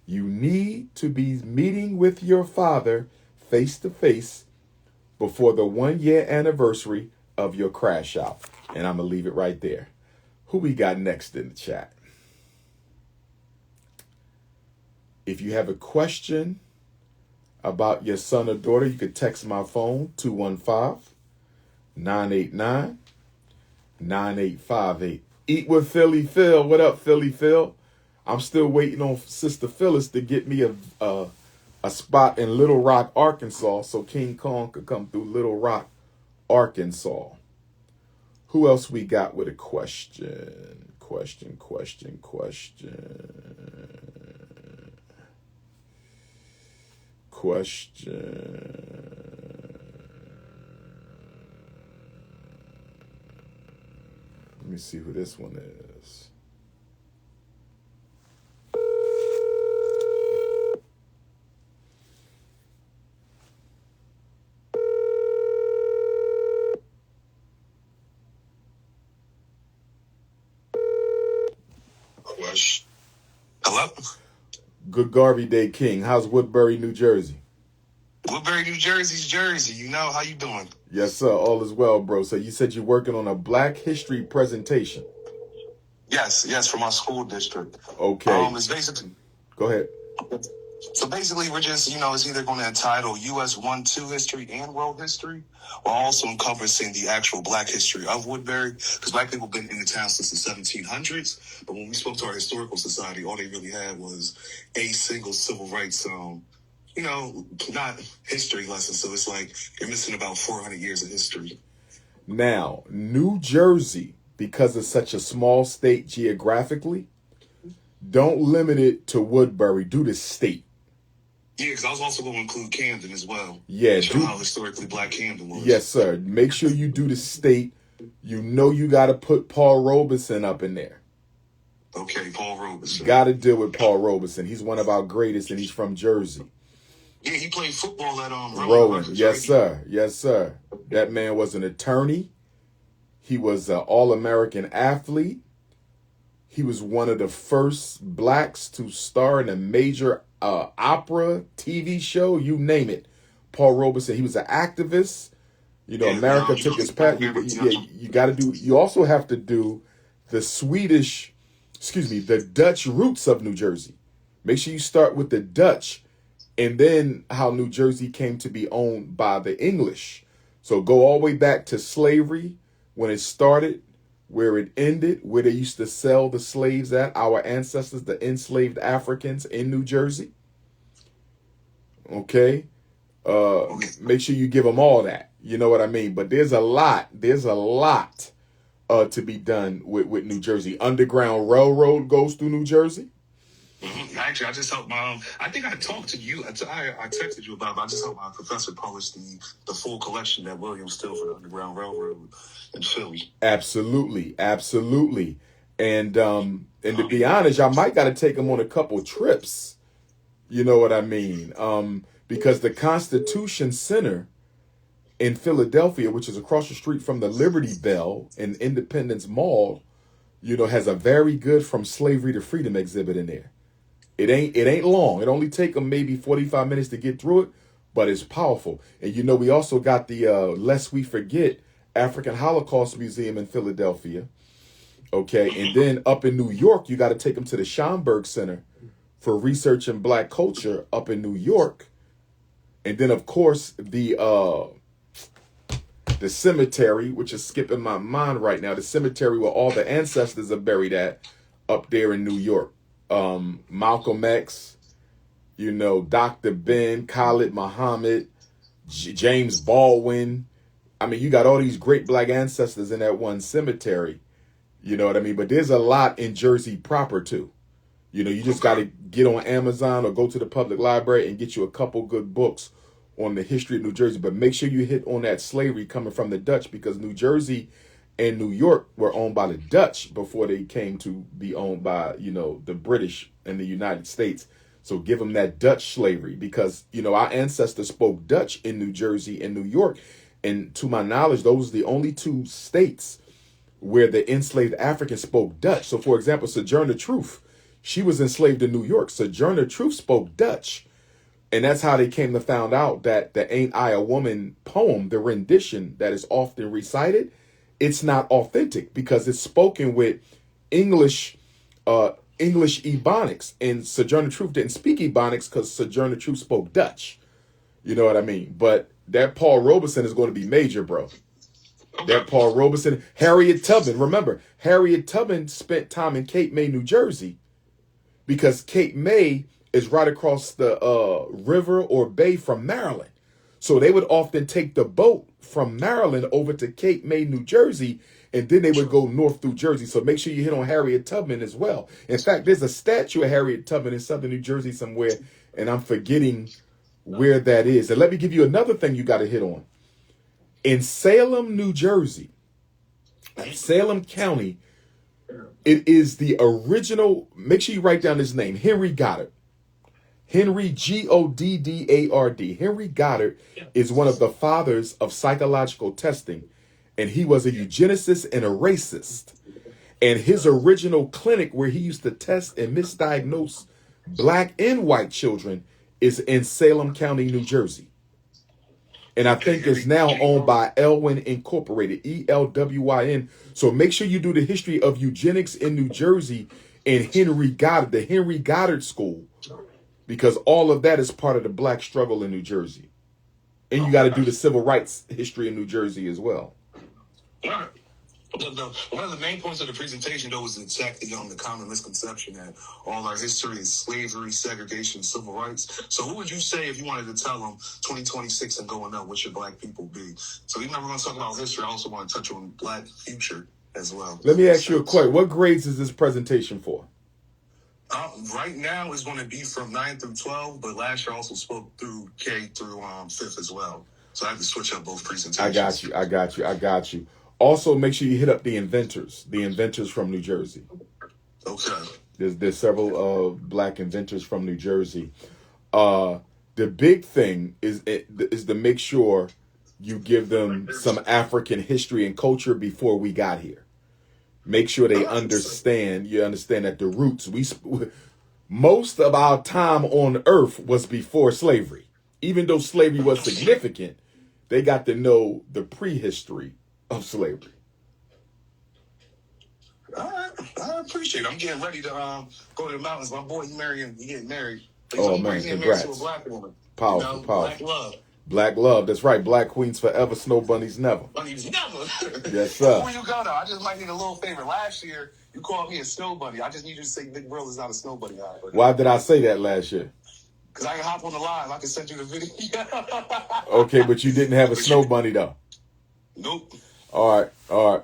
you need to be meeting with your father face to face before the 1 year anniversary of your crash out. And I'm going to leave it right there. Who we got next in the chat? If you have a question about your son or daughter, you could text my phone, 215-989-9858. Eat with Philly Phil. What up, Philly Phil? I'm still waiting on Sister Phyllis to get me a spot in Little Rock, Arkansas, so King Kong could come through Little Rock, Arkansas. Who else we got with a question? Question. Let me see who this one is. Hello? Good Garvey Day King. How's Woodbury, New Jersey? Woodbury, New Jersey's Jersey. You know, how you doing? Yes, sir. All is well, bro. So you said you're working on a Black History presentation. Yes, for my school district. Okay. It's basically... Go ahead. So basically, we're just, it's either going to entitle U.S. 1-2 history and world history, or also encompassing the actual Black history of Woodbury, because Black people have been in the town since the 1700s. But when we spoke to our historical society, all they really had was a single civil rights, not history lesson. So it's like you're missing about 400 years of history. Now, New Jersey, because it's such a small state geographically, don't limit it to Woodbury. Do the state. Yeah, because I was also going to include Camden as well. Yeah. Show how historically Black Camden was. Yes, sir. Make sure you do the state. You got to put Paul Robeson up in there. Okay, Paul Robeson. Got to deal with Paul Robeson. He's one of our greatest, and he's from Jersey. Yeah, he played football at Rowan. Yes, sir. Yes, sir. That man was an attorney. He was an All-American athlete. He was one of the first blacks to star in a major opera, TV show, you name it. Paul Robeson. He was an activist. You know, America took his path. You got to do. You also have to do the the Dutch roots of New Jersey. Make sure you start with the Dutch, and then how New Jersey came to be owned by the English. So go all the way back to slavery, when it started, where it ended, where they used to sell the slaves at, our ancestors, the enslaved Africans in New Jersey. Okay. Make sure you give them all that. You know what I mean? But there's a lot to be done with New Jersey. Underground Railroad goes through New Jersey. Actually, I just helped my. I think I talked to you. I texted you about it. But I just helped my professor publish the full collection that William Still for the Underground Railroad in Philly. Absolutely. And to be honest, I might got to take him on a couple trips. You know what I mean? Because the Constitution Center in Philadelphia, which is across the street from the Liberty Bell and Independence Mall, you know, has a very good From Slavery to Freedom exhibit in there. It ain't long. It only take them maybe 45 minutes to get through it, but it's powerful. And you know, we also got the Lest We Forget African Holocaust Museum in Philadelphia. Okay, and then up in New York, you got to take them to the Schomburg Center for Research in Black Culture up in New York. And then, of course, the cemetery, which is skipping my mind right now, the cemetery where all the ancestors are buried at up there in New York. Malcolm X, you know, Dr. Ben, Khalid Muhammad, James Baldwin. I mean, you got all these great black ancestors in that one cemetery. You know what I mean? But there's a lot in Jersey proper, too. You know, you just got to get on Amazon or go to the public library and get you a couple good books on the history of New Jersey. But make sure you hit on that slavery coming from the Dutch, because New Jersey and New York were owned by the Dutch before they came to be owned by, you know, the British and the United States. So give them that Dutch slavery, because, you know, our ancestors spoke Dutch in New Jersey and New York. And to my knowledge, those are the only two states where the enslaved Africans spoke Dutch. So, for example, Sojourner Truth, she was enslaved in New York. Sojourner Truth spoke Dutch. And that's how they came to find out that the Ain't I a Woman poem, the rendition that is often recited, it's not authentic, because it's spoken with English Ebonics. And Sojourner Truth didn't speak Ebonics because Sojourner Truth spoke Dutch. You know what I mean? But that Paul Robeson is going to be major, bro. That Paul Robeson, Harriet Tubman. Remember, Harriet Tubman spent time in Cape May, New Jersey, because Cape May is right across the river or bay from Maryland. So they would often take the boat from Maryland over to Cape May, New Jersey, and then they would go north through Jersey. So make sure you hit on Harriet Tubman as well. In fact, there's a statue of Harriet Tubman in southern New Jersey somewhere, and I'm forgetting where that is. And let me give you another thing you got to hit on. In Salem, New Jersey, Salem County, it is the original, make sure you write down his name, Henry Goddard. Henry, Goddard. Henry Goddard is one of the fathers of psychological testing, and he was a eugenicist and a racist. And his original clinic where he used to test and misdiagnose black and white children is in Salem County, New Jersey. And I think it's now owned by Elwyn Incorporated, ELWYN. So make sure you do the history of eugenics in New Jersey and Henry Goddard, the Henry Goddard School, because all of that is part of the black struggle in New Jersey. And you got to do the civil rights history in New Jersey as well. One of the main points of the presentation, though, was exactly on the common misconception that all our history is slavery, segregation, civil rights. So what would you say if you wanted to tell them 2026 and going up, what should black people be? So even though we're going to talk about history, I also want to touch on black future as well. Let me ask you a question. What grades is this presentation for? Right now it's going to be from 9 through 12, but last year I also spoke through K through 5th as well. So I have to switch up both presentations. I got you. Also, make sure you hit up the inventors from New Jersey. Okay. There's several black inventors from New Jersey. The big thing is to make sure You give them some African history and culture before we got here. Make sure they understand. You understand that the roots, most of our time on earth was before slavery. Even though slavery was significant, they got to know the prehistory of slavery. All right, I appreciate it. I'm getting ready to go to the mountains. My boy, he getting married. Oh man, congrats! To a black woman. Powerful, powerful. Black love. Black love. That's right. Black queens forever. Snow bunnies never. Bunnies never. Yes, sir. Before you go though, I just might need a little favor. Last year, you called me a snow bunny. I just need you to say Big Bro is not a snow bunny. Why did I say that last year? Because I can hop on the live. I can send you the video. Okay, but you didn't have a snow bunny though. Nope. All right.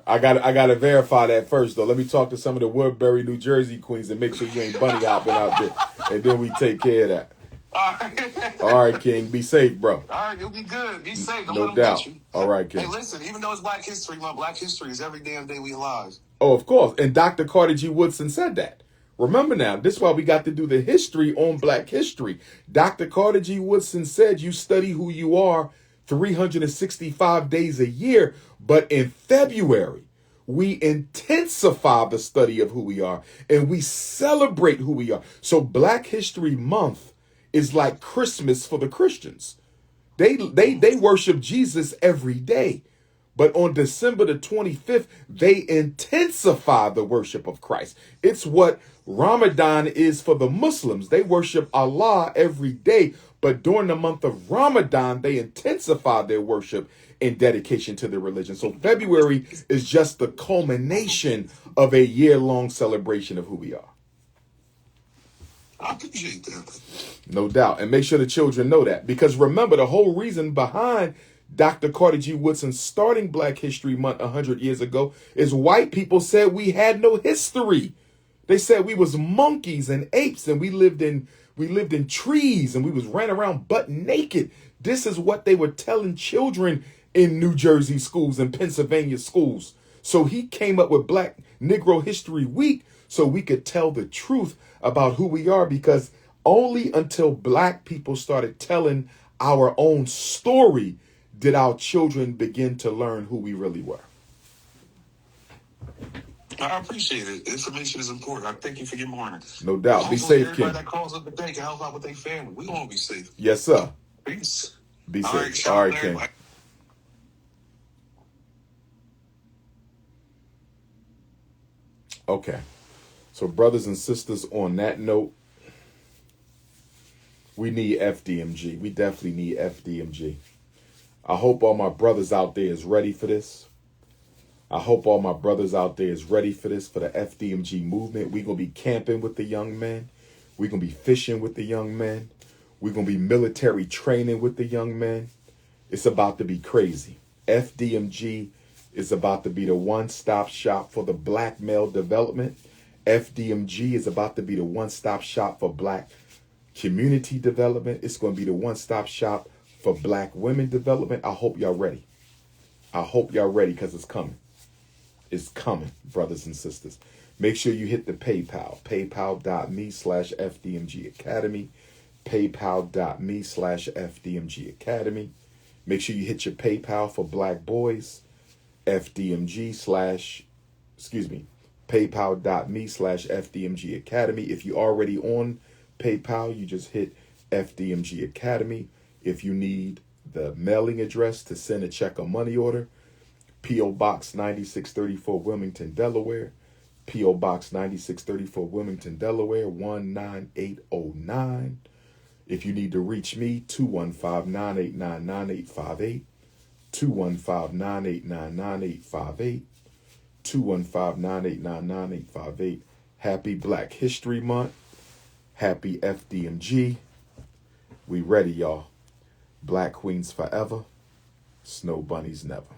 I gotta verify that first though. Let me talk to some of the Woodbury, New Jersey queens and make sure you ain't bunny hopping out there, and then we take care of that. All right, King. Be safe, bro. All right, you'll be good. Be safe. Don't No let them doubt. get you. All right, King. Hey, listen. Even though it's Black History Month, Black History is every damn day we alive. Oh, of course. And Dr. Carter G. Woodson said that. Remember now, this is why we got to do the history on Black history. Dr. Carter G. Woodson said you study who you are 365 days a year, but in February, we intensify the study of who we are and we celebrate who we are. So Black History Month is like Christmas for the Christians. They worship Jesus every day. But on December the 25th, they intensify the worship of Christ. It's what Ramadan is for the Muslims. They worship Allah every day. But during the month of Ramadan, they intensify their worship and dedication to their religion. So February is just the culmination of a year-long celebration of who we are. I appreciate that. No doubt. And make sure the children know that. Because remember, the whole reason behind Dr. Carter G. Woodson starting Black History Month 100 years ago is white people said we had no history. They said we was monkeys and apes and we lived in trees and we was ran around butt naked. This is what they were telling children in New Jersey schools and Pennsylvania schools. So he came up with Black Negro History Week so we could tell the truth about who we are, because only until Black people started telling our own story did our children begin to learn who we really were. I appreciate it. Information is important. I thank you for your morning. No doubt. Be safe, King. Everybody that calls up today can help out with their family. We gonna be safe. Yes, sir. Peace. Be safe. All right, King. Okay. So, brothers and sisters, on that note, we need FDMG. We definitely need FDMG. I hope all my brothers out there is ready for this. I hope all my brothers out there is ready for this, for the FDMG movement. We're going to be camping with the young men. We're going to be fishing with the young men. We're going to be military training with the young men. It's about to be crazy. FDMG is about to be the one-stop shop for the Black male development. FDMG is about to be the one-stop shop for Black community development. It's going to be the one-stop shop for Black women development. I hope y'all ready. I hope y'all ready, because it's coming. It's coming, brothers and sisters. Make sure you hit the PayPal. PayPal.me/FDMG Academy. PayPal.me/FDMG Academy. Make sure you hit your PayPal for Black boys. PayPal.me/FDMG Academy. If you're already on PayPal, you just hit FDMG Academy. If you need the mailing address to send a check or money order, P.O. Box 9634, Wilmington, Delaware. P.O. Box 9634, Wilmington, Delaware, 19809. If you need to reach me, 215-989-9858. 215-989-9858. 215-989-9858. Happy Black History Month. Happy FDMG. We ready, y'all. Black queens forever. Snow bunnies never.